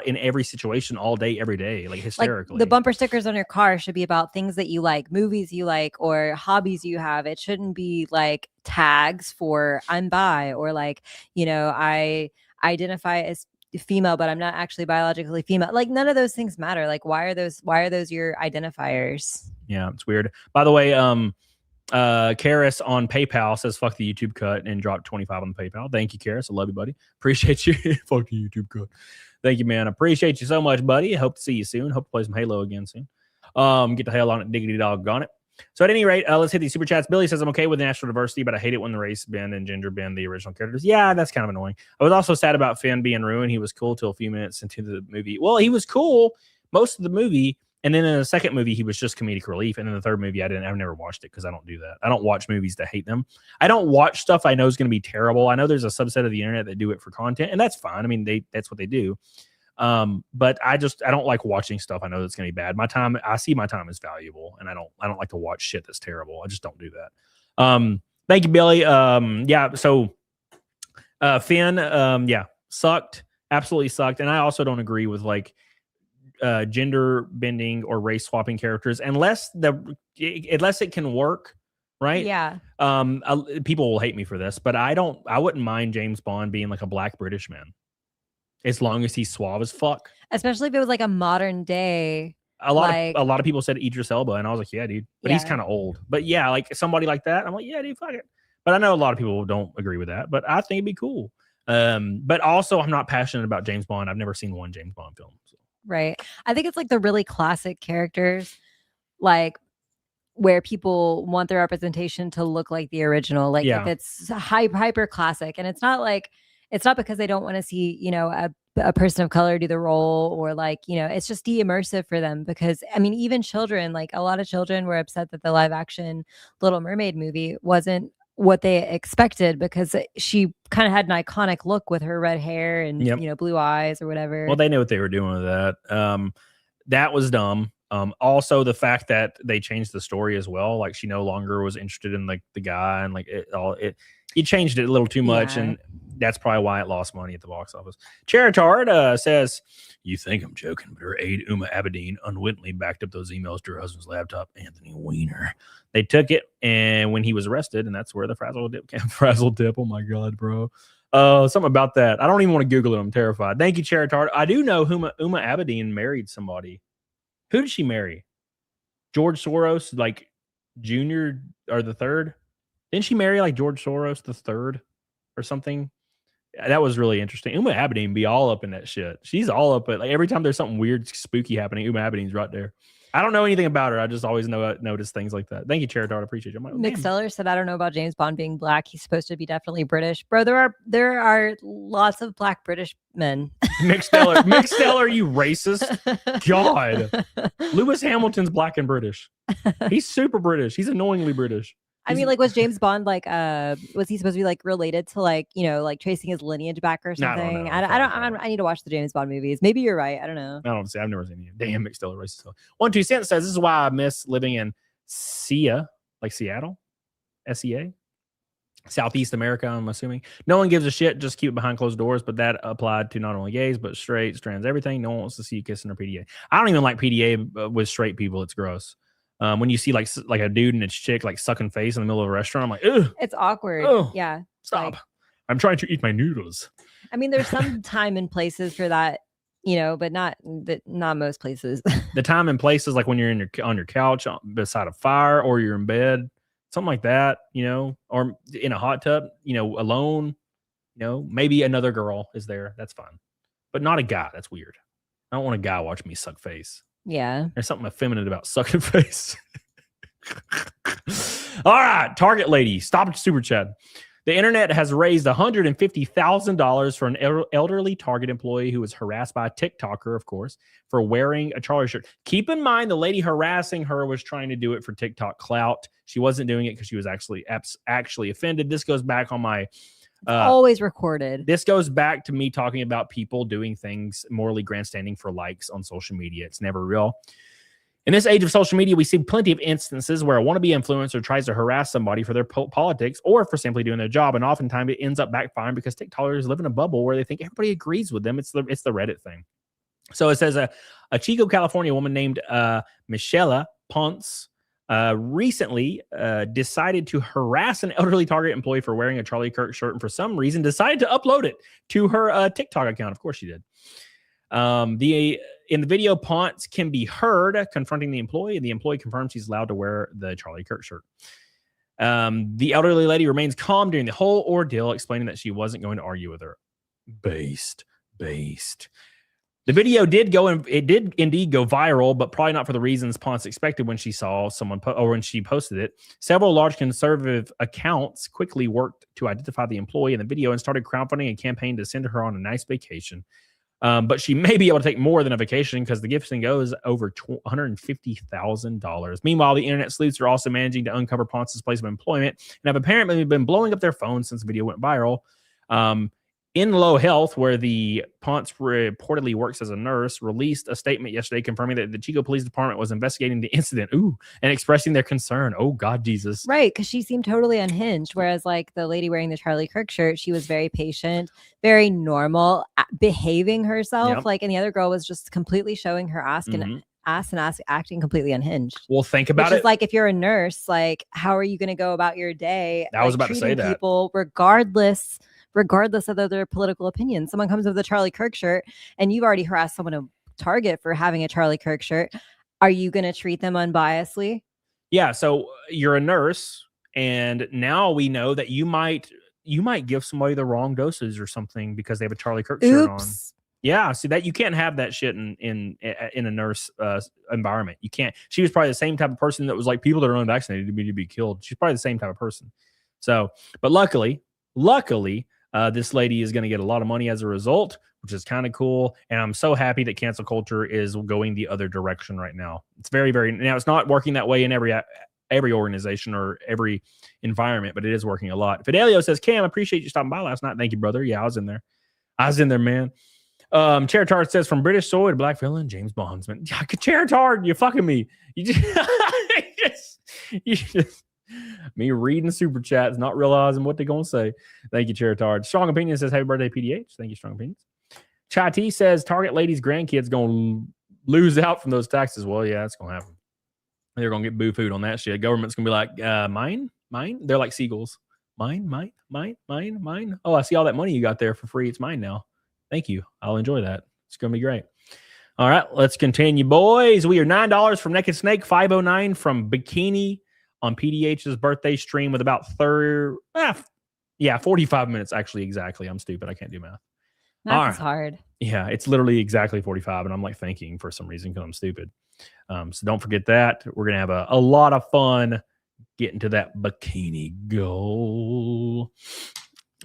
in every situation all day, every day, like hysterically. Like the bumper stickers on your car should be about things that you like, movies you like, or hobbies you have. It shouldn't be like tags for I'm bi, or like, you know, I identify as female, but I'm not actually biologically female. Like none of those things matter. Like why are those your identifiers? Yeah, it's weird. By the way, Karis on PayPal says fuck the YouTube cut and dropped 25 on the PayPal. Thank you, Karis. I love you, buddy. Appreciate you. Fuck the YouTube cut. Thank you, man. Appreciate you so much, buddy. Hope to see you soon. Hope to play some Halo again soon. Get the hell on it, diggity dog on it. So at any rate, let's hit these super chats. Billy says, I'm okay with national diversity, but I hate it when the race Ben and gender Ben the original characters. Yeah, that's kind of annoying. I was also sad about Finn being ruined. He was cool till a few minutes into the movie. Well, he was cool most of the movie. And then in the second movie, he was just comedic relief. And in the third movie, I've never watched it because I don't do that. I don't watch movies to hate them. I don't watch stuff I know is going to be terrible. I know there's a subset of the internet that do it for content, and that's fine. I mean, that's what they do. But I don't like watching stuff I know that's going to be bad. I see my time is valuable, and I don't like to watch shit that's terrible. I just don't do that. Thank you, Billy. Yeah. So, Finn, yeah, sucked. Absolutely sucked. And I also don't agree with like, gender bending or race swapping characters unless it can work, right? Yeah. People will hate me for this, but I wouldn't mind James Bond being like a black British man as long as he's suave as fuck. Especially if it was like a modern day. A lot of people said Idris Elba, and I was like, yeah, dude, but he's kind of old. But yeah, like somebody like that, I'm like, yeah, dude, fuck it. But I know a lot of people don't agree with that, but I think it'd be cool. But also I'm not passionate about James Bond. I've never seen one James Bond film. So. Right. I think it's like the really classic characters, like where people want their representation to look like the original. Like if it's hyper classic, and it's not because they don't want to see, you know, a person of color do the role, or like, you know, it's just de-immersive for them. Because I mean, even children, like a lot of children were upset that the live action Little Mermaid movie wasn't what they expected, because she kind of had an iconic look with her red hair and you know, blue eyes or whatever. Well, they knew what they were doing with that. That was dumb. Also the fact that they changed the story as well, like she no longer was interested in like the guy, and like it changed it a little too much, and that's probably why it lost money at the box office. Charitard says, you think I'm joking, but her aide Uma Abedin unwittingly backed up those emails to her husband's laptop, Anthony Weiner. They took it, and when he was arrested, and that's where the frazzle dip came. Frazzle dip, oh my god, bro. Something about that. I don't even want to Google it. I'm terrified. Thank you, Charitard. I do know Uma Abedin married somebody. Who did she marry? George Soros, like Junior or the third? Didn't she marry like George Soros the third or something? That was really interesting. Uma Abedin be all up in that shit. She's all up at, like, every time there's something weird, spooky happening, Uma Abedin's right there. I don't know anything about her. I just always notice things like that. Thank you, Charitard. I appreciate you. Nick Seller said, I don't know about James Bond being black. He's supposed to be definitely British. Bro, there are lots of black British men. Mick Steller, you racist. God. Lewis Hamilton's black and British. He's super British. He's annoyingly British. I mean, like, was James Bond like was he supposed to be like related to like, you know, like tracing his lineage back or something? I need to watch the James Bond movies. Maybe you're right. I don't know. I don't see. I've never seen any. Damn, Mick Steller racist. 1-2 Cents says, this is why I miss living in like Seattle, SEA, Southeast America. I'm assuming no one gives a shit. Just keep it behind closed doors. But that applied to not only gays but straights, trans, everything. No one wants to see you kissing or PDA. I don't even like PDA with straight people. It's gross. When you see like a dude and his chick like sucking face in the middle of a restaurant, I'm like, ugh. It's awkward. Ugh, yeah. Stop. Like, I'm trying to eat my noodles. I mean, there's some time and places for that you know, but not most places. The time and place is like when you're on your couch beside a fire, or you're in bed, something like that, you know, or in a hot tub, you know, alone, you know, maybe another girl is there. That's fine, but not a guy. That's weird. I don't want a guy watching me suck face. Yeah. There's something effeminate about sucking face. All right, Target lady, stop super chat. The internet has raised $150,000 for an elderly Target employee who was harassed by a TikToker, of course, for wearing a Charlie shirt. Keep in mind, the lady harassing her was trying to do it for TikTok clout. She wasn't doing it because she was actually offended. This goes back on my... always recorded. This goes back to me talking about people doing things morally grandstanding for likes on social media. It's never real. In this age of social media, we see plenty of instances where a wannabe influencer tries to harass somebody for their politics or for simply doing their job, and oftentimes it ends up backfiring because TikTokers live in a bubble where they think everybody agrees with them. It's the Reddit thing. So it says a Chico, California woman named Michelle Ponce recently decided to harass an elderly Target employee for wearing a Charlie Kirk shirt, and for some reason decided to upload it to her TikTok account. Of course she did. In the video, Ponce can be heard confronting the employee, and the employee confirms she's allowed to wear the Charlie Kirk shirt. The elderly lady remains calm during the whole ordeal, explaining that she wasn't going to argue with her. Based. The video did indeed go viral, but probably not for the reasons Ponce expected when she saw someone when she posted it. Several large conservative accounts quickly worked to identify the employee in the video and started crowdfunding a campaign to send her on a nice vacation. But she may be able to take more than a vacation because the gifting goes over $150,000. Meanwhile, the internet sleuths are also managing to uncover Ponce's place of employment and have apparently been blowing up their phones since the video went viral. In Low Health, where the Ponce reportedly works as a nurse, released a statement yesterday confirming that the Chico Police Department was investigating the incident, and expressing their concern. Oh, God, Jesus. Right, because she seemed totally unhinged, whereas like the lady wearing the Charlie Kirk shirt, she was very patient, very normal, behaving herself. Yep. Like, and the other girl was just completely showing her ass and acting completely unhunhinged. Well, think about Which it. is like, if you're a nurse, like, how are you going to go about your day? I was about to say that. People, regardless of their political opinions. Someone comes with a Charlie Kirk shirt, and you've already harassed someone at Target for having a Charlie Kirk shirt. Are you going to treat them unbiasedly? Yeah. So you're a nurse, and now we know that you might give somebody the wrong doses or something because they have a Charlie Kirk shirt on. Yeah. See, that you can't have that shit in a nurse environment. You can't. She was probably the same type of person that was like, people that are unvaccinated need to be killed. She's probably the same type of person. So, but luckily, this lady is going to get a lot of money as a result, which is kind of cool. And I'm so happy that cancel culture is going the other direction right now. It's very, very, now it's not working that way in every organization or every environment, but it is working a lot. Fidelio says, Cam, I appreciate you stopping by last night. Thank you, brother. Yeah, I was in there, man. Charitard says, from British soy to black villain, James Bondsman. Charitard, you fucking me. You just me reading super chats, not realizing what they're going to say. Thank you, Charitard. Strong Opinion says, happy birthday, PDH. Thank you, Strong Opinions. Chai T says, Target lady's grandkids going to lose out from those taxes. Well, yeah, that's going to happen. They're going to get boo food on that shit. Government's going to be like, mine? They're like seagulls. Mine. Oh, I see all that money you got there for free. It's mine now. Thank you. I'll enjoy that. It's going to be great. All right, let's continue, boys. We are $9 from Naked Snake, $5.09 from Bikini on PDH's birthday stream with about 45 minutes, actually, exactly. I'm stupid. I can't do math. Math is hard. Yeah, it's literally exactly 45, and I'm like thinking for some reason because I'm stupid. So don't forget that. We're going to have a lot of fun getting to that bikini goal.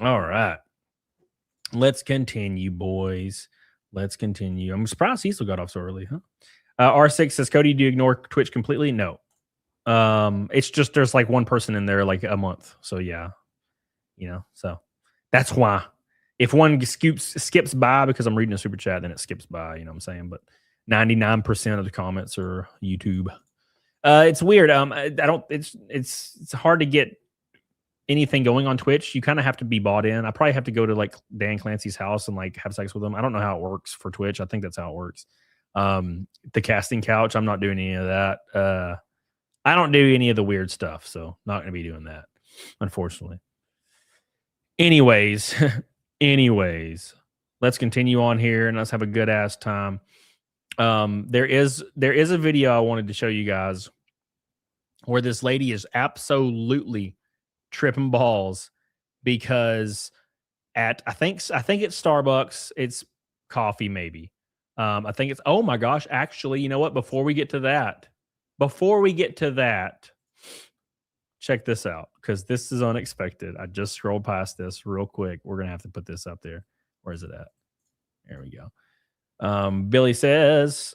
All right. Let's continue, boys. Let's continue. I'm surprised Cecil got off so early, huh? R6 says, Cody, do you ignore Twitch completely? No. It's just there's like one person in there like a month. So yeah. So that's why. If one skips by because I'm reading a super chat, then it skips by, you know what I'm saying? But 99% of the comments are YouTube. It's weird. It's hard to get anything going on Twitch. You kind of have to be bought in. I probably have to go to like Dan Clancy's house and like have sex with him. I don't know how it works for Twitch. I think that's how it works. The casting couch, I'm not doing any of that. I don't do any of the weird stuff, so not going to be doing that, unfortunately. Anyways, let's continue on here and let's have a good ass time. There is a video I wanted to show you guys where this lady is absolutely tripping balls because at I think it's Starbucks, it's coffee maybe. I think it's, oh my gosh, actually, you know what? Before we get to that, check this out because this is unexpected. I just scrolled past this real quick. We're gonna have to put this up there. Where is it at? There we go. Billy says,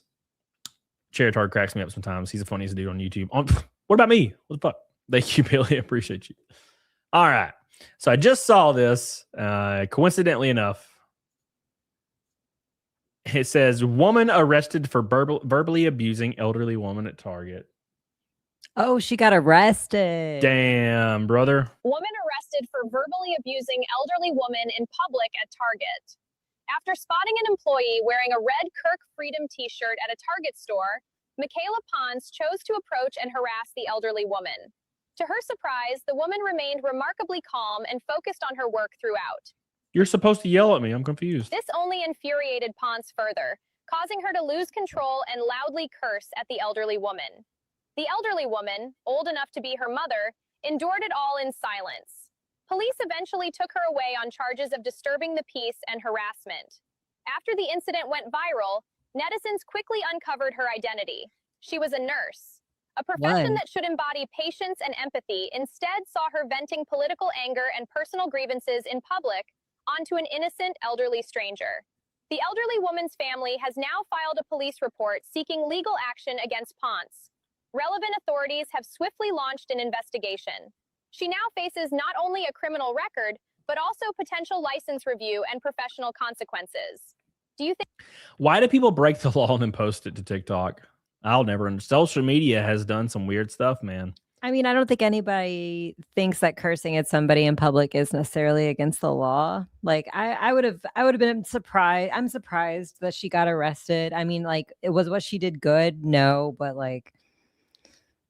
Charitard cracks me up sometimes. He's the funniest dude on YouTube. What about me? What the fuck? Thank you, Billy. I appreciate you. All right. So I just saw this. Coincidentally enough, it says, woman arrested for verbally abusing elderly woman at Target. Oh, she got arrested. Damn, brother. Woman arrested for verbally abusing elderly woman in public at Target. After spotting an employee wearing a red Kirk Freedom t-shirt at a Target store, Michaela Pons chose to approach and harass the elderly woman. To her surprise, the woman remained remarkably calm and focused on her work throughout. You're supposed to yell at me. I'm confused. This only infuriated Pons further, causing her to lose control and loudly curse at the elderly woman. The elderly woman, old enough to be her mother, endured it all in silence. Police eventually took her away on charges of disturbing the peace and harassment. After the incident went viral, netizens quickly uncovered her identity. She was a nurse. A profession that should embody patience and empathy instead saw her venting political anger and personal grievances in public onto an innocent elderly stranger. The elderly woman's family has now filed a police report seeking legal action against Ponce. Relevant authorities have swiftly launched an investigation. She now faces not only a criminal record, but also potential license review and professional consequences. Do you think? Why do people break the law and then post it to TikTok? I'll never understand. Social media has done some weird stuff, man. I mean, I don't think anybody thinks that cursing at somebody in public is necessarily against the law. Like I would have been surprised. I'm surprised that she got arrested. I mean, like, it was what she did good? No, but like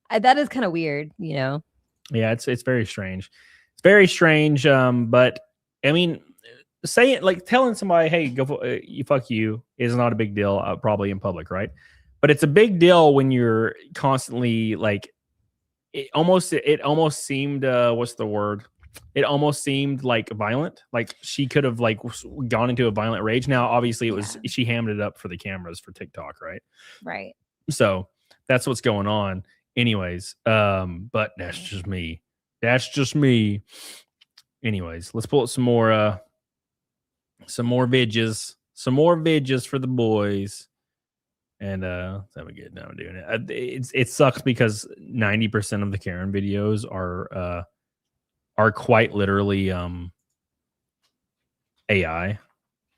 that is kind of weird, you know? Yeah, it's very strange. It's very strange. But I mean, saying, like, telling somebody, "Hey, you fuck you," is not a big deal, probably in public, right? But it's a big deal when you're constantly like. It almost seemed what's the word? It almost seemed like violent. Like she could have like gone into a violent rage. Now, obviously, it was she hammed it up for the cameras for TikTok, right? Right. So that's what's going on. Anyways, but that's just me. That's just me. Anyways, let's pull up some more vidges. Some more vidges for the boys. And let's have a good time doing it. It sucks because 90% of the Karen videos are quite literally AI.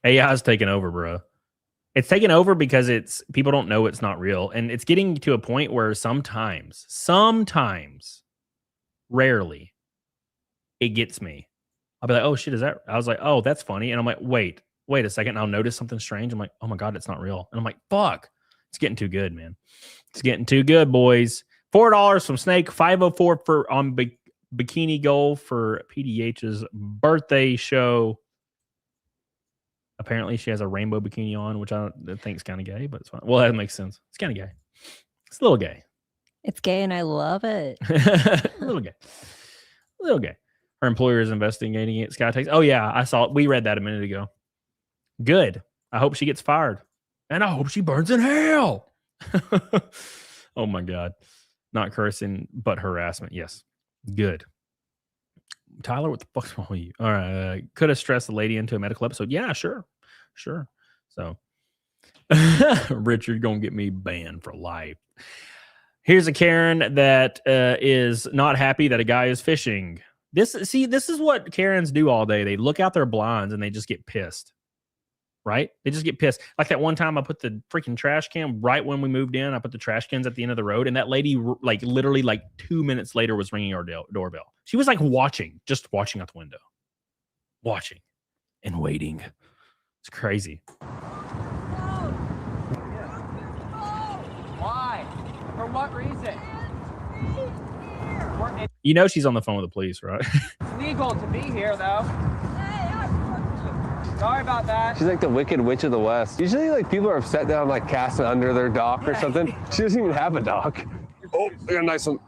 AI is taking over, bro. It's taken over because people don't know it's not real, and it's getting to a point where sometimes, rarely, it gets me. I'll be like, "Oh shit, is that?" I was like, "Oh, that's funny," and I'm like, "Wait a second." And I'll notice something strange. I'm like, "Oh my god, it's not real," and I'm like, "Fuck." It's getting too good, man. It's getting too good, boys. $4 from Snake. $5.04 on Bikini Gold for PDH's birthday show. Apparently, she has a rainbow bikini on, which I think is kind of gay, but it's fine. Well, that makes sense. It's kind of gay. It's a little gay. It's gay, and I love it. A little gay. A little gay. Her employer is investigating it. Sky takes. Oh yeah, I saw it. We read that a minute ago. Good. I hope she gets fired. And I hope she burns in hell. Oh my God. Not cursing, but harassment. Yes. Good. Tyler, what the fuck's wrong with you? All right. Could have stressed the lady into a medical episode. Yeah, sure. So Richard gonna get me banned for life. Here's a Karen that is not happy that a guy is fishing. This is what Karens do all day. They look out their blinds and they just get pissed. Right? They just get pissed. Like that one time I put the freaking trash can right when we moved in. I put the trash cans at the end of the road, and that lady, like literally like 2 minutes later, was ringing our doorbell. She was like just watching out the window. Watching and waiting. It's crazy. Why? For what reason? You know she's on the phone with the police, right? It's legal to be here, though. Sorry about that. She's like the Wicked Witch of the West. Usually, like, people are upset that I'm like casting under their dock or something. She doesn't even have a dock. Oh, I got a nice one.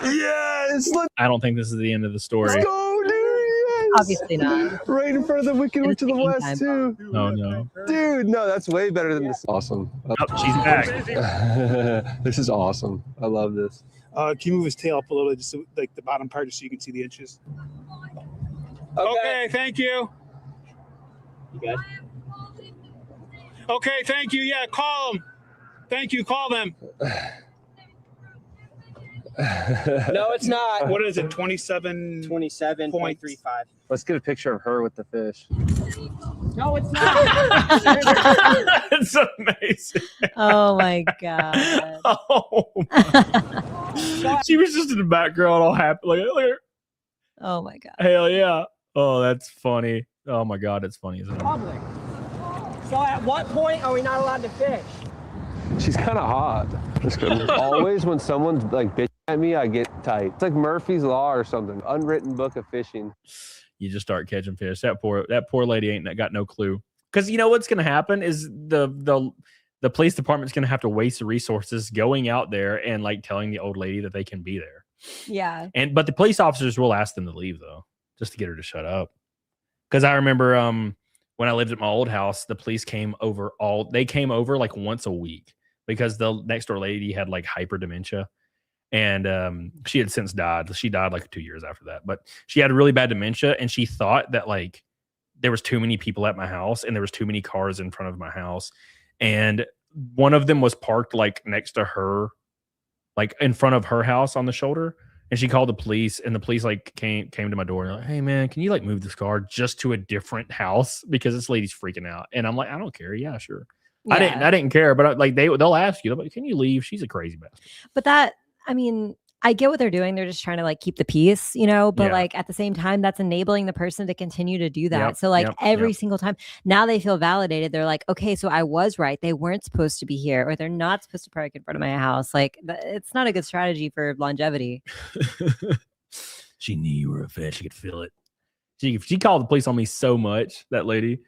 Yes! I don't think this is the end of the story. Let's go, dude! Yes! Obviously not. Right in front of the Wicked Witch of the West, too. Oh, no. Dude, no, that's way better than this. Awesome. Oh, she's back. This is awesome. I love this. Can you move his tail up a little, just so, like the bottom part, just so you can see the inches? Okay, thank you. You good? Okay, thank you. Yeah, call them. Thank you. Call them. No, it's not. What is it? 27.35. Let's get a picture of her with the fish. No, it's not. It's amazing. Oh my god. Oh my. She was just in the background all happy. Look at her. Oh my god. Hell yeah. Oh, that's funny. Oh my god, it's funny as hell. Public. So at what point are we not allowed to fish? She's kind of hot. Just kidding. Always when someone's like bitching at me, I get tight. It's like Murphy's Law or something. Unwritten book of fishing. You just start catching fish. That poor lady ain't got no clue. Because you know what's gonna happen is the police department's gonna have to waste the resources going out there and like telling the old lady that they can be there. Yeah. But the police officers will ask them to leave though, just to get her to shut up. Because I remember when I lived at my old house, the police came over like once a week because the next door lady had like hyper dementia. And she had since died. She died like 2 years after that. But she had really bad dementia, and she thought that like there was too many people at my house and there was too many cars in front of my house. And one of them was parked like next to her, like in front of her house on the shoulder. And she called the police, and the police like came to my door and like, hey man, can you like move this car just to a different house because this lady's freaking out? And I'm like, I don't care. Yeah, sure. Yeah. I didn't care, but like they'll ask you, can you leave? She's a crazy bastard. But I mean, I get what they're doing. They're just trying to like keep the peace, you know, but like at the same time, that's enabling the person to continue to do that. Yep, so like every single time now they feel validated. They're like, okay, so I was right. They weren't supposed to be here, or they're not supposed to park in front of my house. Like it's not a good strategy for longevity. She knew you were a fish. She could feel it. She called the police on me so much, that lady.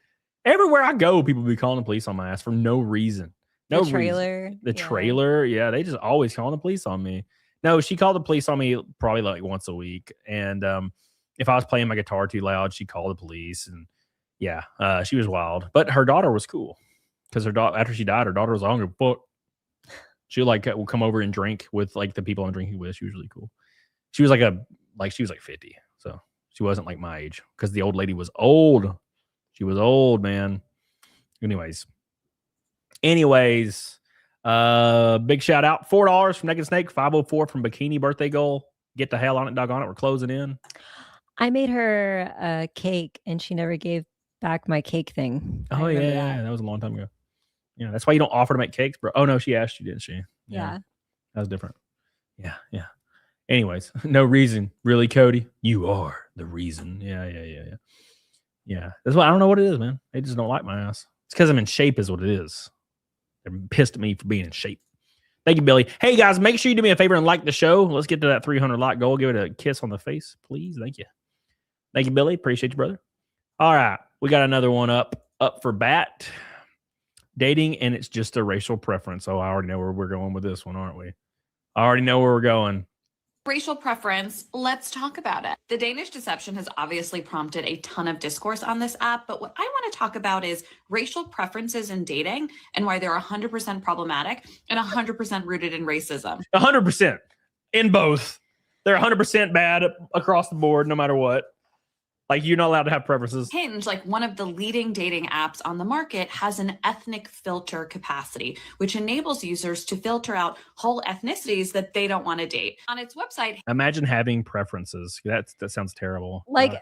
Everywhere I go, people be calling the police on my ass for no reason. No the trailer. Reason. The trailer. Yeah, they just always calling the police on me. No, she called the police on me probably like once a week. And if I was playing my guitar too loud, she called the police. And yeah, she was wild. But her daughter was cool because after she died, her daughter was hungry. But she like will come over and drink with like the people I'm drinking with. She was really cool. She was she was like 50, so she wasn't like my age because the old lady was old. She was old, man. Anyways, big shout out. $4 from Naked Snake, 504 from Bikini Birthday Goal. Get the hell on it, doggone it. We're closing in. I made her a cake and she never gave back my cake thing. Oh yeah, that was a long time ago. Yeah, that's why you don't offer to make cakes, bro. Oh no, she asked you, didn't she? Yeah. That was different. Yeah. Anyways, no reason, really, Cody. You are the reason. Yeah. That's why I don't know what it is, man. They just don't like my ass. It's because I'm in shape, is what it is. They're pissed at me for being in shape. Thank you, Billy. Hey guys, make sure you do me a favor and like the show. Let's get to that 300 like goal. Give it a kiss on the face, please. Thank you. Thank you, Billy. Appreciate you, brother. All right, we got another one up for bat. Dating, and it's just a racial preference. Oh, I already know where we're going with this one, aren't we? I already know where we're going. Racial preference, let's talk about it. The Danish deception has obviously prompted a ton of discourse on this app, but what I want to talk about is racial preferences in dating and why they're 100% problematic and 100% rooted in racism. 100% in both. They're 100% bad across the board, no matter what. Like, you're not allowed to have preferences. Hinge, like one of the leading dating apps on the market, has an ethnic filter capacity, which enables users to filter out whole ethnicities that they don't want to date. On its website, Imagine having preferences. That sounds terrible. Like,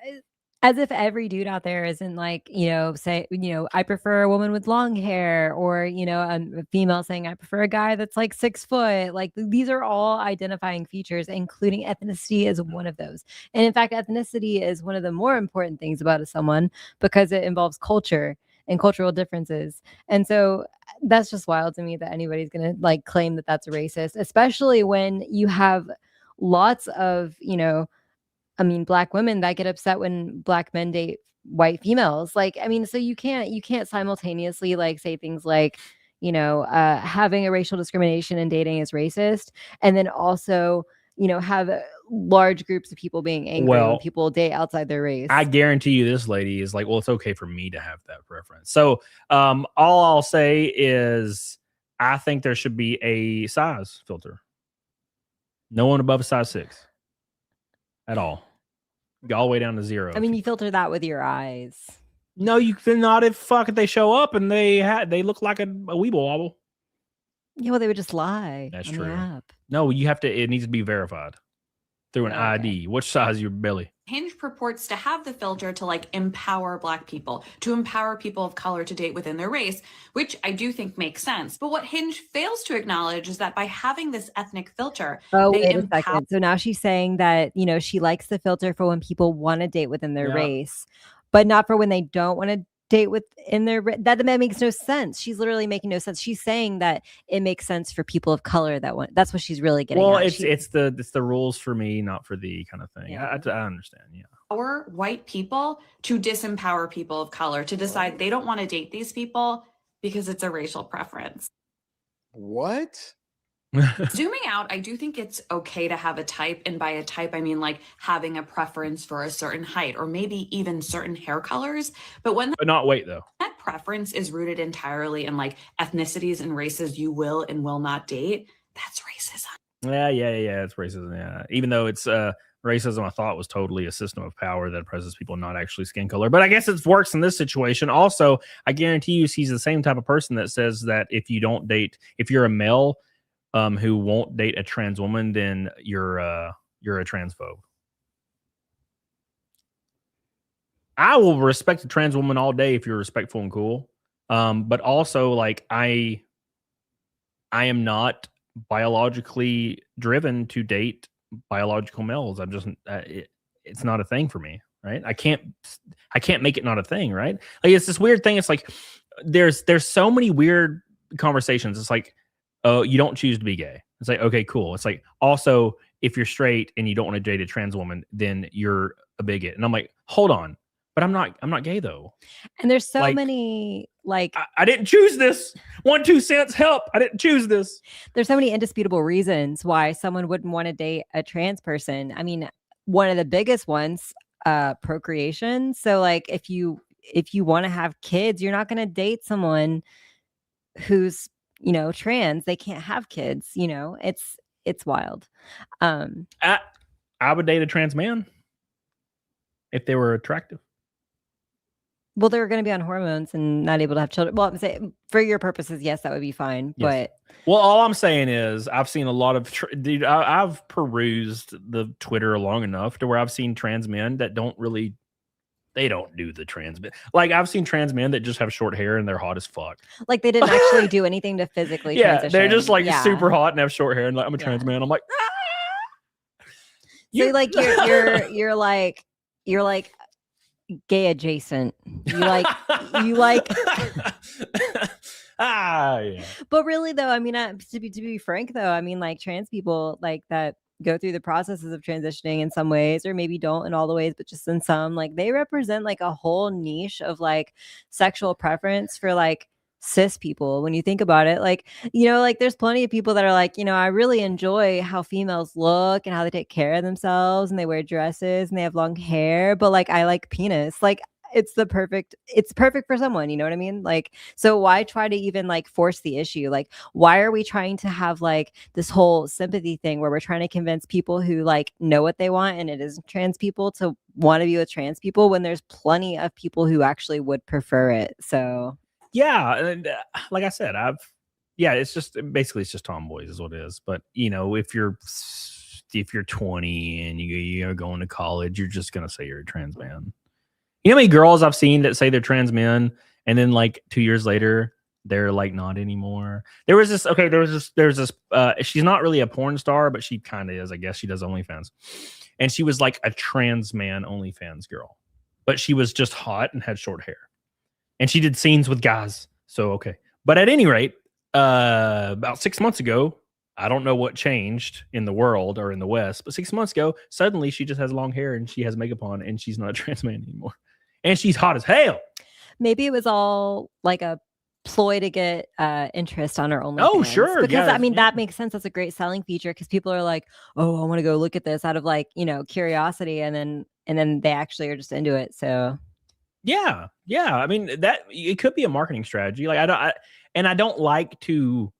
as if every dude out there isn't like, I prefer a woman with long hair, or, a female saying I prefer a guy that's like 6 foot. Like, these are all identifying features, including ethnicity is one of those. And in fact, ethnicity is one of the more important things about someone because it involves culture and cultural differences. And so that's just wild to me that anybody's going to like claim that that's racist, especially when you have lots of, I mean, black women that get upset when black men date white females. Like, I mean, so you can't simultaneously like say things like, having a racial discrimination in dating is racist, and then also, have large groups of people being angry when Well, people date outside their race. I guarantee you this lady is like, well, it's okay for me to have that preference. So all I'll say is I think there should be a size filter. No one above a size 6 at all. Go all the way down to 0. I mean, you filter that with your eyes. No, you cannot. If they show up and they look like a weeble wobble. Yeah, well, they would just lie. That's on the true. app. No, you have to. It needs to be verified through an ID. Which size is your belly? Hinge purports to have the filter to like empower black people, to empower people of color to date within their race, which I do think makes sense. But what Hinge fails to acknowledge is that by having this ethnic filter, Oh, they wait a empower. second. So now she's saying that, she likes the filter for when people want to date within their Yeah. race, but not for when they don't want to date within their that makes no sense. She's literally making no sense. She's saying that it makes sense for people of color that's what she's really getting Well, at. it's the rules for me, not for the kind of thing. Yeah. I understand. Yeah. Empower white people to disempower people of color, to decide they don't want to date these people because it's a racial preference. What? Zooming out, I do think it's okay to have a type, and by a type I mean like having a preference for a certain height or maybe even certain hair colors. But when But not weight though. that preference is rooted entirely in like ethnicities and races you will and will not date, that's racism. Yeah. It's racism. Yeah. Even though it's racism, I thought was totally a system of power that oppresses people, not actually skin color. But I guess it works in this situation. Also, I guarantee you, he's the same type of person that says that if you're a male who won't date a trans woman, then you're a transphobe. I will respect a trans woman all day if you're respectful and cool. But also, like, I am not biologically driven to date biological males. I'm just it's not a thing for me, right? I can't make it not a thing, right? Like, it's this weird thing. It's like there's so many weird conversations. It's like, oh, you don't choose to be gay. It's like, okay, cool. It's like, also, if you're straight and you don't want to date a trans woman, then you're a bigot. And I'm like, hold on, but I'm not gay though. And there's so many like I didn't choose this. 1-2 cents help. I didn't choose this. There's so many indisputable reasons why someone wouldn't want to date a trans person. I mean, one of the biggest ones, procreation. So like if you want to have kids, you're not going to date someone who's trans. They can't have kids. It's wild. I would date a trans man if they were attractive. Well, they're going to be on hormones and not able to have children. Well, I'm saying for your purposes, yes, that would be fine. Yes. But well, all I'm saying is I've seen a lot of dude. I've perused the Twitter long enough to where I've seen trans men that don't do the trans men. Like, I've seen trans men that just have short hair and they're hot as fuck. like they didn't actually do anything to physically transition. They're just like Yeah. super hot and have short hair and like, I'm a trans man. I'm like, So like you're like gay adjacent. You like yeah. But really though, I mean, to be frank though, I mean, like trans people like that go through the processes of transitioning in some ways, or maybe don't in all the ways, but just in some, like they represent like a whole niche of like sexual preference for like cis people. When you think about it, like, like there's plenty of people that are like, I really enjoy how females look and how they take care of themselves and they wear dresses and they have long hair, but like I like penis. Like it's perfect for someone, you know what I mean? Like, so why try to even like force the issue? Like, why are we trying to have like this whole sympathy thing where we're trying to convince people who like know what they want, and it is trans people, to want to be with trans people when there's plenty of people who actually would prefer it? So Yeah, and like I said, it's just basically it's just tomboys is what it is. But if you're 20 and you're going to college, you're just gonna say you're a trans man. You know how many girls I've seen that say they're trans men, and then like 2 years later they're like not anymore. There's this. She's not really a porn star, but she kind of is. I guess she does OnlyFans, and she was like a trans man OnlyFans girl, but she was just hot and had short hair. And she did scenes with guys. So, okay. But at any rate, about 6 months ago, I don't know what changed in the world or in the West, but 6 months ago, suddenly she just has long hair and she has makeup on and she's not a trans man anymore. And she's hot as hell. Maybe it was all like a ploy to get interest on her OnlyFans. Oh, sure. Because Yeah, I mean, that makes sense. That's a great selling feature because people are like, oh, I want to go look at this out of like, curiosity. And then they actually are just into it. So yeah. I mean, that it could be a marketing strategy. Like I don't like to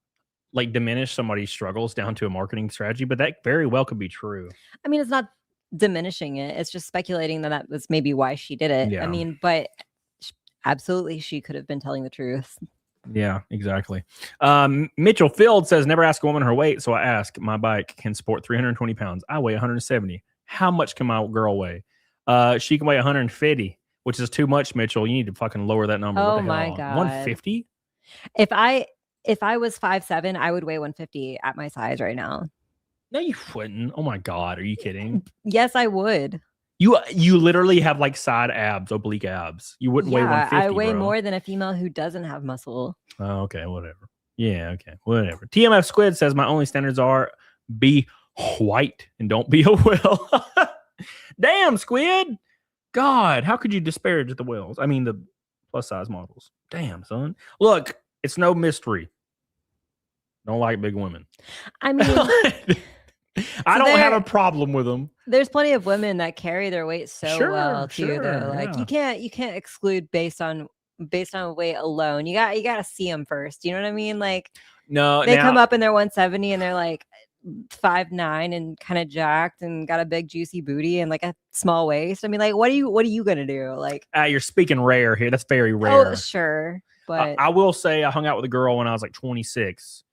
like diminish somebody's struggles down to a marketing strategy, but that very well could be true. I mean, it's not diminishing it. It's just speculating that was maybe why she did it. Yeah. I mean, but absolutely, she could have been telling the truth. Yeah, exactly. Mitchell Field says, never ask a woman her weight. So I ask, my bike can support 320 pounds. I weigh 170. How much can my girl weigh? She can weigh 150, which is too much, Mitchell. You need to fucking lower that number. Oh my God. 150? If I was 5'7", I would weigh 150 at my size right now. No, you wouldn't. Oh my God. Are you kidding? Yes, I would. You literally have like side abs, oblique abs. You wouldn't weigh 150. I weigh bro. more than a female who doesn't have muscle. Oh, okay, whatever. Yeah, okay, whatever. TMF Squid says my only standards are be white and don't be a whale. Damn, Squid. God, how could you disparage the whales? I mean, the plus size models. Damn, son. Look, it's no mystery. Don't like big women. I mean, I don't have a problem with them. There's plenty of women that carry their weight so well too. Sure, though, like you can't exclude based on weight alone. You got to see them first. You know what I mean? Like no, they come up and they're 170 and they're like 5'9" and kind of jacked and got a big juicy booty and like a small waist. I mean, like what are you gonna do? Like you're speaking rare here. That's very rare. Oh, sure, but I will say I hung out with a girl when I was like 26.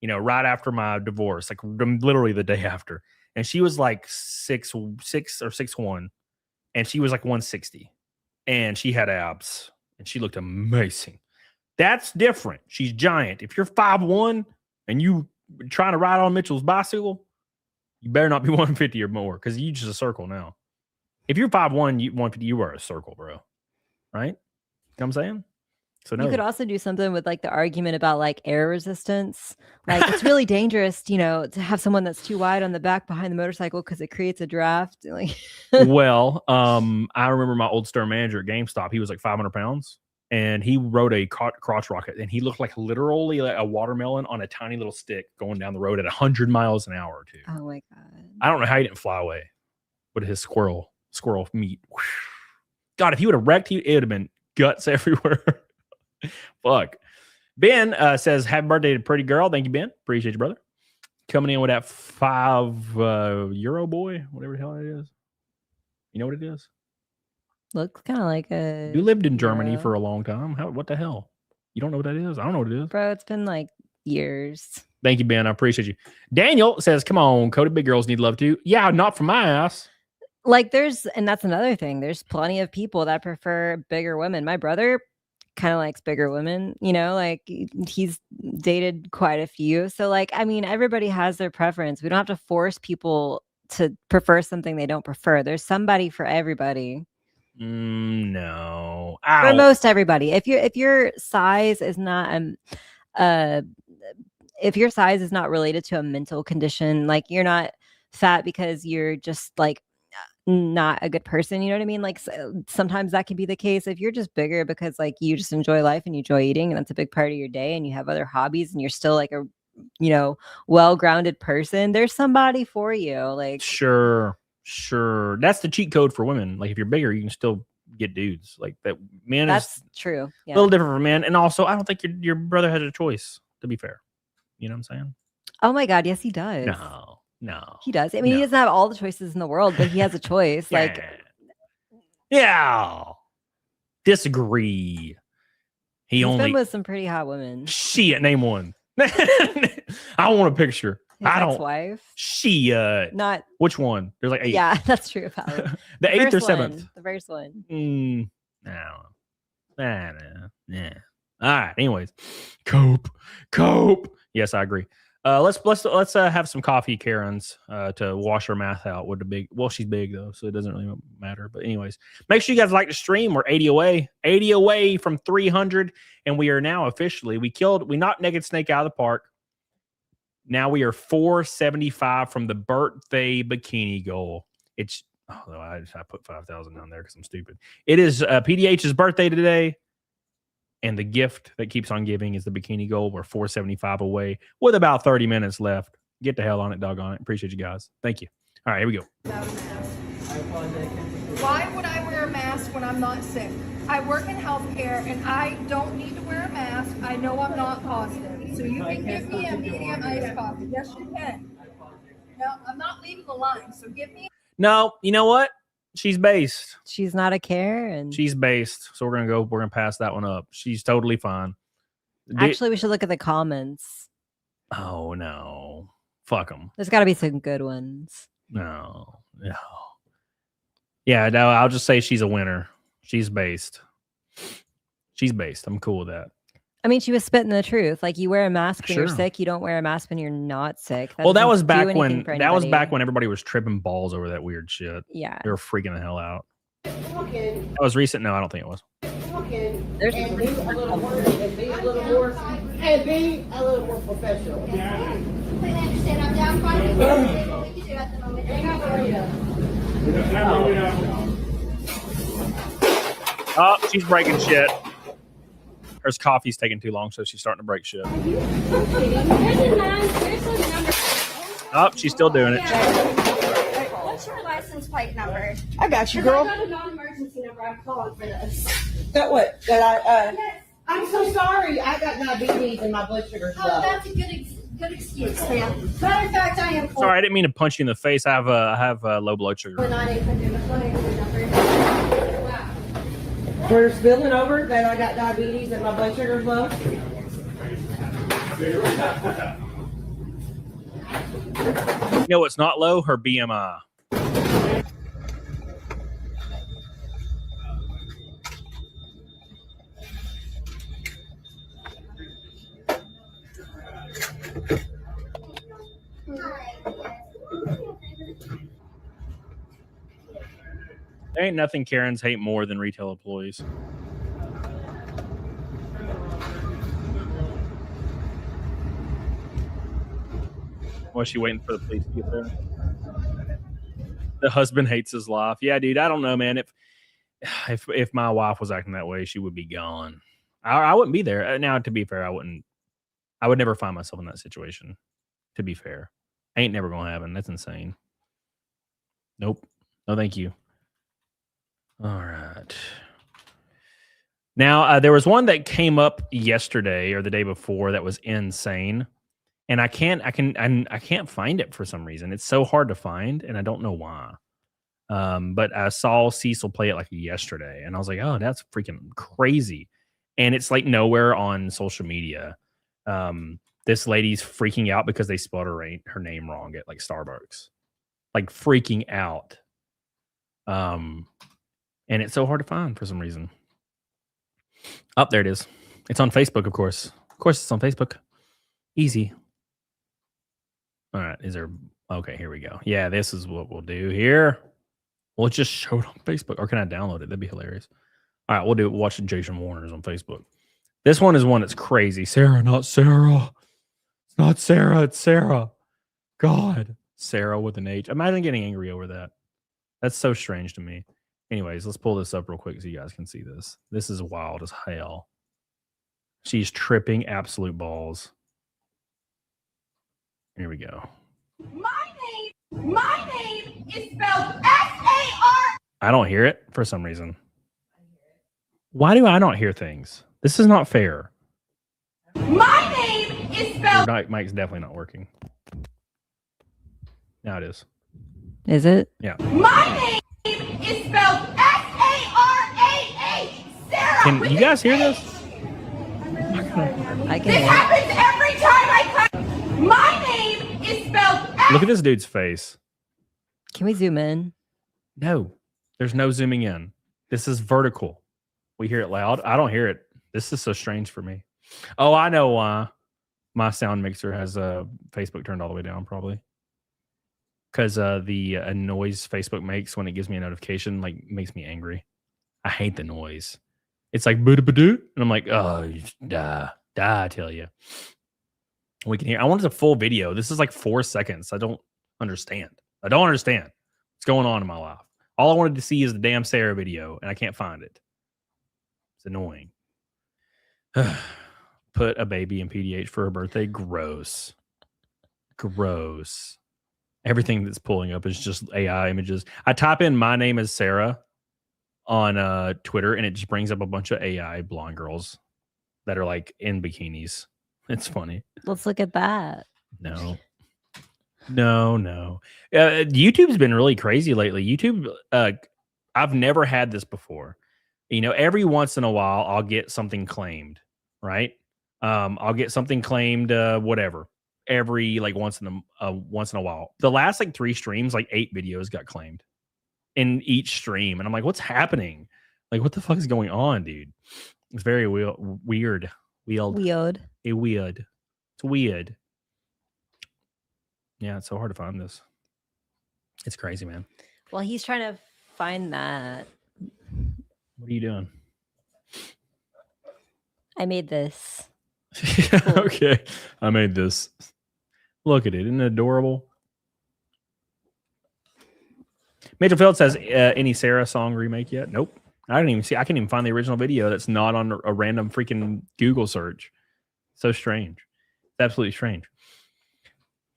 Right after my divorce, like literally the day after. And she was like 6'6" or 6'1", and she was like 160. And she had abs and she looked amazing. That's different. She's giant. If you're 5'1" and you trying to ride on Mitchell's bicycle, you better not be 150 or more because you just a circle now. If you're 5'1", 150, you are a circle, bro. Right? You know what I'm saying? So no. You could also do something with like the argument about like air resistance. Like it's really dangerous, to have someone that's too wide on the back behind the motorcycle because it creates a draft. Like Well, I remember my old store manager at GameStop. He was like 500 pounds and he rode a crotch rocket and he looked like literally like a watermelon on a tiny little stick going down the road at 100 miles an hour too. Oh my God. I don't know how he didn't fly away with his squirrel meat. God, if he would have wrecked, it would have been guts everywhere. Fuck. Ben says, happy birthday to pretty girl. Thank you, Ben. Appreciate you, brother. Coming in with that €5 boy, whatever the hell it is. You know what it is? Looks kind of like a. You lived in Germany for a long time. What the hell? You don't know what that is? I don't know what it is. Bro, it's been like years. Thank you, Ben. I appreciate you. Daniel says, come on, Cody, big girls need love too. Yeah, not from my ass. Like and that's another thing. There's plenty of people that prefer bigger women. My brother kind of likes bigger women, like he's dated quite a few. So like, I mean, everybody has their preference. We don't have to force people to prefer something they don't prefer. There's somebody for everybody. No. For most everybody. If your size is not if your size is not related to a mental condition, like you're not fat because you're just like not a good person, you know what I mean? Like sometimes that can be the case. If you're just bigger because like you just enjoy life and you enjoy eating and that's a big part of your day and you have other hobbies and you're still like a well-grounded person, there's somebody for you. Like sure that's the cheat code for women. Like if you're bigger you can still get dudes like that. Men that's is true. Yeah. A little different for men. And also I don't think your brother has a choice, to be fair. You know what I'm saying? Oh my God, yes he does. No, he does. I mean, he doesn't have all the choices in the world, but he has a choice. Like, yeah, disagree. He's been with some pretty hot women. Shit, name one. I want a picture. His I don't. Ex-wife. She not which one? There's like 8. Yeah, that's true. The 8th or 7th. The first one. No. Nah. All right. Anyways, cope. Yes, I agree. Let's have some coffee, Karens, to wash her math out with the big. Well, she's big though, so it doesn't really matter. But anyways, make sure you guys like the stream. We're 80 away from 300, and we are now officially we knocked Naked Snake out of the park. Now we are 475 from the birthday bikini goal. It's I put 5,000 down there because I'm stupid. It is PDH's birthday today, and the gift that keeps on giving is the bikini goal. We're 475 away with about 30 minutes left. Get the hell on it, doggone it. Appreciate you guys. Thank you. All right, here we go. Why would I wear a mask when I'm not sick? I work in healthcare and I don't need to wear a mask. I know I'm not positive. So you can give me a medium iced coffee. Yes, you can. No, I'm not leaving the line. So give me. No, you know what? She's based. She's not a Karen. She's based. So we're gonna pass that one up. She's totally fine. Actually, we should look at the comments. Oh no. Fuck them. There's got to be some good ones. No. Yeah, no, I'll just say she's a winner. She's based. She's based. I'm cool with that. I mean, she was spitting the truth. Like, you wear a mask when you're Sure. sick. You don't wear a mask when you're not sick. Well, that doesn't was do back anything when for anybody. everybody was tripping balls over that weird shit. Yeah. They were freaking the hell out. That was recent. No, I don't think it was. There's and be a little more, and be a little more, and be a little more professional. Completely understand. I'm down fine. What we can do at the moment. Oh, she's breaking shit. Her coffee's taking too long, so she's starting to break shit. Oh, she's still doing it. What's your license plate number? I got you, girl. I got a non-emergency number. I'm calling for this. That what? That I, Yes. I'm so sorry. I got diabetes and my blood sugar's Oh, low. that's a good excuse, ma'am. Matter of fact, I am. Sorry, I didn't mean to punch you in the face. I have low blood sugar. 1-800 number. Wow. We're spilling over that I got diabetes and my blood sugar's low. You know what's not low? Her BMI. There ain't nothing Karens hate more than retail employees. Was she waiting for the police to get there? The husband hates his life. Yeah, dude, I don't know, man. If my wife was acting that way, she would be gone. I wouldn't be there. Now, to be fair, I would never find myself in that situation. To be fair. Ain't never gonna happen. That's insane. Nope. No, thank you. All right. Now, there was one that came up yesterday or the day before that was insane. And I can't find it for some reason. It's so hard to find, and I don't know why. But I saw Cecil play it like yesterday, and I was like, "Oh, that's freaking crazy!" And it's like nowhere on social media. This lady's freaking out because they spelled her name wrong at like Starbucks, like freaking out. And it's so hard to find for some reason. Up there it is. It's on Facebook, of course. Of course, it's on Facebook. Easy. All right, okay, here we go. Yeah, this is what we'll do here. We'll just show it on Facebook. Or can I download it? That'd be hilarious. All right, we'll watch Jason Warner's on Facebook. This one is one that's crazy. Sarah, not Sarah. It's not Sarah, it's Sarah. God. Sarah with an H. Imagine getting angry over that. That's so strange to me. Anyways, let's pull this up real quick so you guys can see this. This is wild as hell. She's tripping absolute balls. Here we go. My name is spelled S-A-R. I don't hear it for some reason. Why do I not hear things? This is not fair. My name is spelled. Your mic's definitely not working. Now it is. Is it? Yeah. My name is spelled S-A-R-A-H. Sarah. Can you guys hear this? I can This hear it. happens every time I come. My name is spelled. Look at this dude's face. Can we zoom in? No, there's no zooming in. This is vertical. We hear it loud. I don't hear it. This is so strange for me. Oh, I know why. My sound mixer has Facebook turned all the way down, probably. Because the noise Facebook makes when it gives me a notification like makes me angry. I hate the noise. It's like boo-doo-boo-doo, and I'm like, oh, die, I tell you. We can hear. I wanted a full video. This is like 4 seconds. I don't understand. What's going on in my life. All I wanted to see is the damn Sarah video, and I can't find it. It's annoying. Put a baby in PDH for her birthday. Gross. Everything that's pulling up is just AI images. I type in my name is Sarah on Twitter, and it just brings up a bunch of AI blonde girls that are like in bikinis. It's funny. Let's look at that. No. YouTube's been really crazy lately. YouTube, I've never had this before. You know, every once in a while, I'll get something claimed, right? I'll get something claimed, whatever. Every like once in a while. The last like 3 streams, like 8 videos got claimed in each stream, and I'm like, what's happening? Like, what the fuck is going on, dude? It's very weird. It's weird. Yeah, it's so hard to find this. It's crazy, man. Well, he's trying to find that. What are you doing? I made this. Okay, I made this. Look at it. Isn't it adorable? Major Field says, any Sarah song remake yet? Nope. I can't even find the original video that's not on a random freaking Google search. So strange. It's absolutely strange.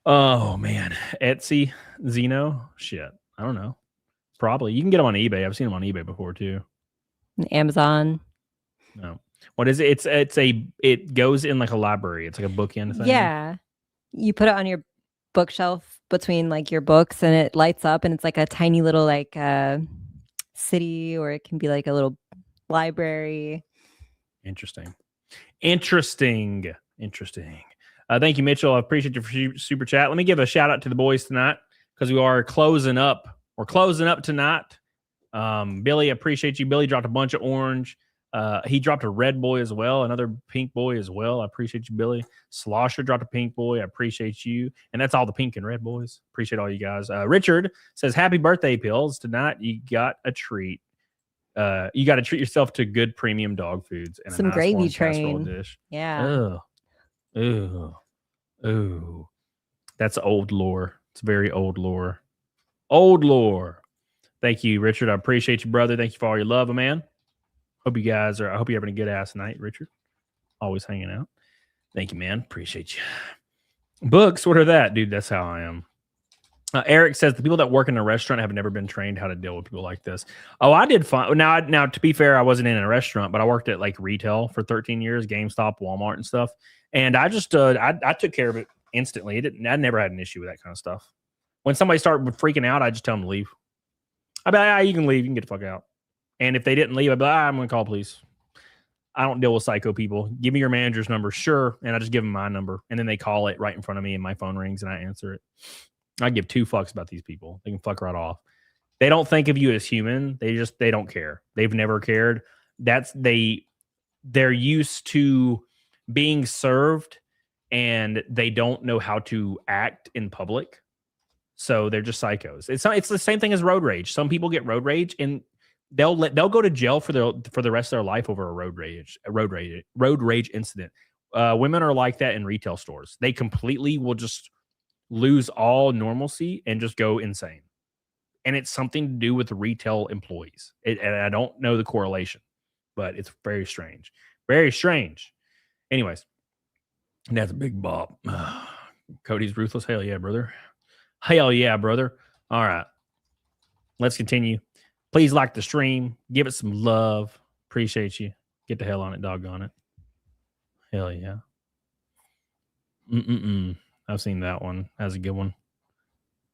Oh, man. Etsy, Zeno? Shit. I don't know. Probably. You can get them on eBay. I've seen them on eBay before, too. Amazon. No. What is it? It goes in like a library. It's like a bookend thing. Yeah. You put it on your bookshelf between like your books, and it lights up, and it's like a tiny little like city, or it can be like a little library. Interesting. Thank you, Mitchell. I appreciate your super chat. Let me give a shout out to the boys tonight because we are closing up. We're closing up tonight. Billy, I appreciate you. Billy dropped a bunch of orange. He dropped a red boy as well, another pink boy as well. I appreciate you, Billy. Slosher dropped a pink boy. I appreciate you. And that's all the pink and red boys. Appreciate all you guys. Richard says, happy birthday, Pills. Tonight you got a treat. You got to treat yourself to good premium dog foods and some a nice gravy warm casserole train. dish. Yeah. Ooh. That's old lore. It's very old lore. Old lore. Thank you, Richard. I appreciate you, brother. Thank you for all your love, man. I hope you're having a good ass night, Richard. Always hanging out. Thank you, man. Appreciate you. Books, what are that? Dude, that's how I am. Eric says the people that work in a restaurant have never been trained how to deal with people like this. Oh, I did fine. Now, to be fair, I wasn't in a restaurant, but I worked at like retail for 13 years, GameStop, Walmart, and stuff. And I just, I took care of it instantly. I never had an issue with that kind of stuff. When somebody started freaking out, I just tell them to leave. I'd be like, you can leave. You can get the fuck out. And if they didn't leave, I'd be like, I'm going to call police. I don't deal with psycho people. Give me your manager's number. Sure. And I just give them my number. And then they call it right in front of me and my phone rings and I answer it. I give 2 fucks about these people. They can fuck right off. They don't think of you as human. They don't care. They've never cared. They're used to being served and they don't know how to act in public. So they're just psychos. It's the same thing as road rage. Some people get road rage and they'll go to jail for the rest of their life over a road rage incident. Women are like that in retail stores. They completely will just lose all normalcy and just go insane. And it's something to do with the retail employees. And I don't know the correlation, but it's very strange. Very strange. Anyways, that's a big bop. Cody's ruthless. Hell yeah, brother. Hell yeah, brother. All right. Let's continue. Please like the stream. Give it some love. Appreciate you. Get the hell on it, doggone it. Hell yeah. I've seen that one. That's a good one.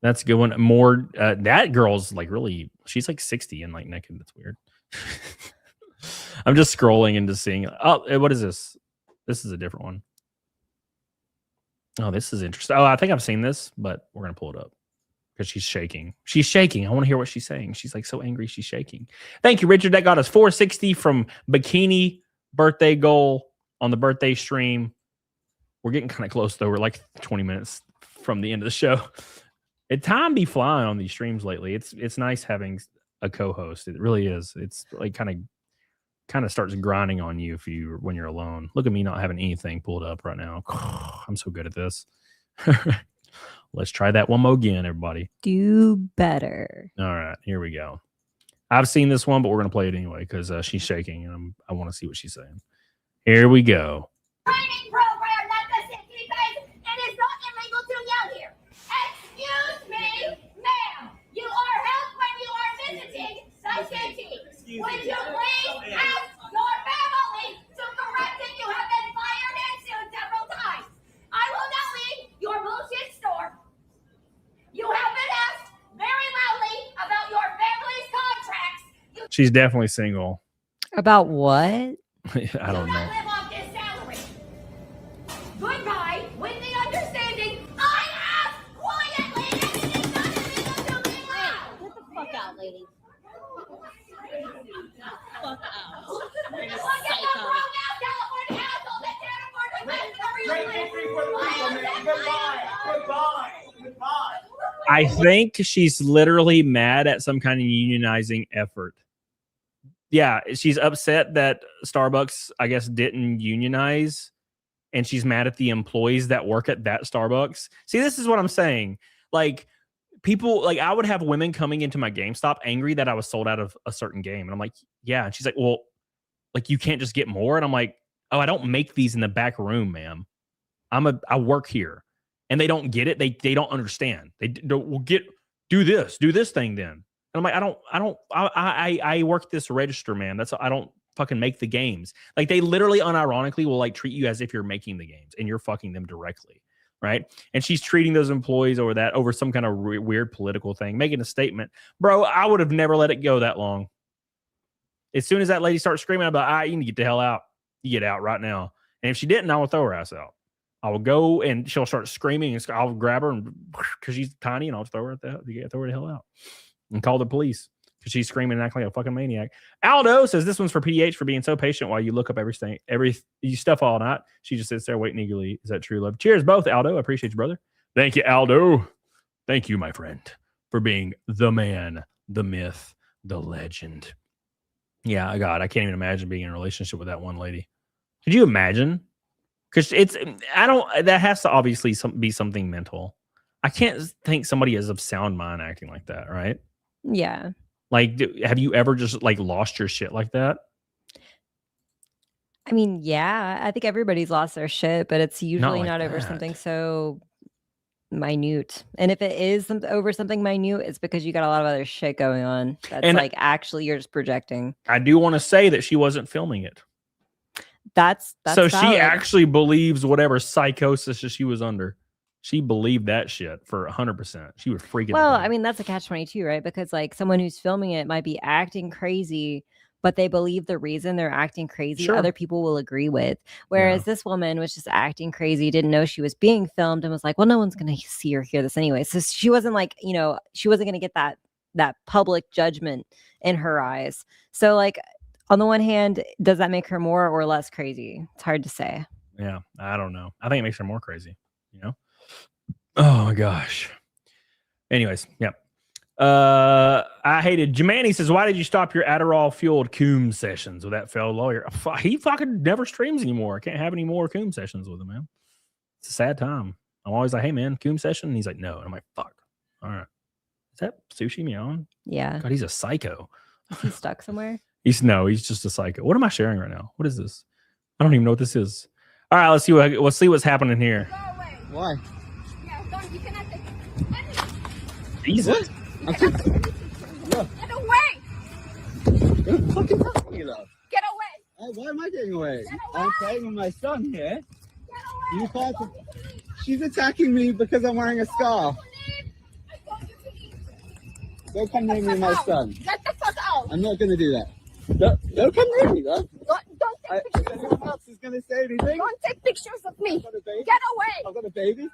That's a good one. More, that girl's like really, she's like 60 and like naked. That's weird. I'm just scrolling and just seeing. Oh, what is this? This is a different one. Oh, this is interesting. Oh, I think I've seen this, but we're going to pull it up because she's shaking. She's shaking. I want to hear what she's saying. She's like so angry. She's shaking. Thank you, Richard. That got us 460 from Bikini birthday goal on the birthday stream. We're getting kind of close, though. We're like 20 minutes from the end of the show. Time be flying on these streams lately. It's nice having a co-host. It really is. It's like kind of starts grinding on you when you're alone. Look at me not having anything pulled up right now. I'm so good at this. Let's try that one more again, everybody. Do better. All right, here we go. I've seen this one, but we're going to play it anyway because she's shaking, and I want to see what she's saying. Here we go. Training program that the city pays, and it's not illegal to yell here. Excuse me, ma'am. You are helped when you are visiting the city. Would you please ask your family to correct it? You have been fired and sued several times. I will not leave your bullshit store. You have been asked very loudly about your family's contracts. She's definitely single. About what? I don't know. Live off this salary. Goodbye, with the understanding I ask quietly and it is not illegal to be loud. Get the fuck out, lady. Fuck out. Look at the broke out California asshole that can't afford to pay for Goodbye. I think she's literally mad at some kind of unionizing effort. Yeah, she's upset that Starbucks, I guess, didn't unionize, and she's mad at the employees that work at that Starbucks. See, this is what I'm saying. Like, people, like, I would have women coming into my GameStop angry that I was sold out of a certain game. And I'm like, yeah. And she's like, well, like, you can't just get more. And I'm like, oh, I don't make these in the back room, ma'am. I work here. And they don't get it. They don't understand. They don't will do this thing then. And I'm like, I work this register, man. I don't fucking make the games. Like, they literally unironically will like treat you as if you're making the games and you're fucking them directly. Right. And she's treating those employees over some kind of weird political thing, making a statement. Bro, I would have never let it go that long. As soon as that lady starts screaming, I'm like, you need to get the hell out. You get out right now. And if she didn't, I will throw her ass out. I will go and she'll start screaming and I'll grab her and because she's tiny and I'll throw her the hell out and call the police because she's screaming and acting like a fucking maniac. Aldo says this one's for PDH for being so patient while you look up everything, you stuff all night. She just sits there waiting eagerly. Is that true love? Cheers, both, Aldo. I appreciate you, brother. Thank you, Aldo. Thank you, my friend, for being the man, the myth, the legend. Yeah, God, I can't even imagine being in a relationship with that one lady. Could you imagine? Because that has to obviously be something mental. I can't think somebody is of sound mind acting like that, right? Yeah. Like, have you ever just like lost your shit like that? I mean, yeah, I think everybody's lost their shit, but it's usually like not over that. something so minute. And if it is over something minute, it's because you got a lot of other shit going on. That's And like actually you're just projecting. I do want to say that she wasn't filming it. That's so valid. she actually believes whatever psychosis she was under. She believed that shit for 100%. She was freaking. Well, I mean, that's a catch-22, right? Because like someone who's filming it might be acting crazy, but they believe the reason they're acting crazy, Sure. other people will agree with. Whereas this woman was just acting crazy, didn't know she was being filmed, and was like, well, no one's going to see or hear this anyway. So she wasn't like, she wasn't going to get that public judgment in her eyes. So like, on the one hand, does that make her more or less crazy? It's hard to say. Yeah, I don't know. I think it makes her more crazy, Oh my gosh. Anyways, yeah. I hated Jimani says, why did you stop your Adderall fueled Coom sessions with that failed lawyer? He fucking never streams anymore. I can't have any more Coom sessions with him, man. It's a sad time. I'm always like, hey man, Coom session? And he's like, no. And I'm like, fuck. All right. Is that Sushi Meow? Yeah. God, he's a psycho. Is he stuck somewhere? He's just a psycho. What am I sharing right now? What is this? I don't even know what this is. All right, let's see what's happening here. Why? Jesus. What? Get away! You're fucking talking me, love. Get away! Why am I getting away? I'm playing with my son here. You can't. She's attacking me because I'm wearing a scarf. Don't come near me and my son. Get the fuck out! I'm not going to do that. Don't come near me, love. Don't take pictures. Anyone else is going to say anything? Don't take pictures of me. Got a baby? Get away! I've got a baby.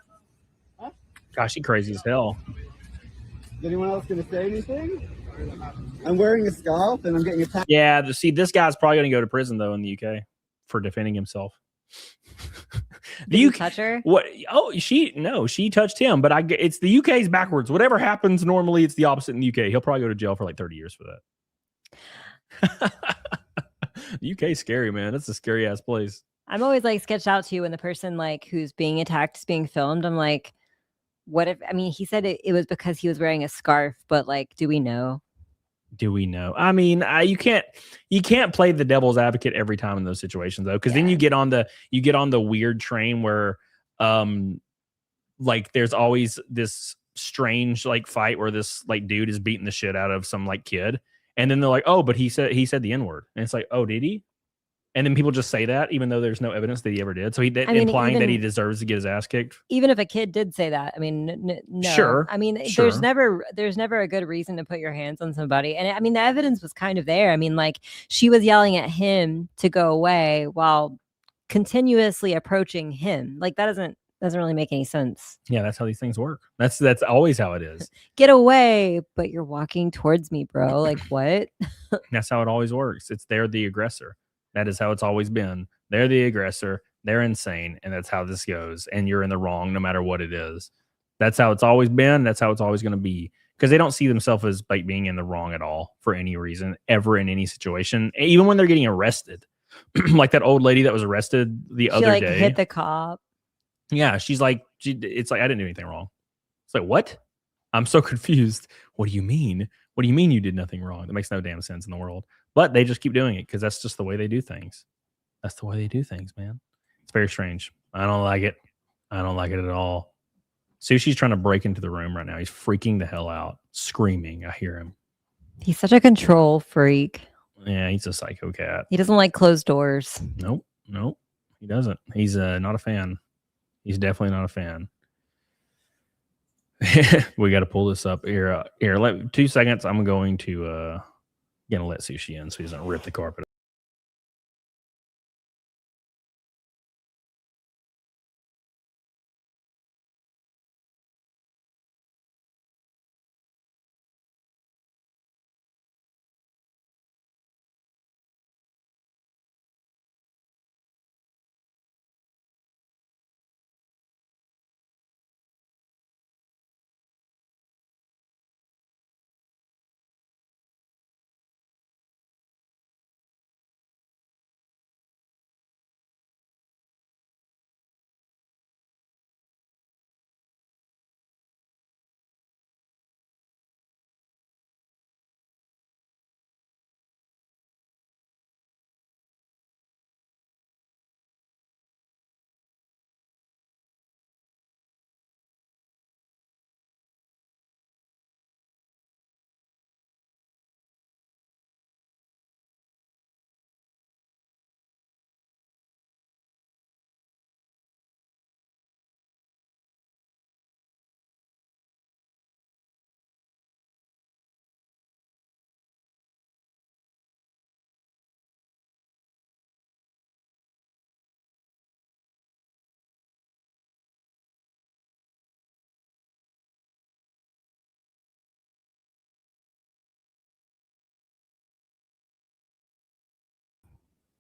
Gosh, she crazy as hell. Is anyone else going to say anything? I'm wearing a scarf and I'm getting attacked. Yeah, see, this guy's probably going to go to prison though in the UK for defending himself. Did you touch her? What? Oh, she touched him, but it's the UK's backwards. Whatever happens normally, it's the opposite in the UK. He'll probably go to jail for like 30 years for that. The UK is scary, man. That's a scary ass place. I'm always like sketched out to you when the person like who's being attacked is being filmed. I'm like, what if? I mean, he said it was because he was wearing a scarf, but like, do we know? Do we know? I mean, you can't play the devil's advocate every time in those situations though, because then you get on the weird train where like there's always this strange like fight where this like dude is beating the shit out of some like kid, and then they're like, oh, but he said the N-word, and it's like, oh, did he? And then people just say that even though there's no evidence that he ever did. So implying that he deserves to get his ass kicked. Even if a kid did say that, I mean, no. Sure. I mean, Sure. there's never a good reason to put your hands on somebody. And I mean, the evidence was kind of there. I mean, like she was yelling at him to go away while continuously approaching him. Like that doesn't really make any sense. Yeah, that's how these things work. That's always how it is. Get away, but you're walking towards me, bro. Like what? That's how it always works. They're the aggressor. That is how it's always been. They're the aggressor. They're insane. And that's how this goes. And you're in the wrong no matter what it is. That's how it's always been. That's how it's always going to be. Because they don't see themselves as like being in the wrong at all for any reason, ever in any situation. Even when they're getting arrested. Like that old lady that was arrested the other day. Hit the cop. Yeah, she's like, it's like, I didn't do anything wrong. It's like, what? I'm so confused. What do you mean? What do you mean you did nothing wrong? That makes no damn sense in the world. But they just keep doing it because that's just the way they do things. That's the way they do things, man. It's very strange. I don't like it. I don't like it at all. Sushi's trying to break into the room right now. He's freaking the hell out, screaming. I hear him. He's such a control freak. Yeah, he's a psycho cat. He doesn't like closed doors. Nope. He doesn't. He's not a fan. He's definitely not a fan. We got to pull this up here. Here, 2 seconds. I'm going to gonna let Sushi in so he doesn't rip the carpet.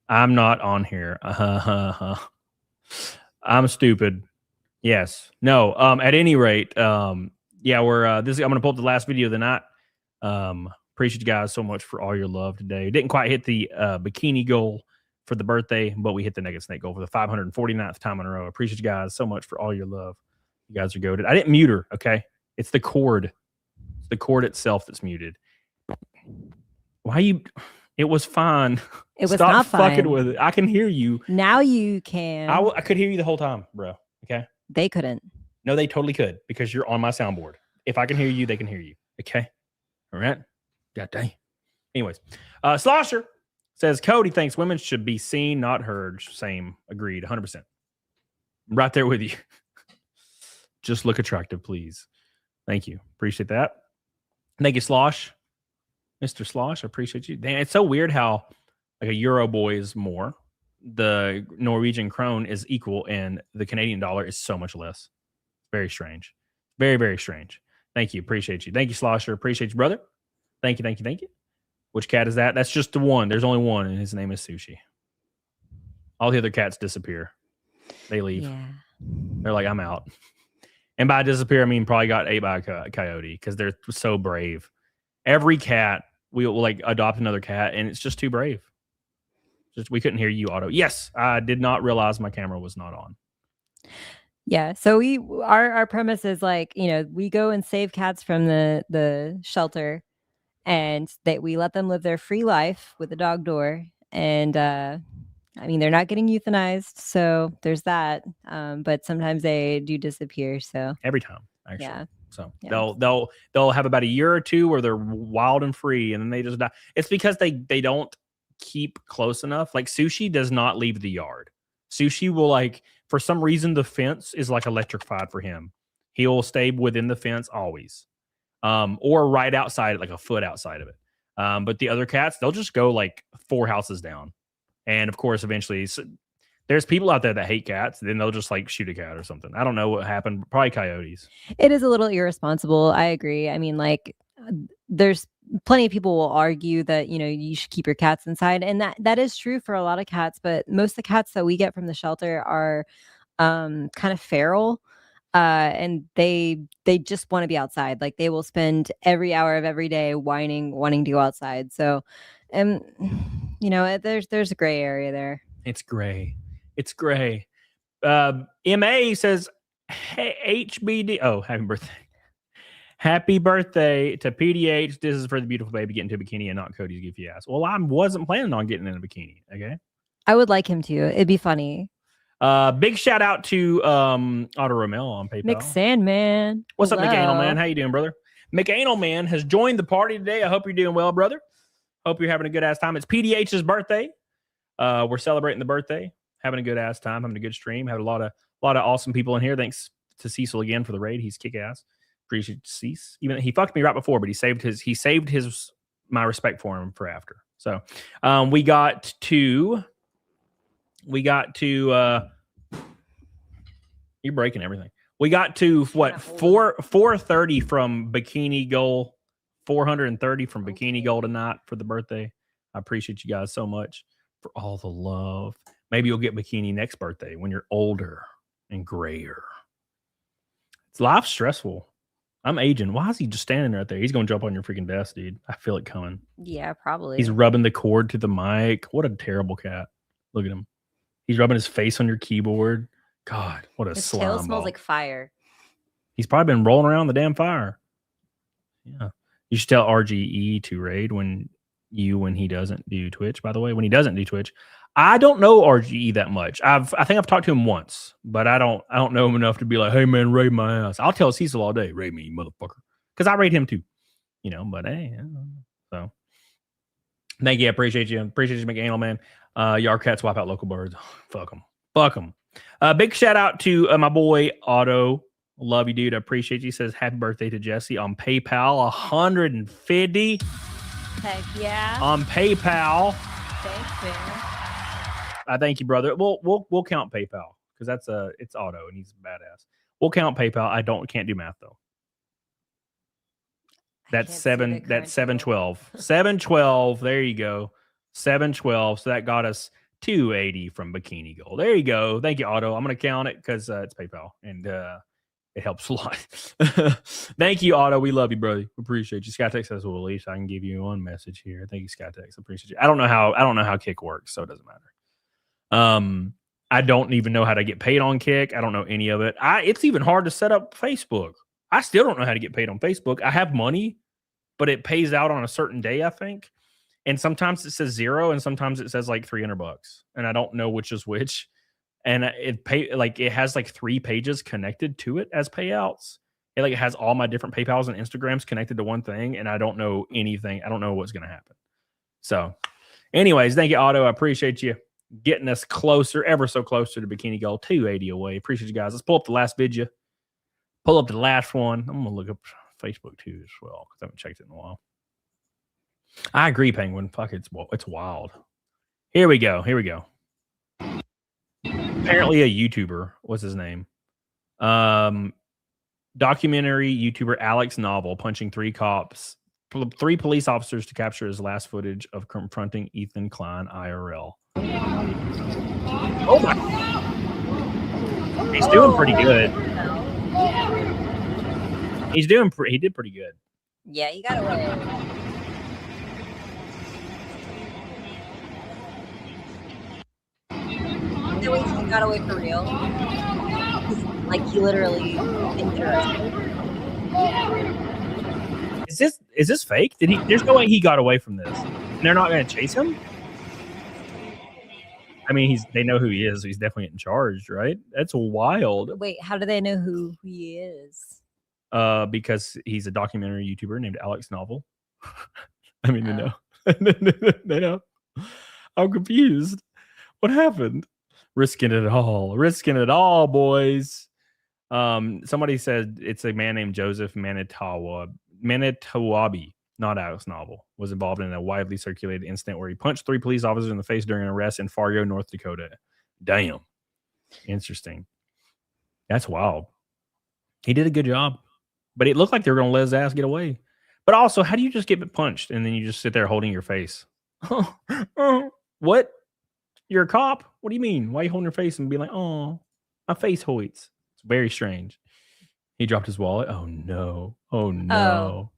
I'm not on here. I'm stupid. Yes. No. At any rate, yeah, we're I'm gonna pull up the last video of the night. Appreciate you guys so much for all your love today. Didn't quite hit the bikini goal for the birthday, but we hit the Nugget Snake goal for the 549th time in a row. Appreciate you guys so much for all your love. You guys are goated. I didn't mute her, okay? It's the cord. It's the cord itself that's muted. Why you? It was fine. It was Stop not fucking fine. with it. I can hear you. Now you can. I could hear you the whole time, bro. Okay. They couldn't. No, they totally could because you're on my soundboard. If I can hear you, they can hear you. Okay. All right. God dang. Anyways, Slosher says Cody thinks women should be seen, not heard. Same. Agreed. 100%. Right there with you. Just look attractive, please. Thank you. Appreciate that. Thank you, Slosh. Mr. Slosh, I appreciate you. Damn, it's so weird how like a Euro boy is more. The Norwegian krone is equal and the Canadian dollar is so much less. Very strange. Very, very strange. Thank you. Appreciate you. Thank you, Slosher. Appreciate you, brother. Thank you. Thank you. Thank you. Which cat is that? That's just the one. There's only one, and his name is Sushi. All the other cats disappear. They leave. Yeah. They're like, I'm out. And by disappear, I mean probably got ate by a coyote because they're so brave. Every cat, we will like adopt another cat, and it's just too brave. Just we couldn't hear you, Otto. Yes, I did not realize my camera was not on. Yeah. So our premise is like, we go and save cats from the shelter, and that we let them live their free life with the dog door. And I mean, they're not getting euthanized, so there's that. But sometimes they do disappear. So Every time, actually. yeah. So Yeah. they'll have about a year or two where they're wild and free, and then they just die. It's because they don't keep close enough. Like Sushi does not leave the yard. Sushi will, like, for some reason the fence is like electrified for him. He will stay within the fence always, or right outside it, like a foot outside of it. But the other cats, they'll just go like 4 houses down, and of course, eventually, there's people out there that hate cats. Then they'll just like shoot a cat or something. I don't know what happened. Probably coyotes. It is a little irresponsible. I agree. I mean, like, there's plenty of people will argue that, you should keep your cats inside. And that is true for a lot of cats. But most of the cats that we get from the shelter are kind of feral. And they just want to be outside. Like, they will spend every hour of every day whining, wanting to go outside. So, there's a gray area there. It's gray. It's gray. MA says, hey, HBD. Oh, happy birthday. Happy birthday to PDH. This is for the beautiful baby getting to a bikini and not Cody's goofy ass. Well, I wasn't planning on getting in a bikini. Okay. I would like him to. It'd be funny. Big shout out to Otto Romel on PayPal. Mick Sandman. What's up, Hello. McAnal Man? How you doing, brother? McAnal Man has joined the party today. I hope you're doing well, brother. Hope you're having a good ass time. It's PDH's birthday. We're celebrating the birthday, having a good ass time, having a good stream. Had a lot of awesome people in here. Thanks to Cecil again for the raid. He's kick ass. Appreciate Cecil. Even he fucked me right before, but he saved his my respect for him for after. So we got to you're breaking everything. We got to what 430 from Bikini Goal, 430 from Bikini Goal tonight for the birthday. I appreciate you guys so much for all the love. Maybe you'll get bikini next birthday when you're older and grayer. Life's stressful. I'm aging. Why is he just standing right there? He's going to jump on your freaking desk, dude. I feel it coming. Yeah, probably. He's rubbing the cord to the mic. What a terrible cat. Look at him. He's rubbing his face on your keyboard. God, what a His slime tail ball. smells like fire. He's probably been rolling around the damn fire. Yeah. You should tell RGE to raid when he doesn't do Twitch, by the way. When he doesn't do Twitch. I don't know RGE that much. I think I've talked to him once, but I don't know him enough to be like, hey man, raid my ass. I'll tell Cecil all day, raid me, you motherfucker. Because I raid him too. But hey, so thank you. I appreciate you. Appreciate you, McAnal man. Yard cats wipe out local birds. Fuck them. Fuck them. Big shout out to my boy Otto. Love you, dude. I appreciate you. He says happy birthday to Jesse on PayPal. 150. Heck yeah. On PayPal. Thanks, man. I thank you, brother. We'll count PayPal because it's Otto and he's badass. We'll count PayPal. Can't do math though. That's 712. 712. There you go. 712. So that got us 280 from Bikini Gold. There you go. Thank you, Otto. I'm gonna count it because it's PayPal and it helps a lot. Thank you, Otto. We love you, brother. Appreciate you. Skytex says, well, at least I can give you one message here. Thank you, Skytex. Appreciate you. I don't know how Kick works, so it doesn't matter. I don't even know how to get paid on Kick. I don't know any of it. It's even hard to set up Facebook. I still don't know how to get paid on Facebook. I have money, but it pays out on a certain day, I think. And sometimes it says 0 and sometimes it says like $300. And I don't know which is which. And it has like 3 pages connected to it as payouts. It has all my different PayPals and Instagrams connected to one thing, and I don't know anything. I don't know what's going to happen. So anyways, thank you, Otto. I appreciate you getting us closer, ever so closer to Bikini Gold, 280 away. Appreciate you guys. Let's pull up the last video. Pull up the last one. I'm going to look up Facebook too as well because I haven't checked it in a while. I agree, Penguin. Fuck, it's wild. Here we go. Apparently a YouTuber. What's his name? Documentary YouTuber Alex Novel punching 3 police officers to capture his last footage of confronting Ethan Klein IRL. Oh my. He's doing pretty good. He did pretty good. Yeah, you got away. got away for real. Like he literally endured. Is this fake? Did he? There's no way he got away from this. And they're not going to chase him. I mean, they know who he is. So he's definitely getting charged, right? That's wild. Wait, how do they know who he is? Because he's a documentary YouTuber named Alex Novel. I mean, they know. They know. I'm confused. What happened? Risking it all, boys. Somebody said it's a man named Joseph Manitowabi, not Alex Novel, was involved in a widely circulated incident where he punched 3 police officers in the face during an arrest in Fargo, North Dakota. Damn. Interesting. That's wild. He did a good job, but it looked like they were going to let his ass get away. But also, how do you just get punched and then you just sit there holding your face? What? You're a cop? What do you mean? Why are you holding your face and be like, oh, my face hoits? It's very strange. He dropped his wallet. Oh, no. Oh, no.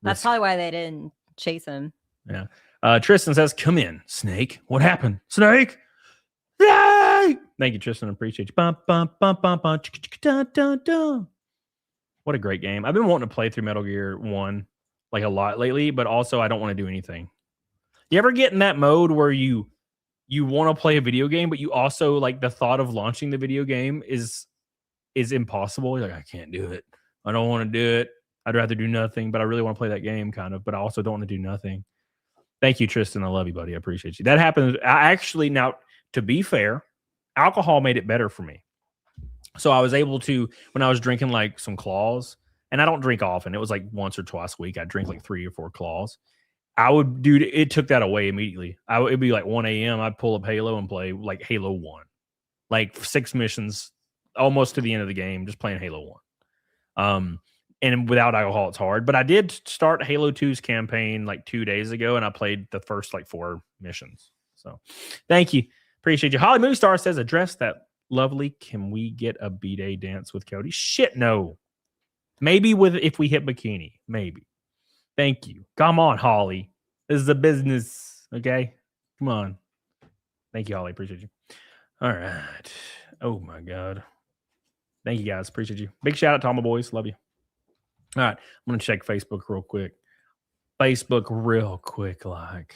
That's probably why they didn't chase him. Yeah. Tristan says, come in, Snake. What happened? Snake? Yay! Thank you, Tristan. I appreciate you. Bum, bum, bum, bum, bum, dun, dun, dun. What a great game. I've been wanting to play through Metal Gear 1 like a lot lately, but also I don't want to do anything. You ever get in that mode where you want to play a video game, but you also like the thought of launching the video game is impossible? You're like, I can't do it. I don't want to do it. I'd rather do nothing, but I really want to play that game kind of, but I also don't want to do nothing. Thank you, Tristan. I love you, buddy. I appreciate you. That happened. I actually, now, to be fair, alcohol made it better for me. So I was able to, when I was drinking like some claws, and I don't drink often. It was like once or twice a week. I'd drink like 3 or 4 claws. It took that away immediately. It'd be like 1 a.m. I'd pull up Halo and play like Halo 1. Like 6 missions, almost to the end of the game, just playing Halo 1. And without alcohol, it's hard. But I did start Halo 2's campaign like 2 days ago, and I played the first like 4 missions. So thank you. Appreciate you. Holly Moonstar says, address that lovely. Can we get a B-Day dance with Cody? Shit, no. Maybe if we hit bikini. Maybe. Thank you. Come on, Holly. This is a business. Okay? Come on. Thank you, Holly. Appreciate you. All right. Oh, my God. Thank you, guys. Appreciate you. Big shout out to all my boys. Love you. All right. I'm going to check Facebook real quick. Like,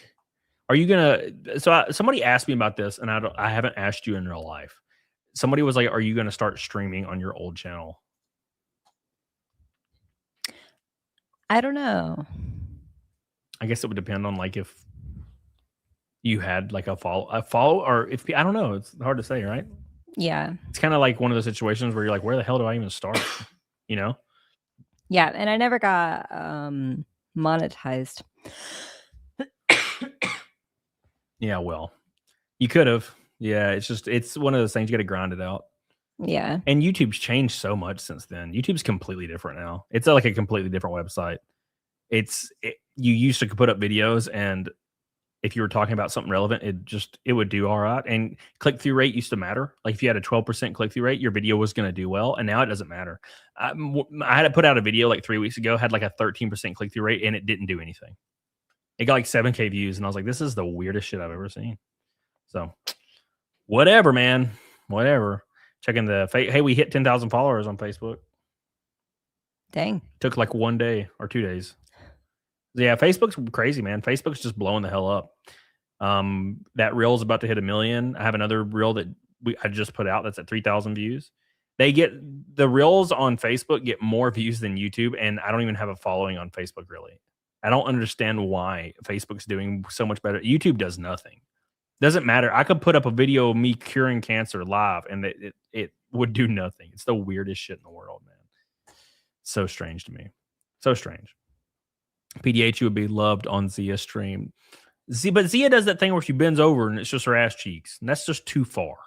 are you going to... So somebody asked me about this, and I haven't asked you in real life. Somebody was like, are you going to start streaming on your old channel? I don't know. I guess it would depend on like if you had like a follow, or if I don't know. It's hard to say, right? Yeah. It's kind of like one of those situations where you're like, where the hell do I even start? You know? Yeah, and I never got monetized. Yeah, well, you could have. Yeah, it's one of those things you got to grind it out. Yeah. And YouTube's changed so much since then. YouTube's completely different now. It's like a completely different website. You used to put up videos, and if you were talking about something relevant, it would do all right. And click-through rate used to matter. Like if you had a 12% click-through rate, your video was going to do well. And now it doesn't matter. I had to put out a video like 3 weeks ago, had like a 13% click-through rate, and it didn't do anything. It got like 7K views, and I was like, this is the weirdest shit I've ever seen. So whatever, man. Whatever. Checking hey, we hit 10,000 followers on Facebook. Dang. Took like 1 day or 2 days. Yeah, Facebook's crazy, man. Facebook's just blowing the hell up. That reel is about to hit 1 million. I have another reel that I just put out that's at 3,000 views. The reels on Facebook get more views than YouTube, and I don't even have a following on Facebook, really. I don't understand why Facebook's doing so much better. YouTube does nothing. Doesn't matter. I could put up a video of me curing cancer live, and it would do nothing. It's the weirdest shit in the world, man. So strange to me. So strange. PDH would be loved on Zia stream. But Zia does that thing where she bends over and it's just her ass cheeks. And that's just too far.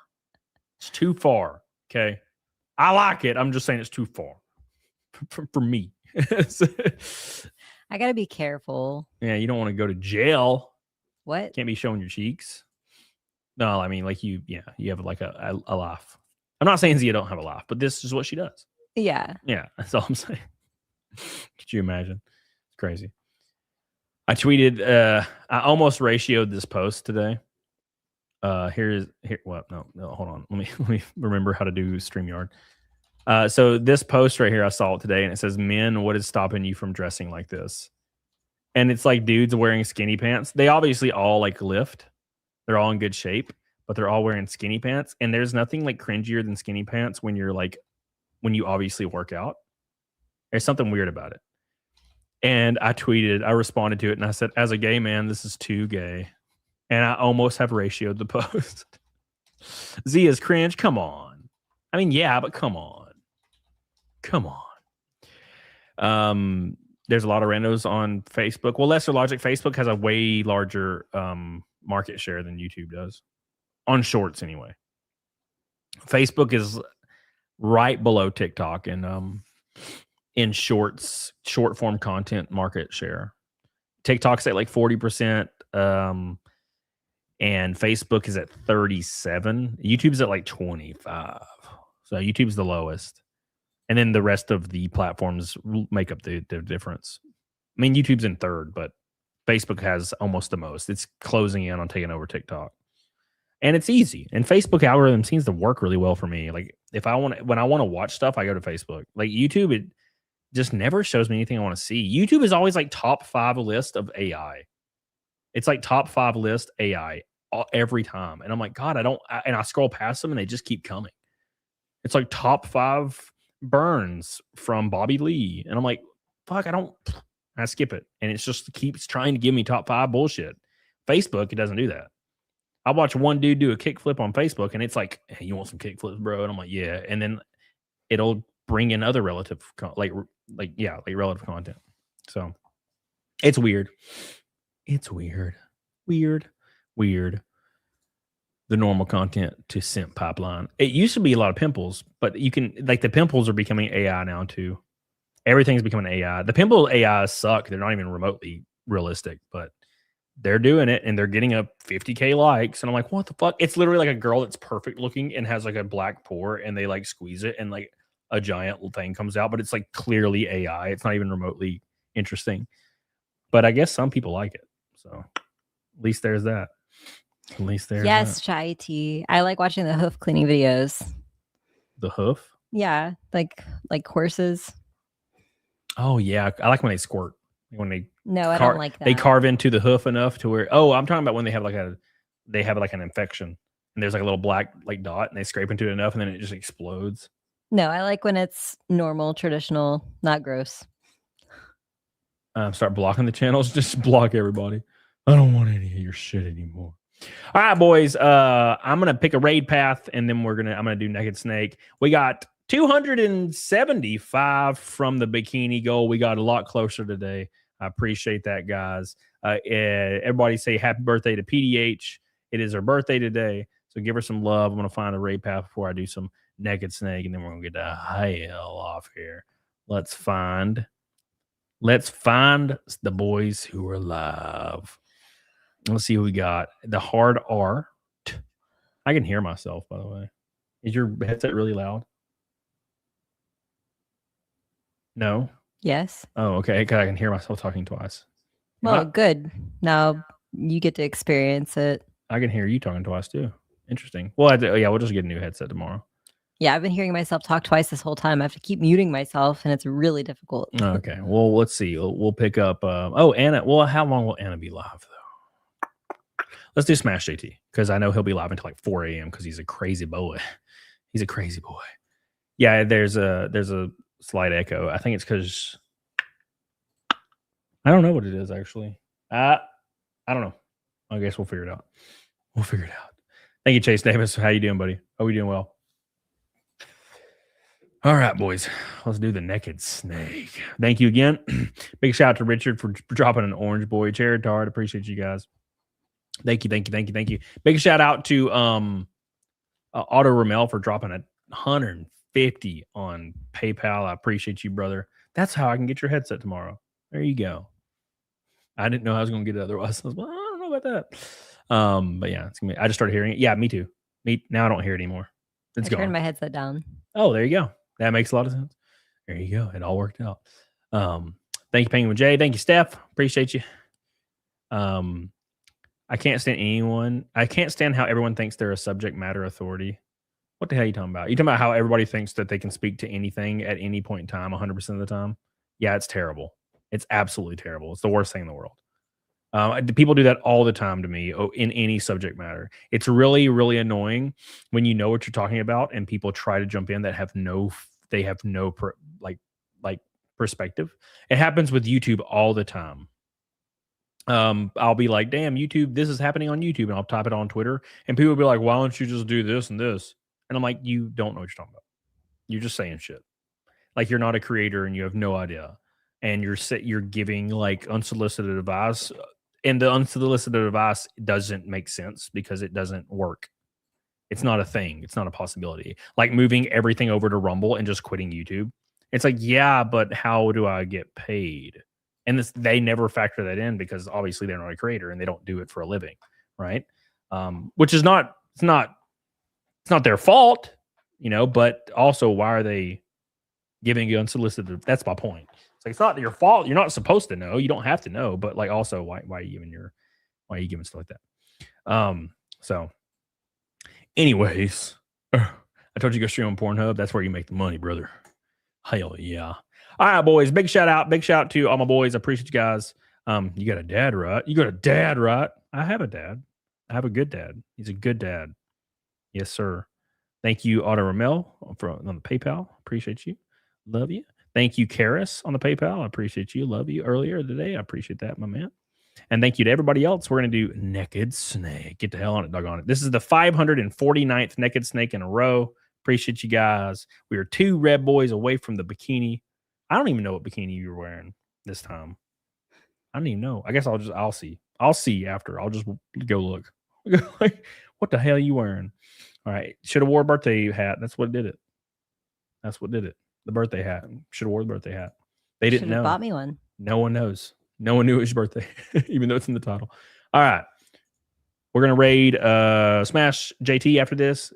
It's too far. Okay. I like it. I'm just saying it's too far for me. I got to be careful. Yeah. You don't want to go to jail. What? Can't be showing your cheeks. No, I mean, like you have like a laugh. I'm not saying Zia don't have a laugh, but this is what she does. Yeah. Yeah. That's all I'm saying. Could you imagine? It's crazy. I tweeted, I almost ratioed this post today. Here. What? No, hold on. Let me remember how to do StreamYard. So this post right here, I saw it today, and it says, "Men, what is stopping you from dressing like this?" And it's like dudes wearing skinny pants. They obviously all like lift. They're all in good shape, but they're all wearing skinny pants. And there's nothing like cringier than skinny pants when you obviously work out. There's something weird about it. And I responded to it, and I said, as a gay man, this is too gay. And I almost have ratioed the post. Z is cringe. Come on. I mean, yeah, but come on. Come on. There's a lot of randos on Facebook. Well, Lesser Logic, Facebook has a way larger market share than YouTube does. On shorts, anyway. Facebook is right below TikTok in short form content market share. TikTok's at like 40%, and Facebook is at 37. YouTube's at like 25. So YouTube's the lowest. And then the rest of the platforms make up the difference. I mean, YouTube's in third, but Facebook has almost the most. It's closing in on taking over TikTok. And it's easy. And Facebook algorithm seems to work really well for me. Like when I want to watch stuff, I go to Facebook. Like YouTube, it just never shows me anything I want to see. YouTube is always like top 5 list of AI. It's like top 5 list AI every time. And I'm like, God, and I scroll past them and they just keep coming. It's like top 5 burns from Bobby Lee. And I'm like, fuck, I skip it. And it just keeps trying to give me top 5 bullshit. Facebook, it doesn't do that. I watch one dude do a kickflip on Facebook and it's like, hey, you want some kickflips, bro? And I'm like, yeah. And then it'll bring in other relative content. So it's weird. It's weird. The normal content to simp pipeline. It used to be a lot of pimples, but you can like the pimples are becoming AI now too. Everything's becoming AI. The pimple AI suck. They're not even remotely realistic, but they're doing it and they're getting up 50K likes. And I'm like, what the fuck? It's literally like a girl that's perfect looking and has like a black pore and they like squeeze it and like a giant thing comes out, but it's like clearly AI. It's not even remotely interesting. But I guess some people like it. So at least there's that. At least there's Yes, that. Chai Tea. I like watching the hoof cleaning videos. The hoof? Yeah, like horses. Oh yeah. I like when they squirt. When they No, I don't like that. They carve into the hoof enough to where I'm talking about when they have like an infection and there's like a little black like dot and they scrape into it enough and then it just explodes. No, I like when it's normal, traditional, not gross. Start blocking the channels. Just block everybody. I don't want any of your shit anymore. All right, boys. I'm gonna pick a raid path and then I'm gonna do Naked Snake. We got 275 from the bikini goal. We got a lot closer today. I appreciate that, guys. Everybody say happy birthday to PDH. It is her birthday today, so give her some love. I'm gonna find a raid path before I do some Naked Snake, and then we're gonna get the hell off here. Let's find the boys who are alive. Let's see who we got. The hard R. I can hear myself, by the way. Is your headset really loud? No. Yes. Oh, okay. Because I can hear myself talking twice. Well, good. Now you get to experience it. I can hear you talking twice too. Interesting. Well, we'll just get a new headset tomorrow. Yeah, I've been hearing myself talk twice this whole time. I have to keep muting myself, and it's really difficult. Okay. Well, let's see. We'll pick up. Anna. Well, how long will Anna be live though? Let's do Smash JT because I know he'll be live until like 4 a.m. because he's a crazy boy. He's a crazy boy. Yeah, there's a slight echo. I think it's because I don't know what it is actually. I don't know. I guess we'll figure it out. Thank you, Chase Davis. How you doing, buddy? Hope you're doing well. All right, boys. Let's do the Naked Snake. Thank you again. Big shout out to Richard for dropping an orange boy. Jared Tard, appreciate you guys. Thank you. Big shout out to Otto Ramel for dropping $150 on PayPal. I appreciate you, brother. That's how I can get your headset tomorrow. There you go. I didn't know I was going to get it otherwise. I was like, I don't know about that. But yeah, it's gonna be, I just started hearing it. Yeah, me too. Now I don't hear it anymore. It's gone. Turned my headset down. Oh, there you go. That makes a lot of sense. There you go. It all worked out. Thank you, Penguin J. Thank you, Steph. Appreciate you. I can't stand anyone. I can't stand how everyone thinks they're a subject matter authority. What the hell are you talking about? You talking about how everybody thinks that they can speak to anything at any point in time, 100% of the time? Yeah, it's terrible. It's absolutely terrible. It's the worst thing in the world. People do that all the time to me in any subject matter. It's really, really annoying when you know what you're talking about and people try to jump in that have no perspective. It happens with YouTube all the time. I'll be like, damn, YouTube, this is happening on YouTube, and I'll type it on Twitter, and people will be like, why don't you just do this and this? And I'm like, you don't know what you're talking about. You're just saying shit. Like you're not a creator and you have no idea. And you're giving like unsolicited advice. And the unsolicited advice doesn't make sense because it doesn't work. It's not a thing. It's not a possibility. Like moving everything over to Rumble and just quitting YouTube. It's like, yeah, but how do I get paid? And they never factor that in because obviously they're not a creator and they don't do it for a living, right? Which is not their fault, but also why are they giving you unsolicited? That's my point. It's not your fault. You're not supposed to know. You don't have to know, but like also why are you giving stuff like that? So anyways, I told you to go stream on Pornhub. That's where you make the money, brother. Hell yeah. All right, boys. Big shout out to all my boys. I appreciate you guys. You got a dad, right? You got a dad, right? I have a dad. I have a good dad. He's a good dad. Yes, sir. Thank you, Otto Ramel, on the PayPal. Appreciate you. Love you. Thank you, Karis, on the PayPal. I appreciate you. Love you earlier today. I appreciate that, my man. And thank you to everybody else. We're going to do Naked Snake. Get the hell on it, doggone it. This is the 549th Naked Snake in a row. Appreciate you guys. We are 2 red boys away from the bikini. I don't even know what bikini you were wearing this time. I don't even know. I guess I'll see. I'll see after. I'll just go look. What the hell are you wearing? All right. Should have wore a birthday hat. That's what did it. The birthday hat. Should have wore the birthday hat. They didn't know. Bought me one. No one knows. No one knew it was your birthday, even though it's in the title. All right. We're going to raid Smash JT after this.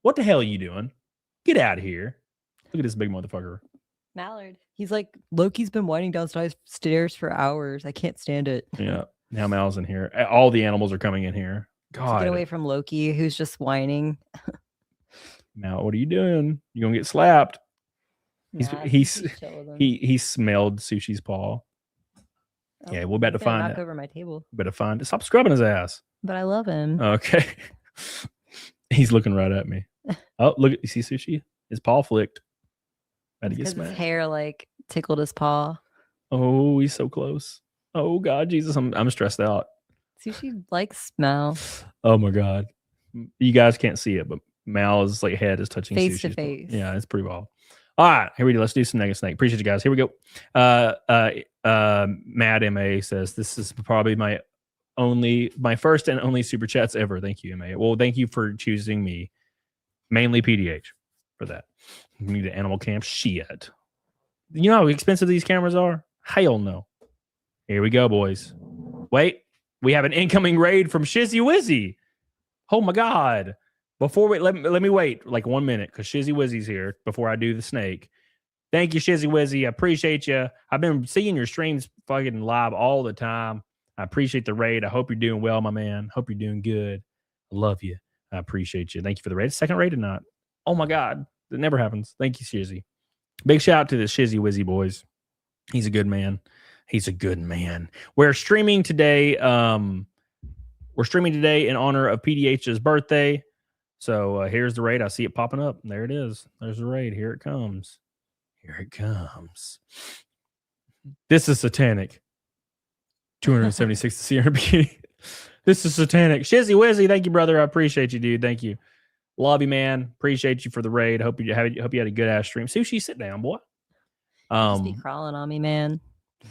What the hell are you doing? Get out of here. Look at this big motherfucker. Mallard. He's like, Loki's been winding downstairs for hours. I can't stand it. Yeah. Now Mal's in here. All the animals are coming in here. God. Get away from Loki, who's just Mal, what are you doing? You gonna get slapped? He smelled Sushi's paw. Yeah, we're about to find knock over my table. Better find it. Stop scrubbing his ass. But I love him. Okay. He's looking right at me. Oh, look, you see Sushi? His paw flicked. About to get smacked. His hair tickled his paw. Oh, he's so close. Oh God, Jesus, I'm stressed out. Sushi likes Mal. Oh my God. You guys can't see it, but Mal's head is touching face Sushi's to face. Yeah, it's pretty wild. All right, here we go. Let's do some Naked Snake. Appreciate you guys. Here we go. Mad MA says this is probably my first and only super chats ever. Thank you, MA. Well, thank you for choosing me, mainly PDH, for that. We need an animal cam. Shit. You know how expensive these cameras are? Hell no. Here we go, boys. Wait, we have an incoming raid from Shizzy Wizzy. Oh my God. Before we let me wait 1 minute because Shizzy Wizzy's here before I do the snake. Thank you, Shizzy Wizzy. I appreciate you. I've been seeing your streams fucking live all the time. I appreciate the raid. I hope you're doing well, my man. Hope you're doing good. I love you. I appreciate you. Thank you for the raid. Second raid or not? Oh my God. That never happens. Thank you, Shizzy. Big shout out to the Shizzy Wizzy boys. He's a good man. He's a good man. We're streaming today. We're streaming today in honor of PDH's birthday. So here's the raid. I see it popping up. There it is. There's the raid. Here it comes. Here it comes. This is satanic. 276 to see her bikini. This is satanic. Shizzy Wizzy, thank you, brother. I appreciate you, dude. Thank you. Love you, man. Appreciate you for the raid. Hope you had a good ass stream. Sushi, sit down, boy. Just be crawling on me, man.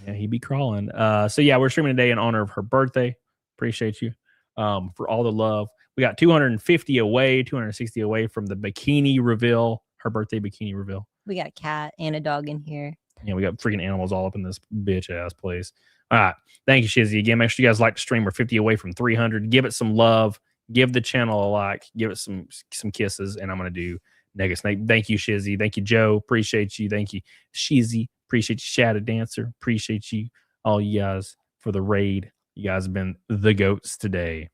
Yeah, he be crawling. So yeah, we're streaming today in honor of her birthday. Appreciate you for all the love. We got 260 away from the bikini reveal, her birthday bikini reveal. We got a cat and a dog in here. Yeah, we got freaking animals all up in this bitch ass place. All right. Thank you, Shizzy. Again, make sure you guys like the stream. We're 50 away from 300. Give it some love. Give the channel a like. Give it some kisses. And I'm going to do Naked Snake. Thank you, Shizzy. Thank you, Joe. Appreciate you. Thank you, Shizzy. Appreciate you, Shadow Dancer. Appreciate you, all you guys, for the raid. You guys have been the goats today.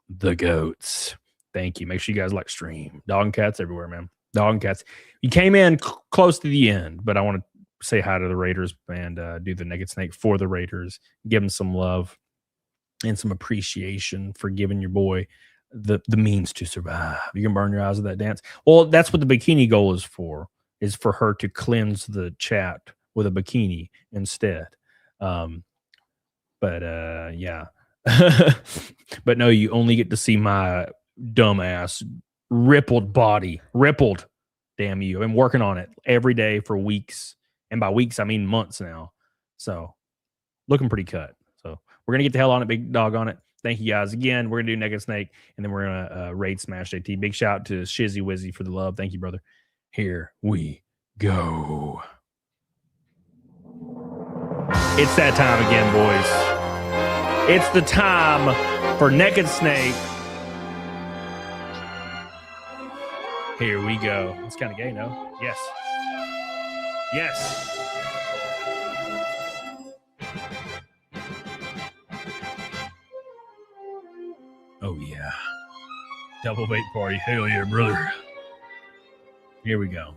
The goats. Thank you. Make sure you guys like stream. Dog and cats everywhere, man. Dog and cats. You came in close to the end, but I want to say hi to the Raiders and do the Naked Snake for the Raiders. Give them some love and some appreciation for giving your boy the means to survive. You can burn your eyes with that dance. Well, that's what the bikini goal is for her to cleanse the chat with a bikini instead. Yeah. But no, you only get to see my dumbass rippled body. Rippled. Damn you. I've been working on it every day for weeks. And by weeks, I mean months now. So looking pretty cut. So we're going to get the hell on it, big dog on it. Thank you guys again. We're going to do Naked Snake, and then we're going to raid Smash JT. Big shout out to Shizzy Wizzy for the love. Thank you, brother. Here we go. It's that time again, boys. It's the time for Naked Snake. Here we go. It's kind of gay, no? Yes. Yes. Oh, yeah. Double bait party. Hell yeah, brother. Here we go.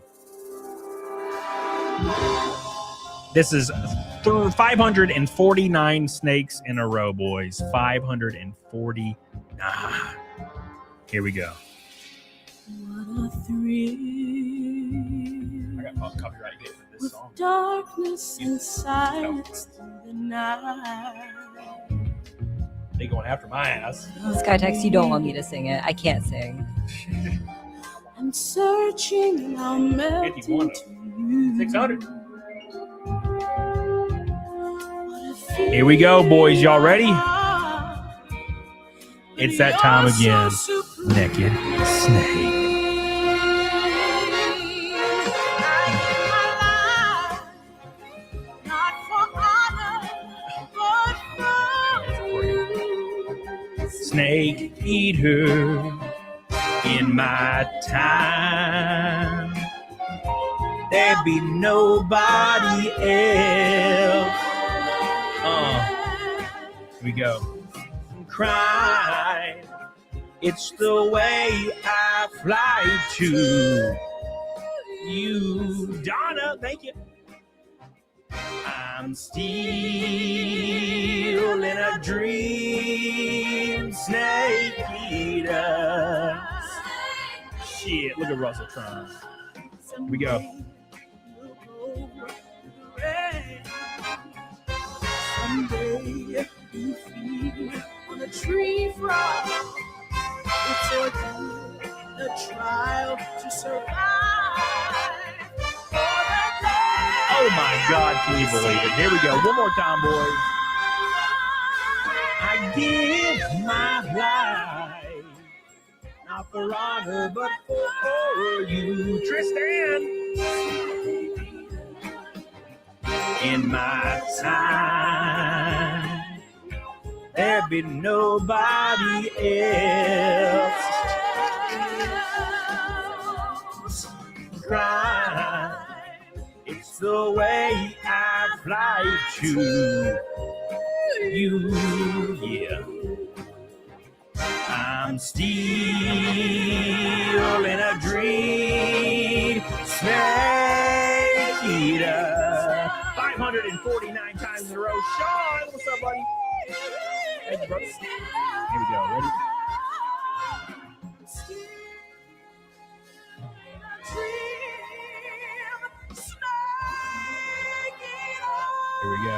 This is 549 snakes in a row, boys. 549. Here we go. What a thrill. I got copyright hit for this with song. Darkness and silence through the night. They going after my ass. Skytex, you don't want me to sing it. I can't sing. I'm searching and I'm melting to you. 600. Here we go, boys. Y'all ready? It's that time again. Naked Snake. Snake eater in my time. There be nobody else. Here we go. Cry. It's the way I fly to you. Donna, thank you. I'm still in a dream, snake eater. Shit, look at Russell trying. Here we go. Someday you feed on a tree frog. It's a trial to survive. Oh my God, can you believe it? Here we go. One more time, boys. I give my life, not for honor, but for you, Tristan. In my time, there be nobody else. Cry. It's the way I fly to you, yeah. I'm still in a dream, snake eater. 549 times in a row. Sean, what's up, buddy? Thank you, brother. Here we go. Ready? Here we go.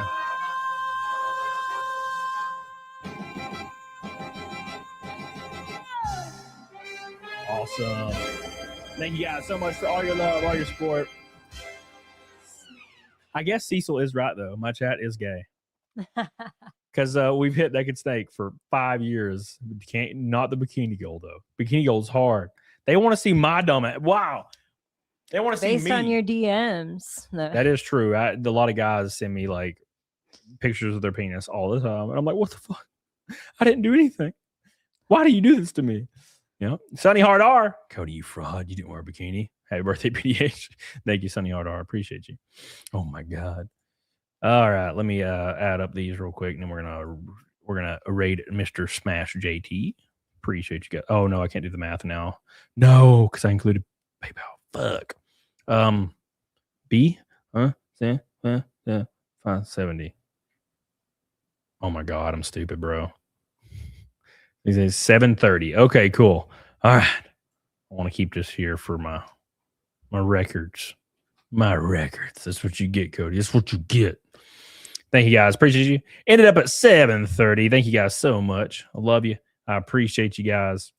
Awesome. Thank you guys so much for all your love, all your support. I guess Cecil is right, though. My chat is gay. Because we've hit Naked Snake for 5 years. Not the Bikini Goal, though. Bikini Goal's hard. They want to see my dumb ass. Wow. They want to see me. Based on your DMs. No. That is true. A lot of guys send me like pictures of their penis all the time. And I'm like, what the fuck? I didn't do anything. Why do you do this to me? You know, Sunny Hard R. Cody, you fraud. You didn't wear a bikini. Happy birthday, PDH. Thank you, Sunny Hard R. Appreciate you. Oh my God. All right. Let me add up these real quick and then we're going to we're gonna raid Mr. Smash JT. Appreciate you guys. Oh no, I can't do the math now. No, because I included PayPal. Fuck. B, 570. Oh my god, I'm stupid, bro. He says 730. Okay, cool. All right. I want to keep this here for my records. My records. That's what you get, Cody. That's what you get. Thank you guys. Appreciate you. Ended up at 730. Thank you guys so much. I love you. I appreciate you guys.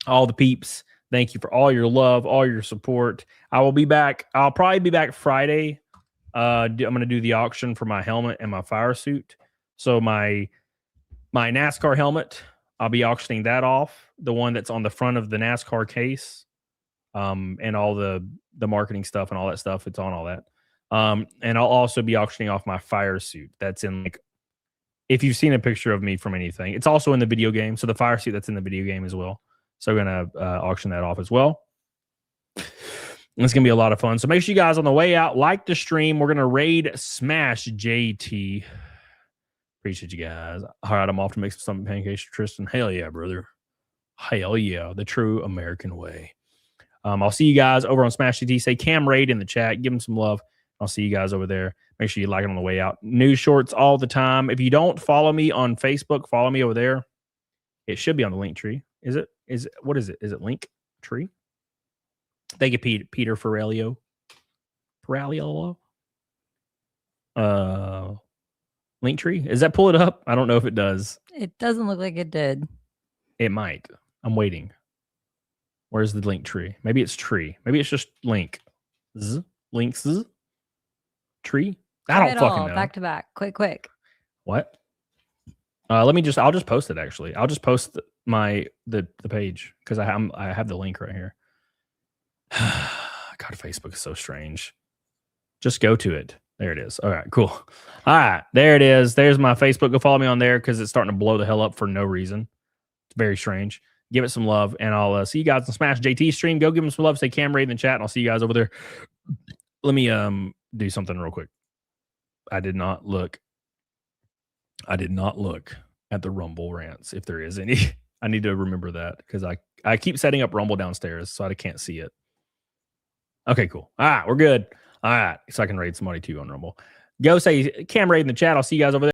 All the peeps. Thank you for all your love, all your support. I will be back. I'll probably be back Friday. I'm going to do the auction for my helmet and my fire suit. So my NASCAR helmet, I'll be auctioning that off. The one that's on the front of the NASCAR case, and all the marketing stuff and all that stuff. It's on all that. And I'll also be auctioning off my fire suit. That's in, like, if you've seen a picture of me from anything, it's also in the video game. So the fire suit that's in the video game as well. So we're going to auction that off as well. It's going to be a lot of fun. So make sure you guys on the way out, like the stream. We're going to raid Smash JT. Appreciate you guys. All right, I'm off to make some pancakes for Tristan. Hell yeah, brother. Hell yeah. The true American way. I'll see you guys over on Smash GT. Say Cam Raid in the chat. Give them some love. I'll see you guys over there. Make sure you like it on the way out. News shorts all the time. If you don't follow me on Facebook, follow me over there. It should be on the link tree. Is it? What is it? Is it link tree? Thank you, Peter Ferrelio. Link tree. Does that pull it up? I don't know if it does. It doesn't look like it did. It might. I'm waiting. Where's the link tree? Maybe it's tree. Maybe it's just link. Links. Tree. I don't fucking know. Back to back. Quick. What? I'll just post it actually. I'll just post the page because I have the link right here. God, Facebook is so strange. Just go to it. There it is. All right, cool. All right, there it is. There's my Facebook. Go follow me on there because it's starting to blow the hell up for no reason. It's very strange. Give it some love, and I'll see you guys on Smash JT stream. Go give them some love. Say Cam Raid in the chat, and I'll see you guys over there. Let me do something real quick. I did not look at the Rumble rants, if there is any. I need to remember that because I keep setting up Rumble downstairs, so I can't see it. Okay, cool. All right, we're good. All right, so I can raid somebody too on Rumble. Go say Cam Raid in the chat. I'll see you guys over there.